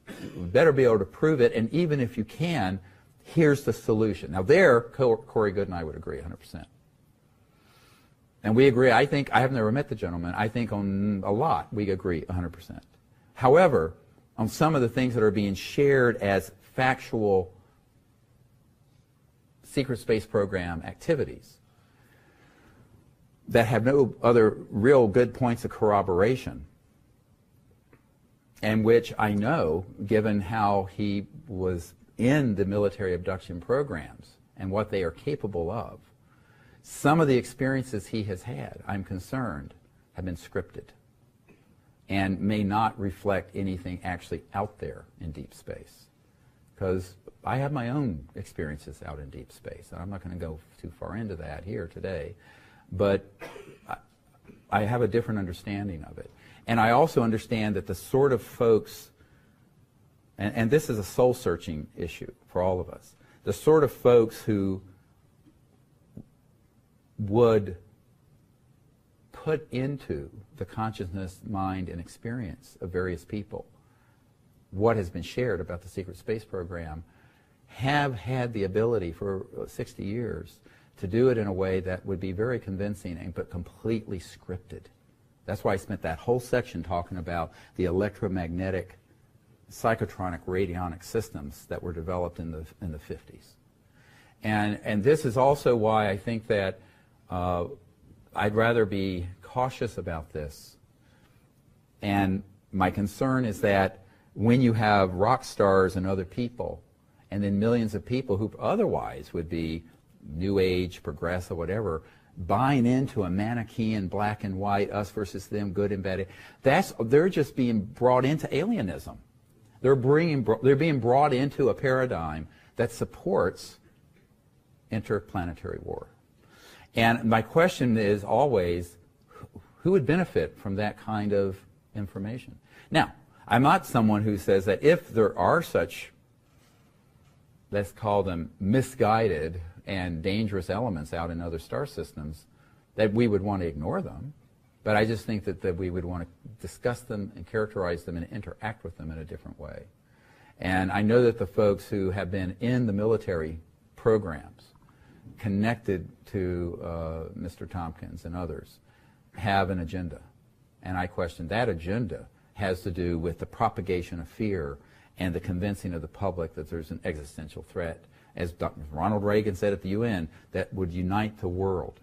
A: you better be able to prove it, and even if you can, here's the solution. Now there, Corey Goode and I would agree 100%. And we agree, I think, I have never met the gentleman, I think on a lot we agree 100%. However, on some of the things that are being shared as factual secret space program activities that have no other real good points of corroboration, and which I know, given how he was in the military abduction programs and what they are capable of, some of the experiences he has had, I'm concerned, have been scripted and may not reflect anything actually out there in deep space. Because I have my own experiences out in deep space, and I'm not going to go too far into that here today, but I have a different understanding of it. And I also understand that the sort of folks, and this is a soul-searching issue for all of us, the sort of folks who would put into the consciousness, mind, and experience of various people what has been shared about the secret space program have had the ability for 60 years to do it in a way that would be very convincing but completely scripted. That's why I spent that whole section talking about the electromagnetic psychotronic radionic systems that were developed in the 50s. And this is also why I think that I'd rather be cautious about this. And my concern is that when you have rock stars and other people, and then millions of people who otherwise would be New Age, progressive, whatever, buying into a Manichaean black and white, us versus them, good and bad, they're just being brought into alienism. They're being brought into a paradigm that supports interplanetary war. And my question is always, who would benefit from that kind of information? Now, I'm not someone who says that if there are such, let's call them misguided and dangerous elements out in other star systems, that we would want to ignore them. But I just think that we would want to discuss them and characterize them and interact with them in a different way. And I know that the folks who have been in the military programs connected to Mr. Tompkins and others have an agenda. And I question that agenda has to do with the propagation of fear and the convincing of the public that there's an existential threat, as Dr. Ronald Reagan said at the UN, that would unite the world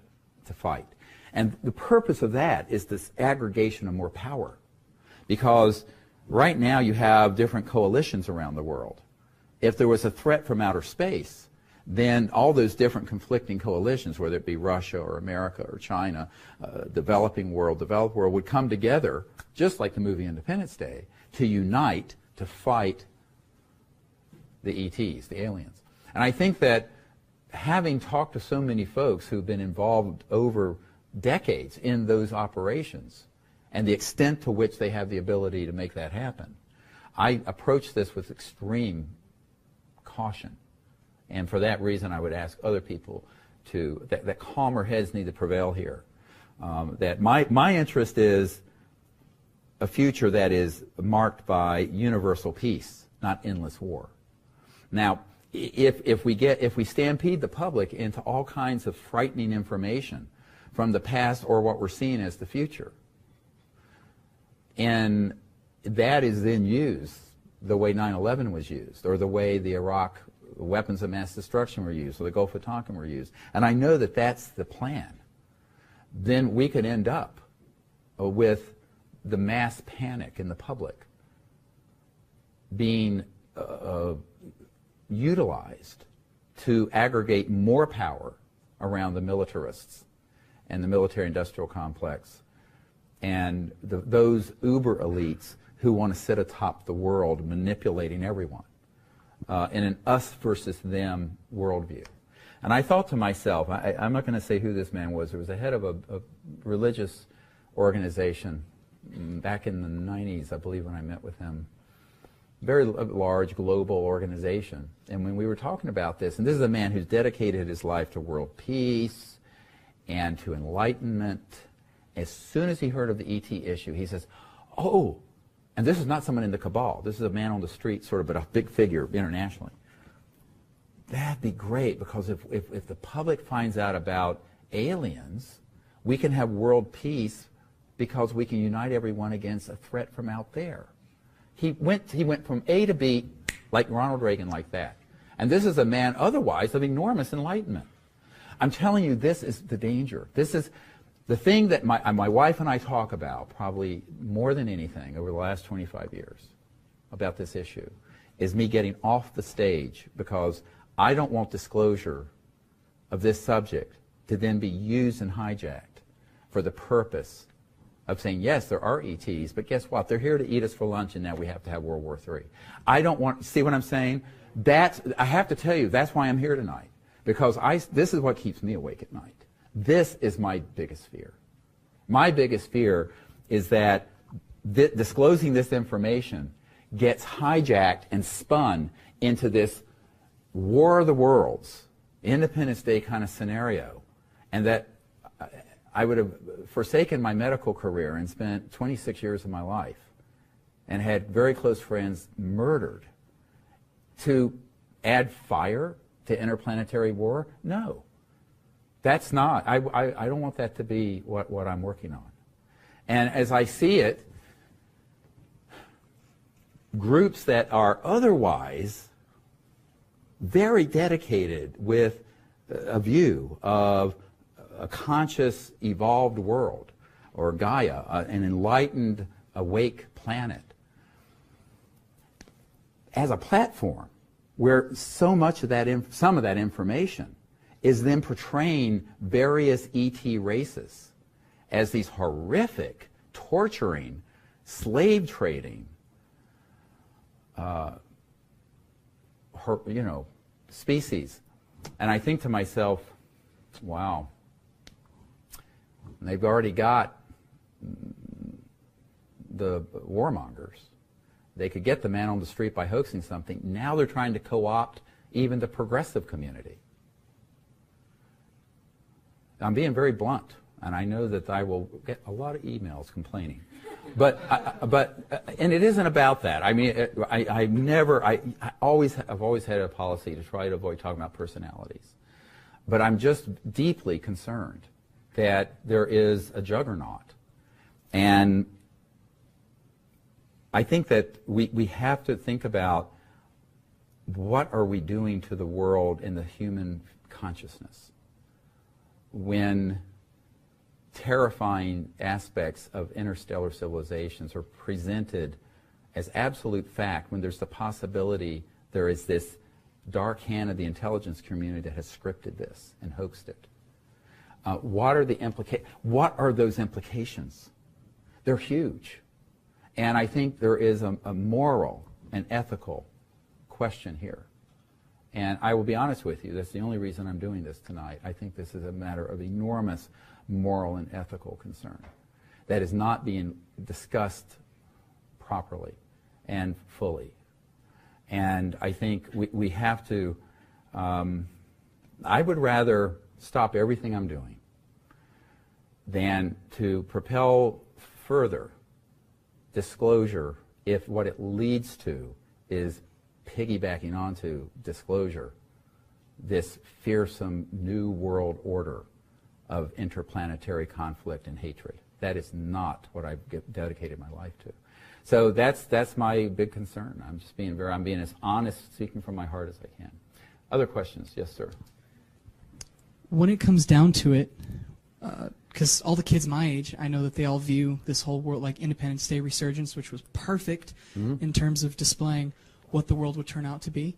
A: to fight. And the purpose of that is this aggregation of more power. Because right now you have different coalitions around the world. If there was a threat from outer space, then all those different conflicting coalitions, whether it be Russia or America or China, developed world, would come together, just like the movie Independence Day, to unite to fight the ETs, the aliens. And I think that having talked to so many folks who've been involved over decades in those operations and the extent to which they have the ability to make that happen, I approach this with extreme caution. And for that reason, I would ask other people that calmer heads need to prevail here. That my interest is a future that is marked by universal peace, not endless war. Now, if we stampede the public into all kinds of frightening information from the past or what we're seeing as the future, and that is then used the way 9/11 was used, or the way the Iraq weapons of mass destruction were used, or the Gulf of Tonkin were used, and I know that that's the plan, then we could end up with the mass panic in the public being utilized to aggregate more power around the militarists and the military-industrial complex and those uber elites who want to sit atop the world manipulating everyone. in an us versus them worldview. And I thought to myself, I'm not going to say who this man was. There was a head of a religious organization back in the 90s, I believe, when I met with him. Very large global organization. And when we were talking about this, and this is a man who's dedicated his life to world peace and to enlightenment, as soon as he heard of the ET issue, he says, oh, and this is not someone in the cabal. This is a man on the street, sort of, but a big figure internationally. That'd be great, because if the public finds out about aliens, we can have world peace because we can unite everyone against a threat from out there. He went from A to B, like Ronald Reagan, like that. And this is a man otherwise of enormous enlightenment. I'm telling you, this is the danger. This is the thing that my wife and I talk about probably more than anything over the last 25 years about this issue, is me getting off the stage, because I don't want disclosure of this subject to then be used and hijacked for the purpose of saying, yes, there are ETs, but guess what? They're here to eat us for lunch, and now we have to have World War III. I don't want, see what I'm saying? I have to tell you, that's why I'm here tonight, because this is what keeps me awake at night. This is my biggest fear. My biggest fear is that disclosing this information gets hijacked and spun into this War of the Worlds, Independence Day kind of scenario, and that I would have forsaken my medical career and spent 26 years of my life and had very close friends murdered to add fire to interplanetary war? No. That's not. I don't want that to be what I'm working on. And as I see it, groups that are otherwise very dedicated with a view of a conscious, evolved world, or Gaia, an enlightened, awake planet, as a platform where so much of that, some of that information is then portraying various ET races as these horrific, torturing, slave trading, species. And I think to myself, wow, they've already got the warmongers. They could get the man on the street by hoaxing something. Now they're trying to co-opt even the progressive community. I'm being very blunt, and I know that I will get a lot of emails complaining. And it isn't about that. I mean, I've always had a policy to try to avoid talking about personalities. But I'm just deeply concerned that there is a juggernaut. And I think that we have to think about what are we doing to the world in the human consciousness when terrifying aspects of interstellar civilizations are presented as absolute fact, when there's the possibility there is this dark hand of the intelligence community that has scripted this and hoaxed it. What are those implications? They're huge. And I think there is a moral and ethical question here. And I will be honest with you, that's the only reason I'm doing this tonight. I think this is a matter of enormous moral and ethical concern that is not being discussed properly and fully. And I think we have to, I would rather stop everything I'm doing than to propel further disclosure if what it leads to is piggybacking onto disclosure, this fearsome new world order of interplanetary conflict and hatred. That is not what I've dedicated my life to. So that's my big concern. I'm just being I'm being as honest, speaking from my heart as I can. Other questions? Yes, sir.
C: When it comes down to it, because all the kids my age, I know that they all view this whole world like Independence Day resurgence, which was perfect in terms of displaying what the world would turn out to be.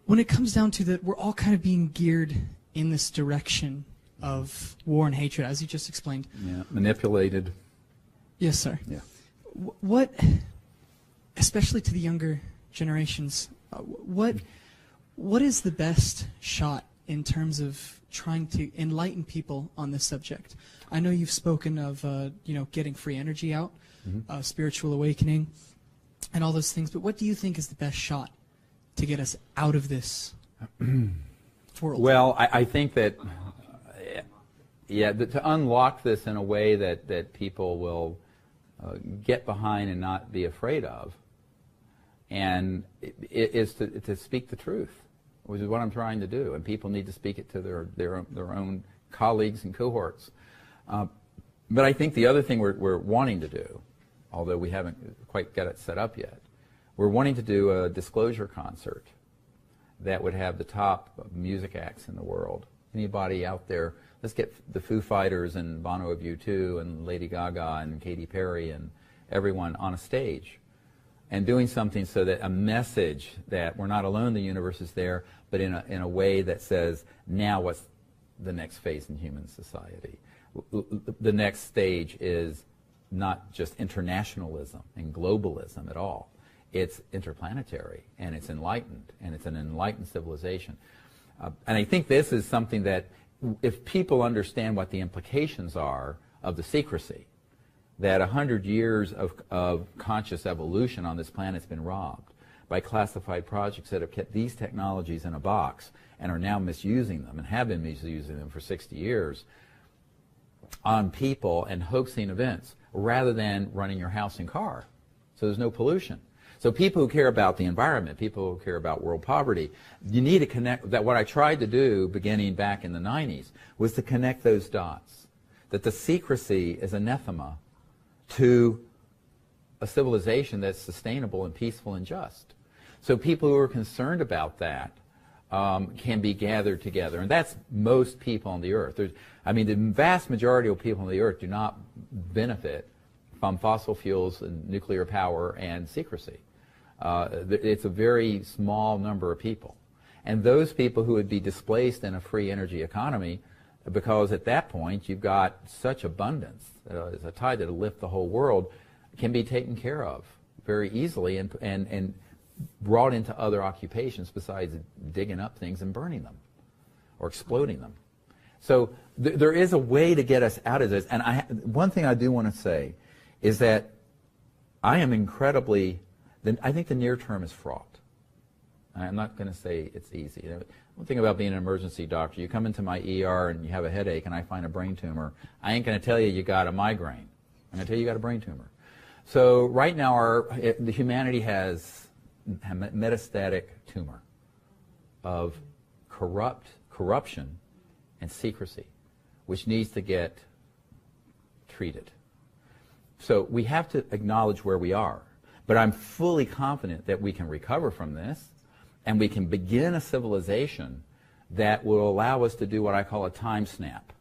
C: When it comes down to that, we're all kind of being geared in this direction of war and hatred, as you just explained.
A: Yeah, manipulated.
C: Yes, sir.
A: Yeah.
C: What, especially to the younger generations, What is the best shot in terms of trying to enlighten people on this subject? I know you've spoken of getting free energy out, spiritual awakening, and all those things. But what do you think is the best shot to get us out of this world?
A: Well, I think that to unlock this in a way that people will get behind and not be afraid of, and it is to speak the truth, which is what I'm trying to do, and people need to speak it to their own colleagues and cohorts. But I think the other thing we're wanting to do, although we haven't quite got it set up yet, we're wanting to do a disclosure concert that would have the top music acts in the world. Anybody out there, let's get the Foo Fighters and Bono of U2 and Lady Gaga and Katy Perry and everyone on a stage, and doing something so that a message that we're not alone, the universe is there, but in a way that says, now what's the next phase in human society? The next stage is not just internationalism and globalism at all. It's interplanetary, and it's enlightened, and it's an enlightened civilization. And I think this is something that, if people understand what the implications are of the secrecy, that 100 years of conscious evolution on this planet has been robbed by classified projects that have kept these technologies in a box and are now misusing them and have been misusing them for 60 years on people and hoaxing events rather than running your house and car. So there's no pollution. So people who care about the environment, people who care about world poverty, you need to connect. That what I tried to do beginning back in the 90s was to connect those dots, that the secrecy is anathema to a civilization that's sustainable and peaceful and just. So people who are concerned about that can be gathered together. And that's most people on the earth. The vast majority of people on the earth do not benefit from fossil fuels and nuclear power and secrecy. It's a very small number of people. And those people who would be displaced in a free energy economy, because at that point you've got such abundance, as a tide that'll lift the whole world, can be taken care of very easily and brought into other occupations besides digging up things and burning them or exploding them. So there is a way to get us out of this. And one thing I do want to say is that I am I think the near term is fraught. I'm not going to say it's easy. One thing about being an emergency doctor, you come into my ER and you have a headache and I find a brain tumor, I ain't going to tell you got a migraine. I'm going to tell you got a brain tumor. So right now the humanity has a metastatic tumor of corruption and secrecy, which needs to get treated. So we have to acknowledge where we are. But I'm fully confident that we can recover from this, and we can begin a civilization that will allow us to do what I call a time snap,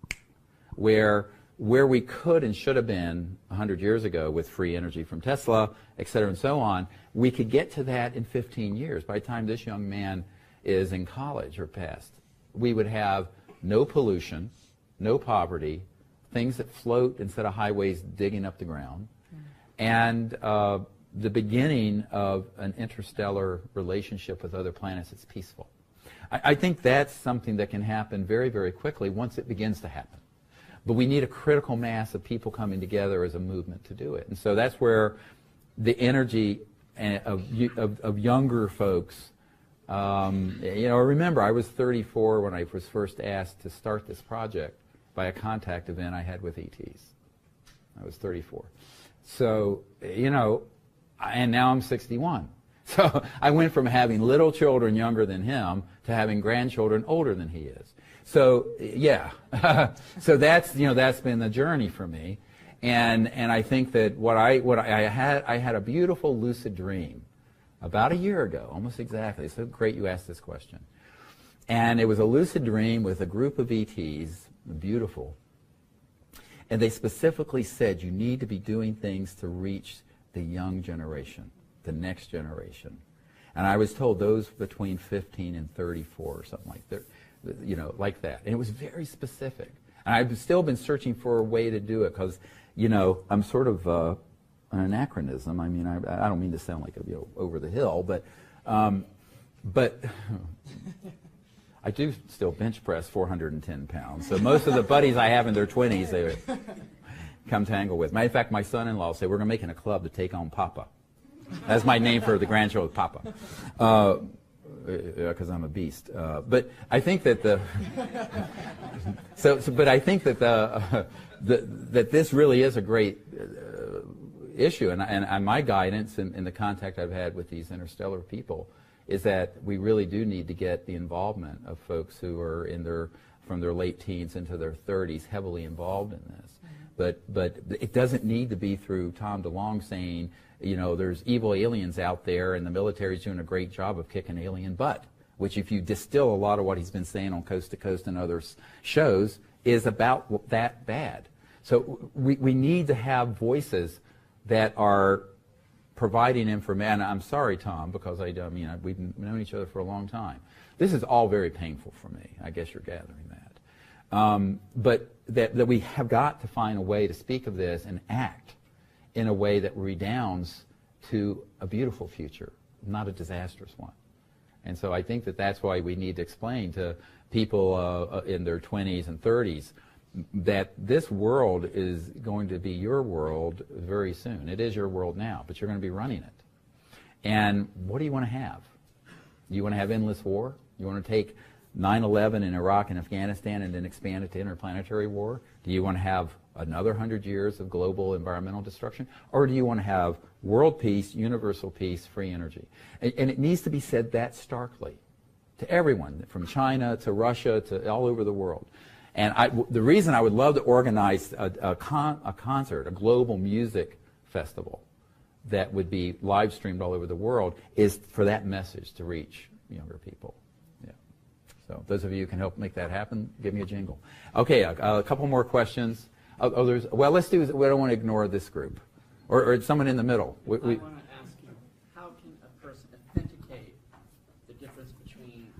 A: where we could and should have been 100 years ago with free energy from Tesla, et cetera, and so on, we could get to that in 15 years. By the time this young man is in college or past, we would have no pollution, no poverty, things that float instead of highways digging up the ground, and the beginning of an interstellar relationship with other planets that's peaceful. I think that's something that can happen very, very quickly once it begins to happen. But we need a critical mass of people coming together as a movement to do it. And so that's where the energy of younger folks, remember I was 34 when I was first asked to start this project by a contact event I had with ETs. I was 34. So, and now I'm 61. So I went from having little children younger than him to having grandchildren older than he is. So yeah, so that's been the journey for me, and I think that I had a beautiful lucid dream about a year ago, almost exactly. It's so great you asked this question, and it was a lucid dream with a group of ETs, beautiful, and they specifically said you need to be doing things to reach the young generation, the next generation. And I was told those between 15 and 34 or something like that, like that. And it was very specific. And I've still been searching for a way to do it because, I'm sort of an anachronism. I mean, I don't mean to sound like over the hill, but But I do still bench press 410 pounds. So most of the buddies I have in their 20s, they would come tangle with. Matter of fact, my son-in-law said, we're going to make a club to take on Papa. That's my name for the grandchildren, Papa. Because I'm a beast. But I think that but I think that that this really is a great issue, and my guidance in the contact I've had with these interstellar people is that we really do need to get the involvement of folks who are from their late teens into their 30s heavily involved in this. But it doesn't need to be through Tom DeLonge saying, you know, there's evil aliens out there and the military's doing a great job of kicking alien butt, which if you distill a lot of what he's been saying on Coast to Coast and other shows is about that bad. So we need to have voices that are providing information. I'm sorry, Tom, because we've known each other for a long time. This is all very painful for me. I guess you're gathering that. But that we have got to find a way to speak of this and act in a way that redounds to a beautiful future, not a disastrous one. And so I think that that's why we need to explain to people in their 20s and 30s that this world is going to be your world very soon. It is your world now, but you're going to be running it. And what do you want to have? You want to have endless war? You want to take 9/11 in Iraq and Afghanistan and then expand it to interplanetary war? Do you want to have another 100 years of global environmental destruction? Or do you want to have world peace, universal peace, free energy? And it needs to be said that starkly to everyone, from China to Russia to all over the world. And the reason I would love to organize a concert, a global music festival that would be live streamed all over the world is for that message to reach younger people. Yeah. So those of you who can help make that happen, give me a jingle. Okay, a couple more questions. Let's do. We don't want to ignore this group, or someone in the middle.
D: I want to ask you, how can a person authenticate the difference between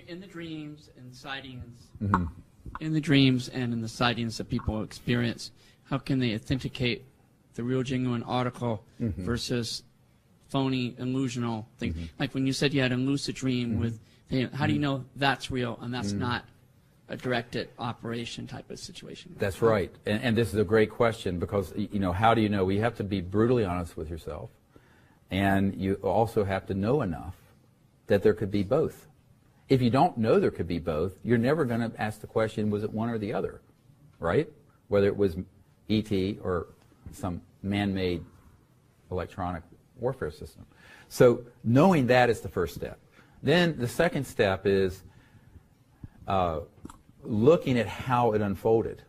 D: in the dreams and sightings, in the dreams and in the sightings that people experience? How can they authenticate the real, genuine article versus phony, illusional things? Like when you said you had a lucid dream with, how do you know that's real and that's not a directed operation type of situation?
A: That's right. And this is a great question because, you know, how do you know? Well, you have to be brutally honest with yourself. And you also have to know enough that there could be both. If you don't know there could be both, you're never going to ask the question, was it one or the other, right? Whether it was ET or some man-made electronic warfare system. So knowing that is the first step. Then the second step is looking at how it unfolded.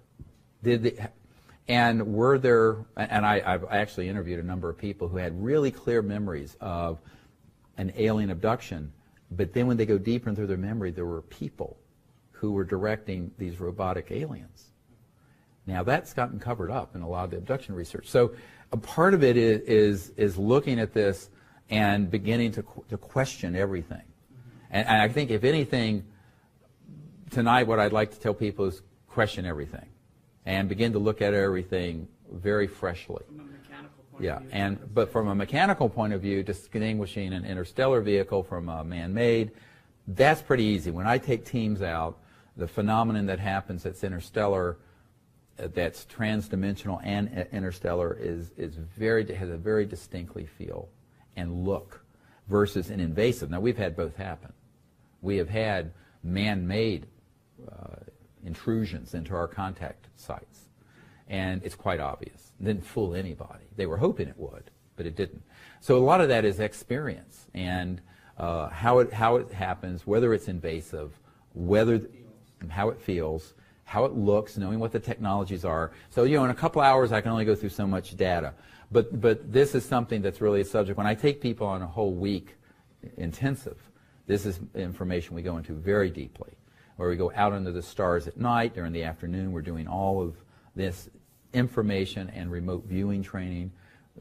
A: And were there, and I've actually interviewed a number of people who had really clear memories of an alien abduction, but then when they go deeper into their memory, there were people who were directing these robotic aliens. Now that's gotten covered up in a lot of the abduction research. So a part of it is looking at this and beginning to question everything. And I think if anything, tonight what I'd like to tell people is question everything and begin to look at everything very freshly.
D: From a mechanical point of view.
A: But from a mechanical point of view, distinguishing an interstellar vehicle from a man-made, that's pretty easy. When I take teams out, the phenomenon that happens that's interstellar, that's transdimensional and interstellar has a very distinctly feel and look versus an invasive. Now we've had both happen. We have had man-made intrusions into our contact sites, and it's quite obvious. It didn't fool anybody. They were hoping it would, but it didn't. So a lot of that is experience and how it happens, whether it's invasive, how it feels, how it looks, knowing what the technologies are. So, you know, in a couple hours I can only go through so much data. But this is something that's really a subject. When I take people on a whole week intensive, this is information we go into very deeply, where we go out under the stars at night. During the afternoon, we're doing all of this information and remote viewing training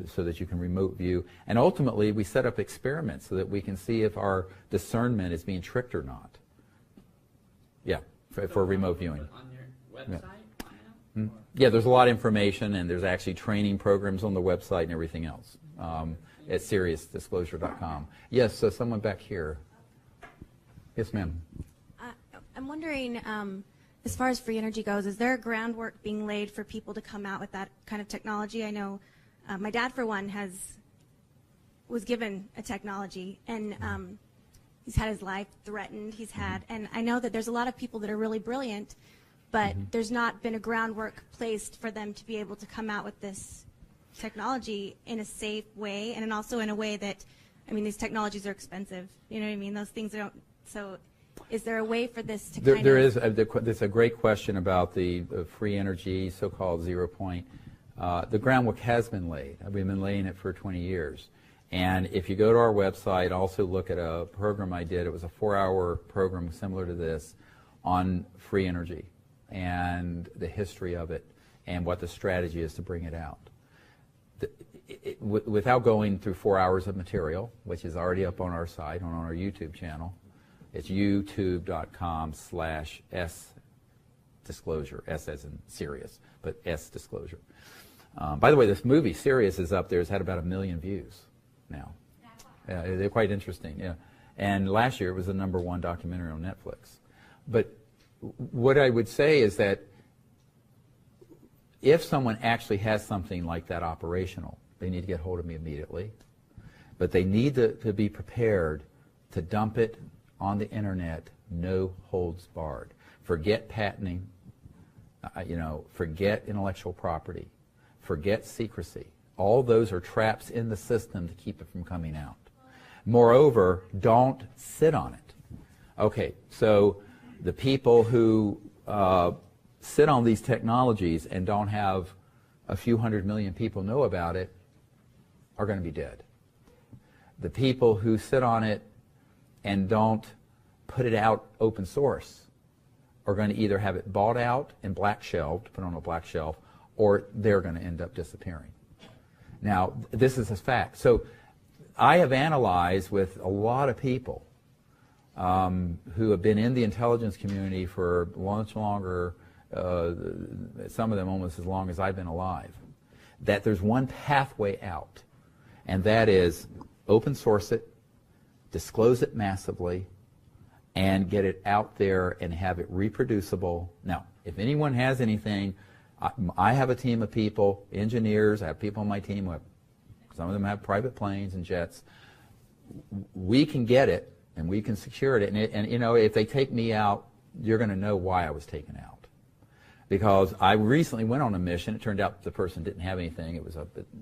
A: so that you can remote view. And ultimately, we set up experiments so that we can see if our discernment is being tricked or not. Yeah, for remote viewing.
D: On your website?
A: Yeah. Yeah, there's a lot of information, and there's actually training programs on the website and everything else. at SiriusDisclosure.com. Yes, so someone back here. Yes, ma'am.
E: I'm wondering, as far as free energy goes, is there a groundwork being laid for people to come out with that kind of technology? I know my dad, for one, was given a technology, and he's had his life threatened. And I know that there's a lot of people that are really brilliant, but there's not been a groundwork placed for them to be able to come out with this technology in a safe way, and also in a way that, I mean, these technologies are expensive. You know what I mean? Those things don't. So, is there a way for this to kind of?
A: There is. There's a great question about the free energy, so-called 0 point. The groundwork has been laid. We've been laying it for 20 years. And if you go to our website, also look at a program I did. It was a 4-hour program similar to this on free energy and the history of it and what the strategy is to bring it out. Without going through 4 hours of material, which is already up on our site, on our YouTube channel, it's youtube.com/S-disclosure, S as in Sirius, but S-disclosure. By the way, this movie, Sirius, is up there. It's had about 1 million views now. They're quite interesting, yeah. And last year it was the #1 documentary on Netflix. But what I would say is that if someone actually has something like that operational, they need to get hold of me immediately. But they need to be prepared to dump it on the internet, no holds barred. Forget patenting, forget intellectual property, forget secrecy. All those are traps in the system to keep it from coming out. Moreover, don't sit on it. Okay, so the people who sit on these technologies and don't have a few 100 million people know about it are going to be dead. The people who sit on it and don't put it out open source are going to either have it bought out and black shelved, put on a black shelf, or they're going to end up disappearing. Now, this is a fact. So I have analyzed with a lot of people who have been in the intelligence community for much longer, some of them almost as long as I've been alive, that there's one pathway out, and that is open source it, disclose it massively, and get it out there and have it reproducible. Now, if anyone has anything, I have a team of people, engineers, I have people on my team, some of them have private planes and jets. We can get it, and we can secure it, and if they take me out, you're going to know why I was taken out. Because I recently went on a mission. It turned out the person didn't have anything.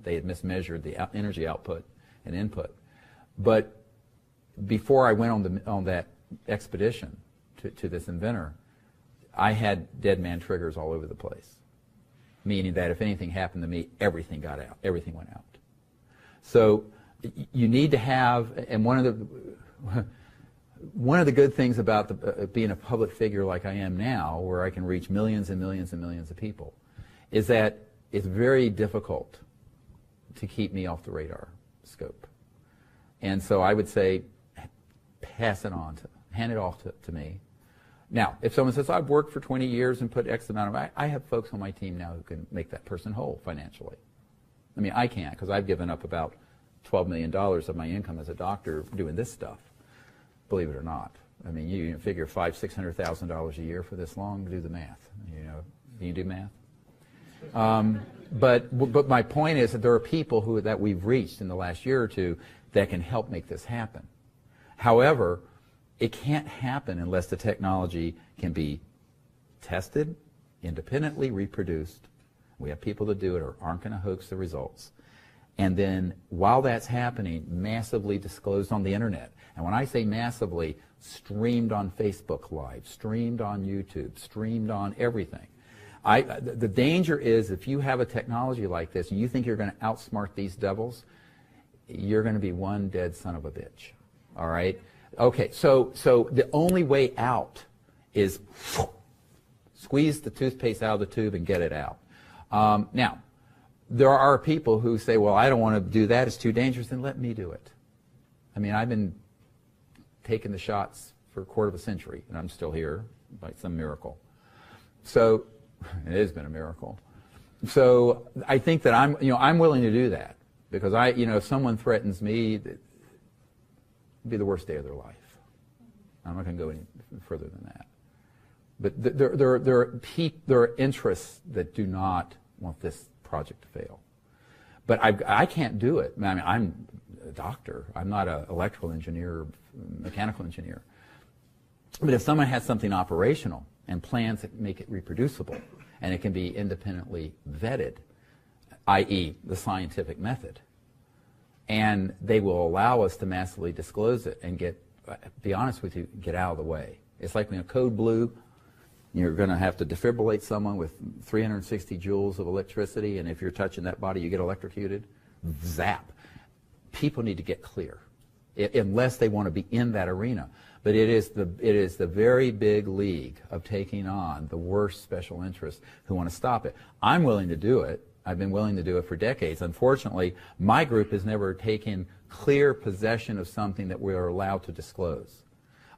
A: They had mismeasured the energy output and input. But before I went on that expedition to this inventor, I had dead man triggers all over the place, meaning that if anything happened to me, everything got out, everything went out. So you need to have, and one of the good things about being a public figure like I am now, where I can reach millions and millions and millions of people, is that it's very difficult to keep me off the radar scope. And so I would say, pass it on, hand it off to me. Now, if someone says, I've worked for 20 years and put X amount of, I have folks on my team now who can make that person whole financially. I mean, I can't, because I've given up about $12 million of my income as a doctor doing this stuff, believe it or not. I mean, you figure $500,000–600,000 a year for this long, do the math. Can you do math? But my point is that there are people that we've reached in the last year or two that can help make this happen. However, it can't happen unless the technology can be tested, independently reproduced. We have people to do it or aren't going to hoax the results. And then while that's happening, massively disclosed on the internet. And when I say massively, streamed on Facebook Live, streamed on YouTube, streamed on everything. The danger is if you have a technology like this and you think you're going to outsmart these devils, you're going to be one dead son of a bitch. All right? Okay, so the only way out is squeeze the toothpaste out of the tube and get it out. Now, there are people who say, well, I don't want to do that. It's too dangerous. Then let me do it. I mean, I've been taking the shots for a quarter of a century, and I'm still here by some miracle. So it has been a miracle. So I think that I'm willing to do that. Because if someone threatens me, it'd be the worst day of their life. I'm not going to go any further than that. But there are interests that do not want this project to fail. But I can't do it. I mean, I'm a doctor. I'm not an electrical engineer, mechanical engineer. But if someone has something operational and plans that make it reproducible, and it can be independently vetted, i.e. the scientific method, and they will allow us to massively disclose it and be honest with you, get out of the way. It's like when a code blue, you're going to have to defibrillate someone with 360 joules of electricity, and if you're touching that body, you get electrocuted. Zap. People need to get clear, unless they want to be in that arena. But it is the very big league of taking on the worst special interests who want to stop it. I'm willing to do it. I've been willing to do it for decades. Unfortunately, my group has never taken clear possession of something that we are allowed to disclose.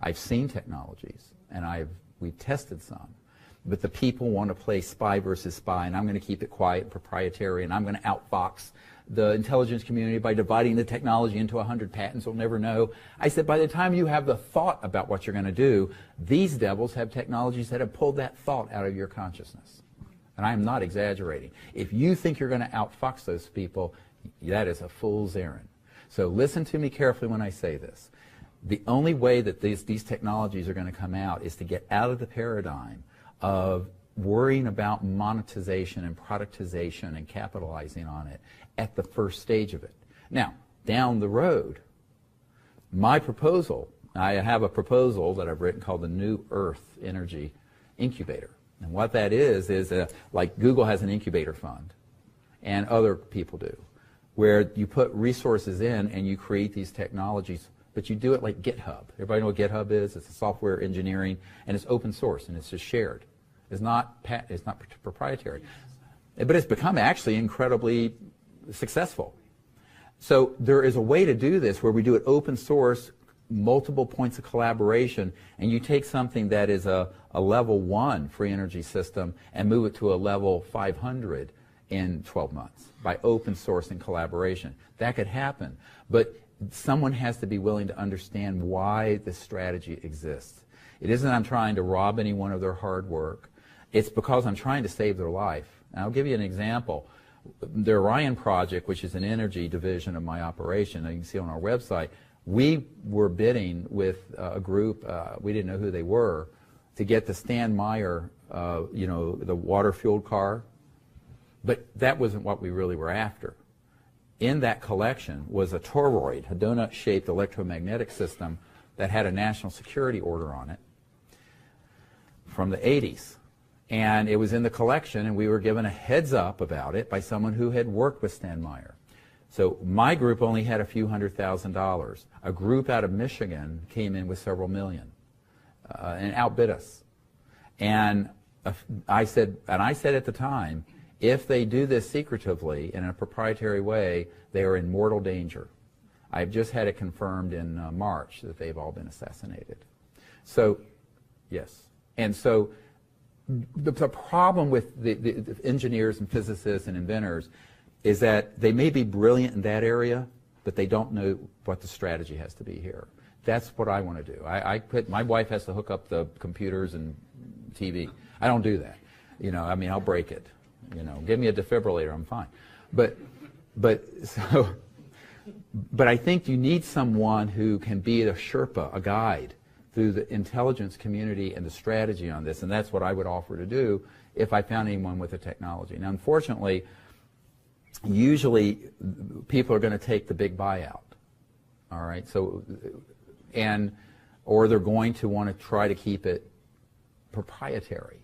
A: I've seen technologies, and we've tested some, but the people want to play spy versus spy, and I'm going to keep it quiet and proprietary, and I'm going to outfox the intelligence community by dividing the technology into 100 patents we'll never know. I said, by the time you have the thought about what you're going to do, these devils have technologies that have pulled that thought out of your consciousness. And I'm not exaggerating. If you think you're going to outfox those people, that is a fool's errand. So listen to me carefully when I say this. The only way that these technologies are going to come out is to get out of the paradigm of worrying about monetization and productization and capitalizing on it at the first stage of it. Now, down the road, my proposal, I have a proposal that I've written called the New Earth Energy Incubator. And what that is like Google has an incubator fund, and other people do, where you put resources in and you create these technologies, but you do it like GitHub. Everybody know what GitHub is? It's a software engineering, and it's open source, and it's just shared. It's not proprietary. But it's become actually incredibly successful. So there is a way to do this where we do it open source, multiple points of collaboration, and you take something that is a level 1 free energy system and move it to a level 500 in 12 months by open source and collaboration. That could happen, but someone has to be willing to understand why this strategy exists. It isn't I'm trying to rob anyone of their hard work. It's because I'm trying to save their life. And I'll give you an example. The Orion project, which is an energy division of my operation, you can see on our website, we were bidding with a group, we didn't know who they were, to get the Stan Meyer, the water-fueled car. But that wasn't what we really were after. In that collection was a toroid, a donut-shaped electromagnetic system that had a national security order on it from the 80s. And it was in the collection, and we were given a heads up about it by someone who had worked with Stan Meyer. So my group only had a few $100,000. A group out of Michigan came in with several million and outbid us. And I said at the time, if they do this secretively in a proprietary way, they are in mortal danger. I've just had it confirmed in March that they've all been assassinated. So, yes. And so the problem with the engineers and physicists and inventors is that they may be brilliant in that area, but they don't know what the strategy has to be here. That's what I want to do. My wife has to hook up the computers and TV. I don't do that. I'll break it. Give me a defibrillator, I'm fine. But I think you need someone who can be a Sherpa, a guide, through the intelligence community and the strategy on this, and that's what I would offer to do if I found anyone with the technology. Now, unfortunately, usually people are going to take the big buyout, all right? Or they're going to want to try to keep it proprietary,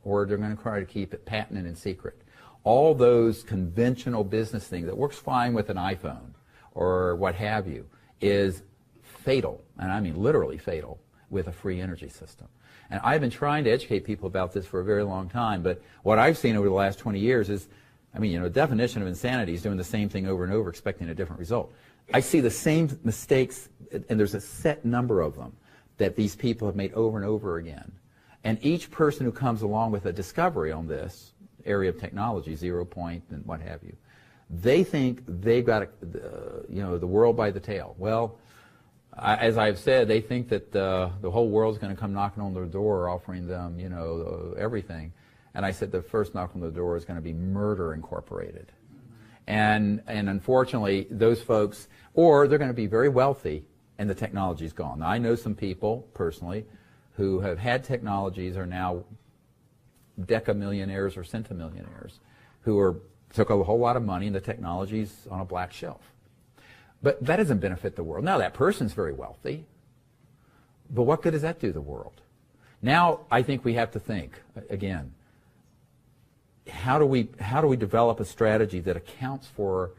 A: or they're going to try to keep it patented and secret. All those conventional business things that works fine with an iPhone or what have you is fatal, and I mean literally fatal, with a free energy system. And I've been trying to educate people about this for a very long time, but what I've seen over the last 20 years is, the definition of insanity is doing the same thing over and over expecting a different result. I see the same mistakes, and there's a set number of them that these people have made over and over again. And each person who comes along with a discovery on this area of technology, 0 point and what have you, They think they've got the world by the tail. Well, as I've said, they think that the whole world's going to come knocking on their door offering them, everything. And I said the first knock on the door is going to be Murder Incorporated. And unfortunately, those folks, or they're going to be very wealthy and the technology's gone. Now, I know some people personally who have had technologies, are now decamillionaires or centimillionaires, who took a whole lot of money and the technology's on a black shelf. But that doesn't benefit the world. Now, that person's very wealthy, but what good does that do the world? Now, I think we have to think, again, how do we develop a strategy that accounts for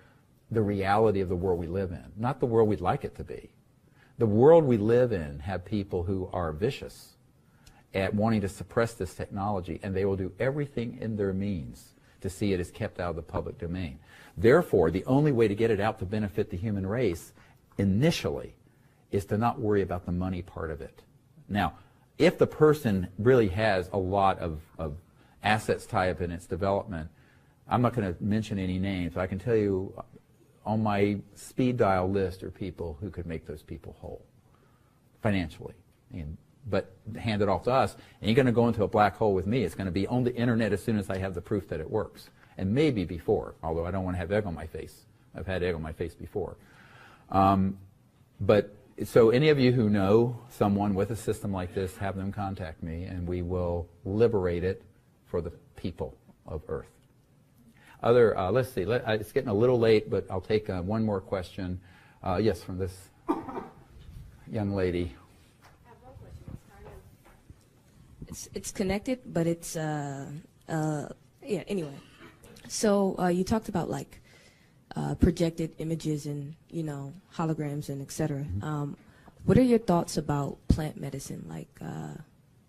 A: the reality of the world we live in, not the world we'd like it to be. The world we live in have people who are vicious at wanting to suppress this technology, and they will do everything in their means to see it is kept out of the public domain. Therefore, the only way to get it out to benefit the human race initially is to not worry about the money part of it. Now, if the person really has a lot of assets tied up in its development, I'm not going to mention any names, but I can tell you on my speed dial list are people who could make those people whole financially. But hand it off to us, and you're going to go into a black hole with me. It's going to be on the internet as soon as I have the proof that it works. And maybe before, although I don't want to have egg on my face. I've had egg on my face before. But so any of you who know someone with a system like this, have them contact me, and we will liberate it for the people of Earth. Let's see, it's getting a little late, but I'll take one more question. Yes, from this young lady.
F: I have one question. It's connected, but it's anyway. So you talked about like projected images and holograms and etc. What are your thoughts about plant medicine, like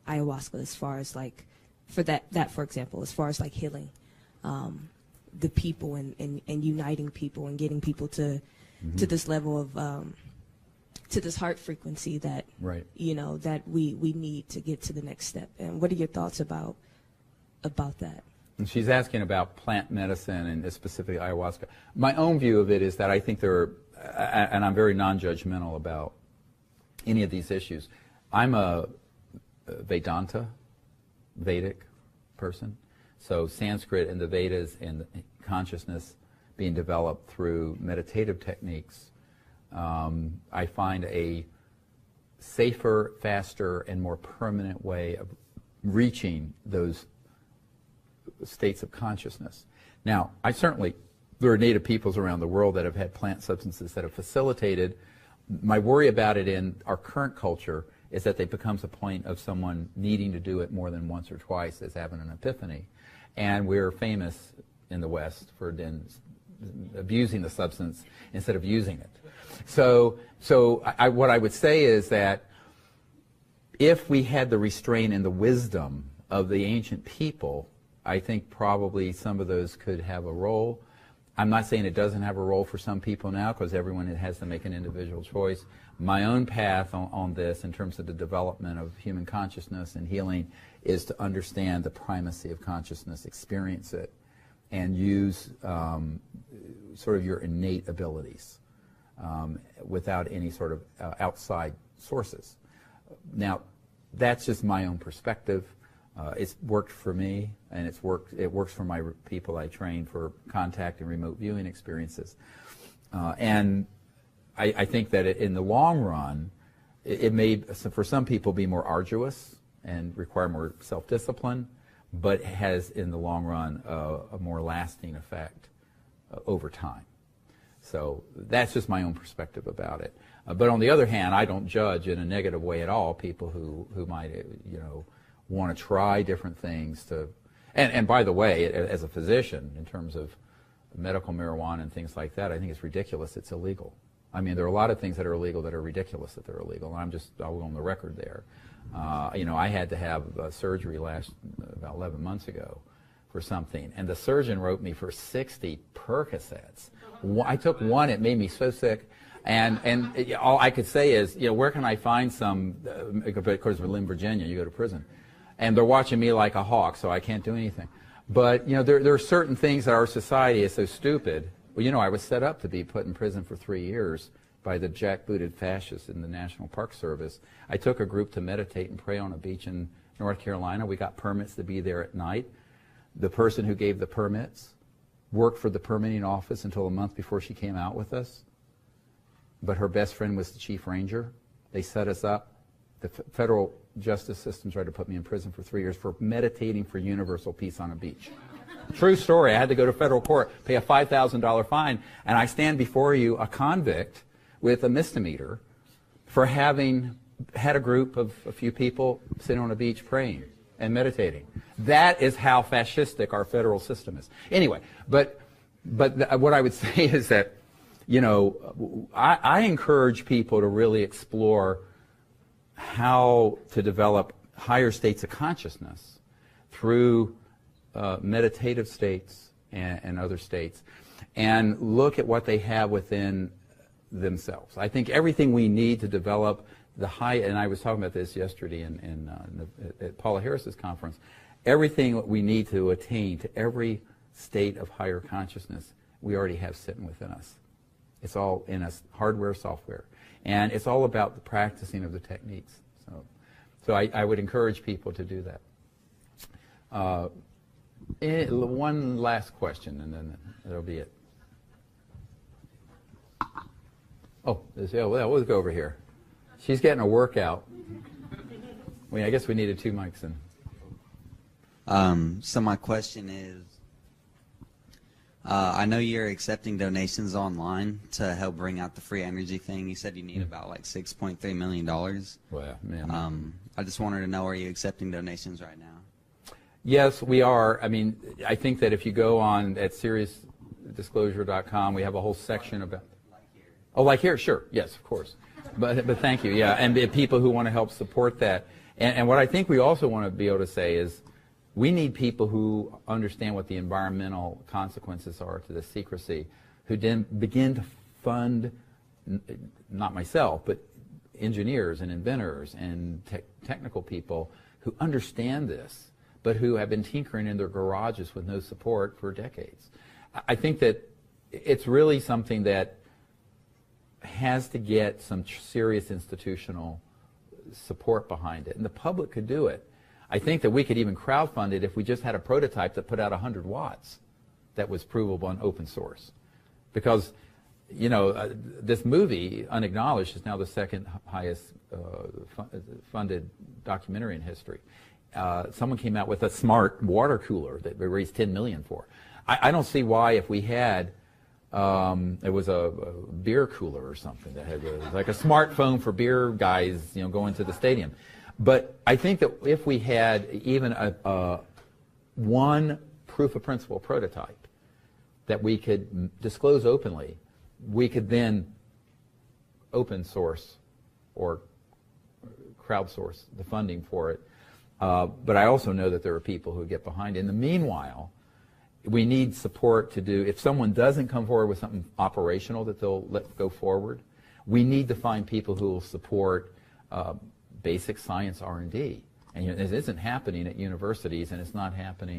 F: ayahuasca, as far as like for example, as far as like healing the people and uniting people and getting people to this level of to this heart frequency that that we need to get to the next step? And what are your thoughts about that?
A: And she's asking about plant medicine and specifically ayahuasca. My own view of it is that I think and I'm very non-judgmental about any of these issues. I'm a Vedic person. So Sanskrit and the Vedas and consciousness being developed through meditative techniques, I find a safer, faster, and more permanent way of reaching those states of consciousness. Now, there are native peoples around the world that have had plant substances that have facilitated. My worry about it in our current culture is that it becomes a point of someone needing to do it more than once or twice as having an epiphany. And we're famous in the West for abusing the substance instead of using it. So what I would say is that if we had the restraint and the wisdom of the ancient people, I think probably some of those could have a role. I'm not saying it doesn't have a role for some people now, because everyone has to make an individual choice. My own path on this, in terms of the development of human consciousness and healing, is to understand the primacy of consciousness, experience it, and use sort of your innate abilities without any sort of outside sources. Now, that's just my own perspective. It's worked for me, and it works for my people I train for contact and remote viewing experiences. And I think that in the long run, it may, for some people, be more arduous and require more self-discipline, but has, in the long run, a more lasting effect over time. So that's just my own perspective about it. But on the other hand, I don't judge in a negative way at all people who might, want to try different things and by the way, as a physician, in terms of medical marijuana and things like that, I think it's ridiculous. It's illegal. I mean, there are a lot of things that are illegal that are ridiculous that they're illegal. And I'll go on the record there. I had to have surgery about 11 months ago for something, and the surgeon wrote me for 60 Percocets. I took one, it made me so sick. And all I could say is, where can I find some, of course, in Virginia, you go to prison. And they're watching me like a hawk, so I can't do anything. But, there are certain things that our society is so stupid Well, you know, I was set up to be put in prison for 3 years by the jackbooted fascists in the National Park Service. I took a group to meditate and pray on a beach in North Carolina. We got permits to be there at night. The person who gave the permits worked for the permitting office until a month before she came out with us. But her best friend was the chief ranger. They set us up. The federal justice system tried to put me in prison for 3 years for meditating for universal peace on a beach. True story. I had to go to federal court, pay a $5,000 fine, and I stand before you a convict with a misdemeanor for having had a group of a few people sitting on a beach praying and meditating. That is how fascistic our federal system is. Anyway, but what I would say is that, you know, I encourage people to really explore how to develop higher states of consciousness through meditative states and other states, and look at what they have within themselves. I think everything we need to develop the high, and I was talking about this yesterday at Paula Harris's conference, everything we need to attain to every state of higher consciousness, we already have sitting within us. It's all in us, hardware, software. And it's all about the practicing of the techniques. So I would encourage people to do that. One last question, and then that'll be it. Oh, we'll go over here. She's getting a workout. I guess we needed 2 mics in.
G: So my question is, I know you're accepting donations online to help bring out the free energy thing. You said you need about like $6.3 million.
A: Well, man.
G: I just wanted to know, are you accepting donations right now?
A: Yes, we are. I mean, I think that if you go on at SiriusDisclosure.com, we have a whole section about... Oh, like here? Sure. Yes, of course. But thank you, yeah. And people who want to help support that. And what I think we also want to be able to say is we need people who understand what the environmental consequences are to the secrecy, who then begin to fund, not myself, but engineers and inventors and technical people who understand this, but who have been tinkering in their garages with no support for decades. I think that it's really something that has to get some serious institutional support behind it, and the public could do it. I think that we could even crowdfund it if we just had a prototype that put out 100 watts that was provable in open source. Because, you know, this movie, Unacknowledged, is now the second highest funded documentary in history. Someone came out with a smart water cooler that we raised $10 million for. I don't see why, if we had it was a beer cooler or something that had like a smartphone for beer guys, you know, going to the stadium. But I think that if we had even one proof of principle prototype that we could disclose openly, we could then open source or crowdsource the funding for it. But I also know that there are people who get behind it. In the meanwhile, we need support to do, if someone doesn't come forward with something operational that they'll let go forward, we need to find people who will support basic science R&D. And this isn't happening at universities, and it's not happening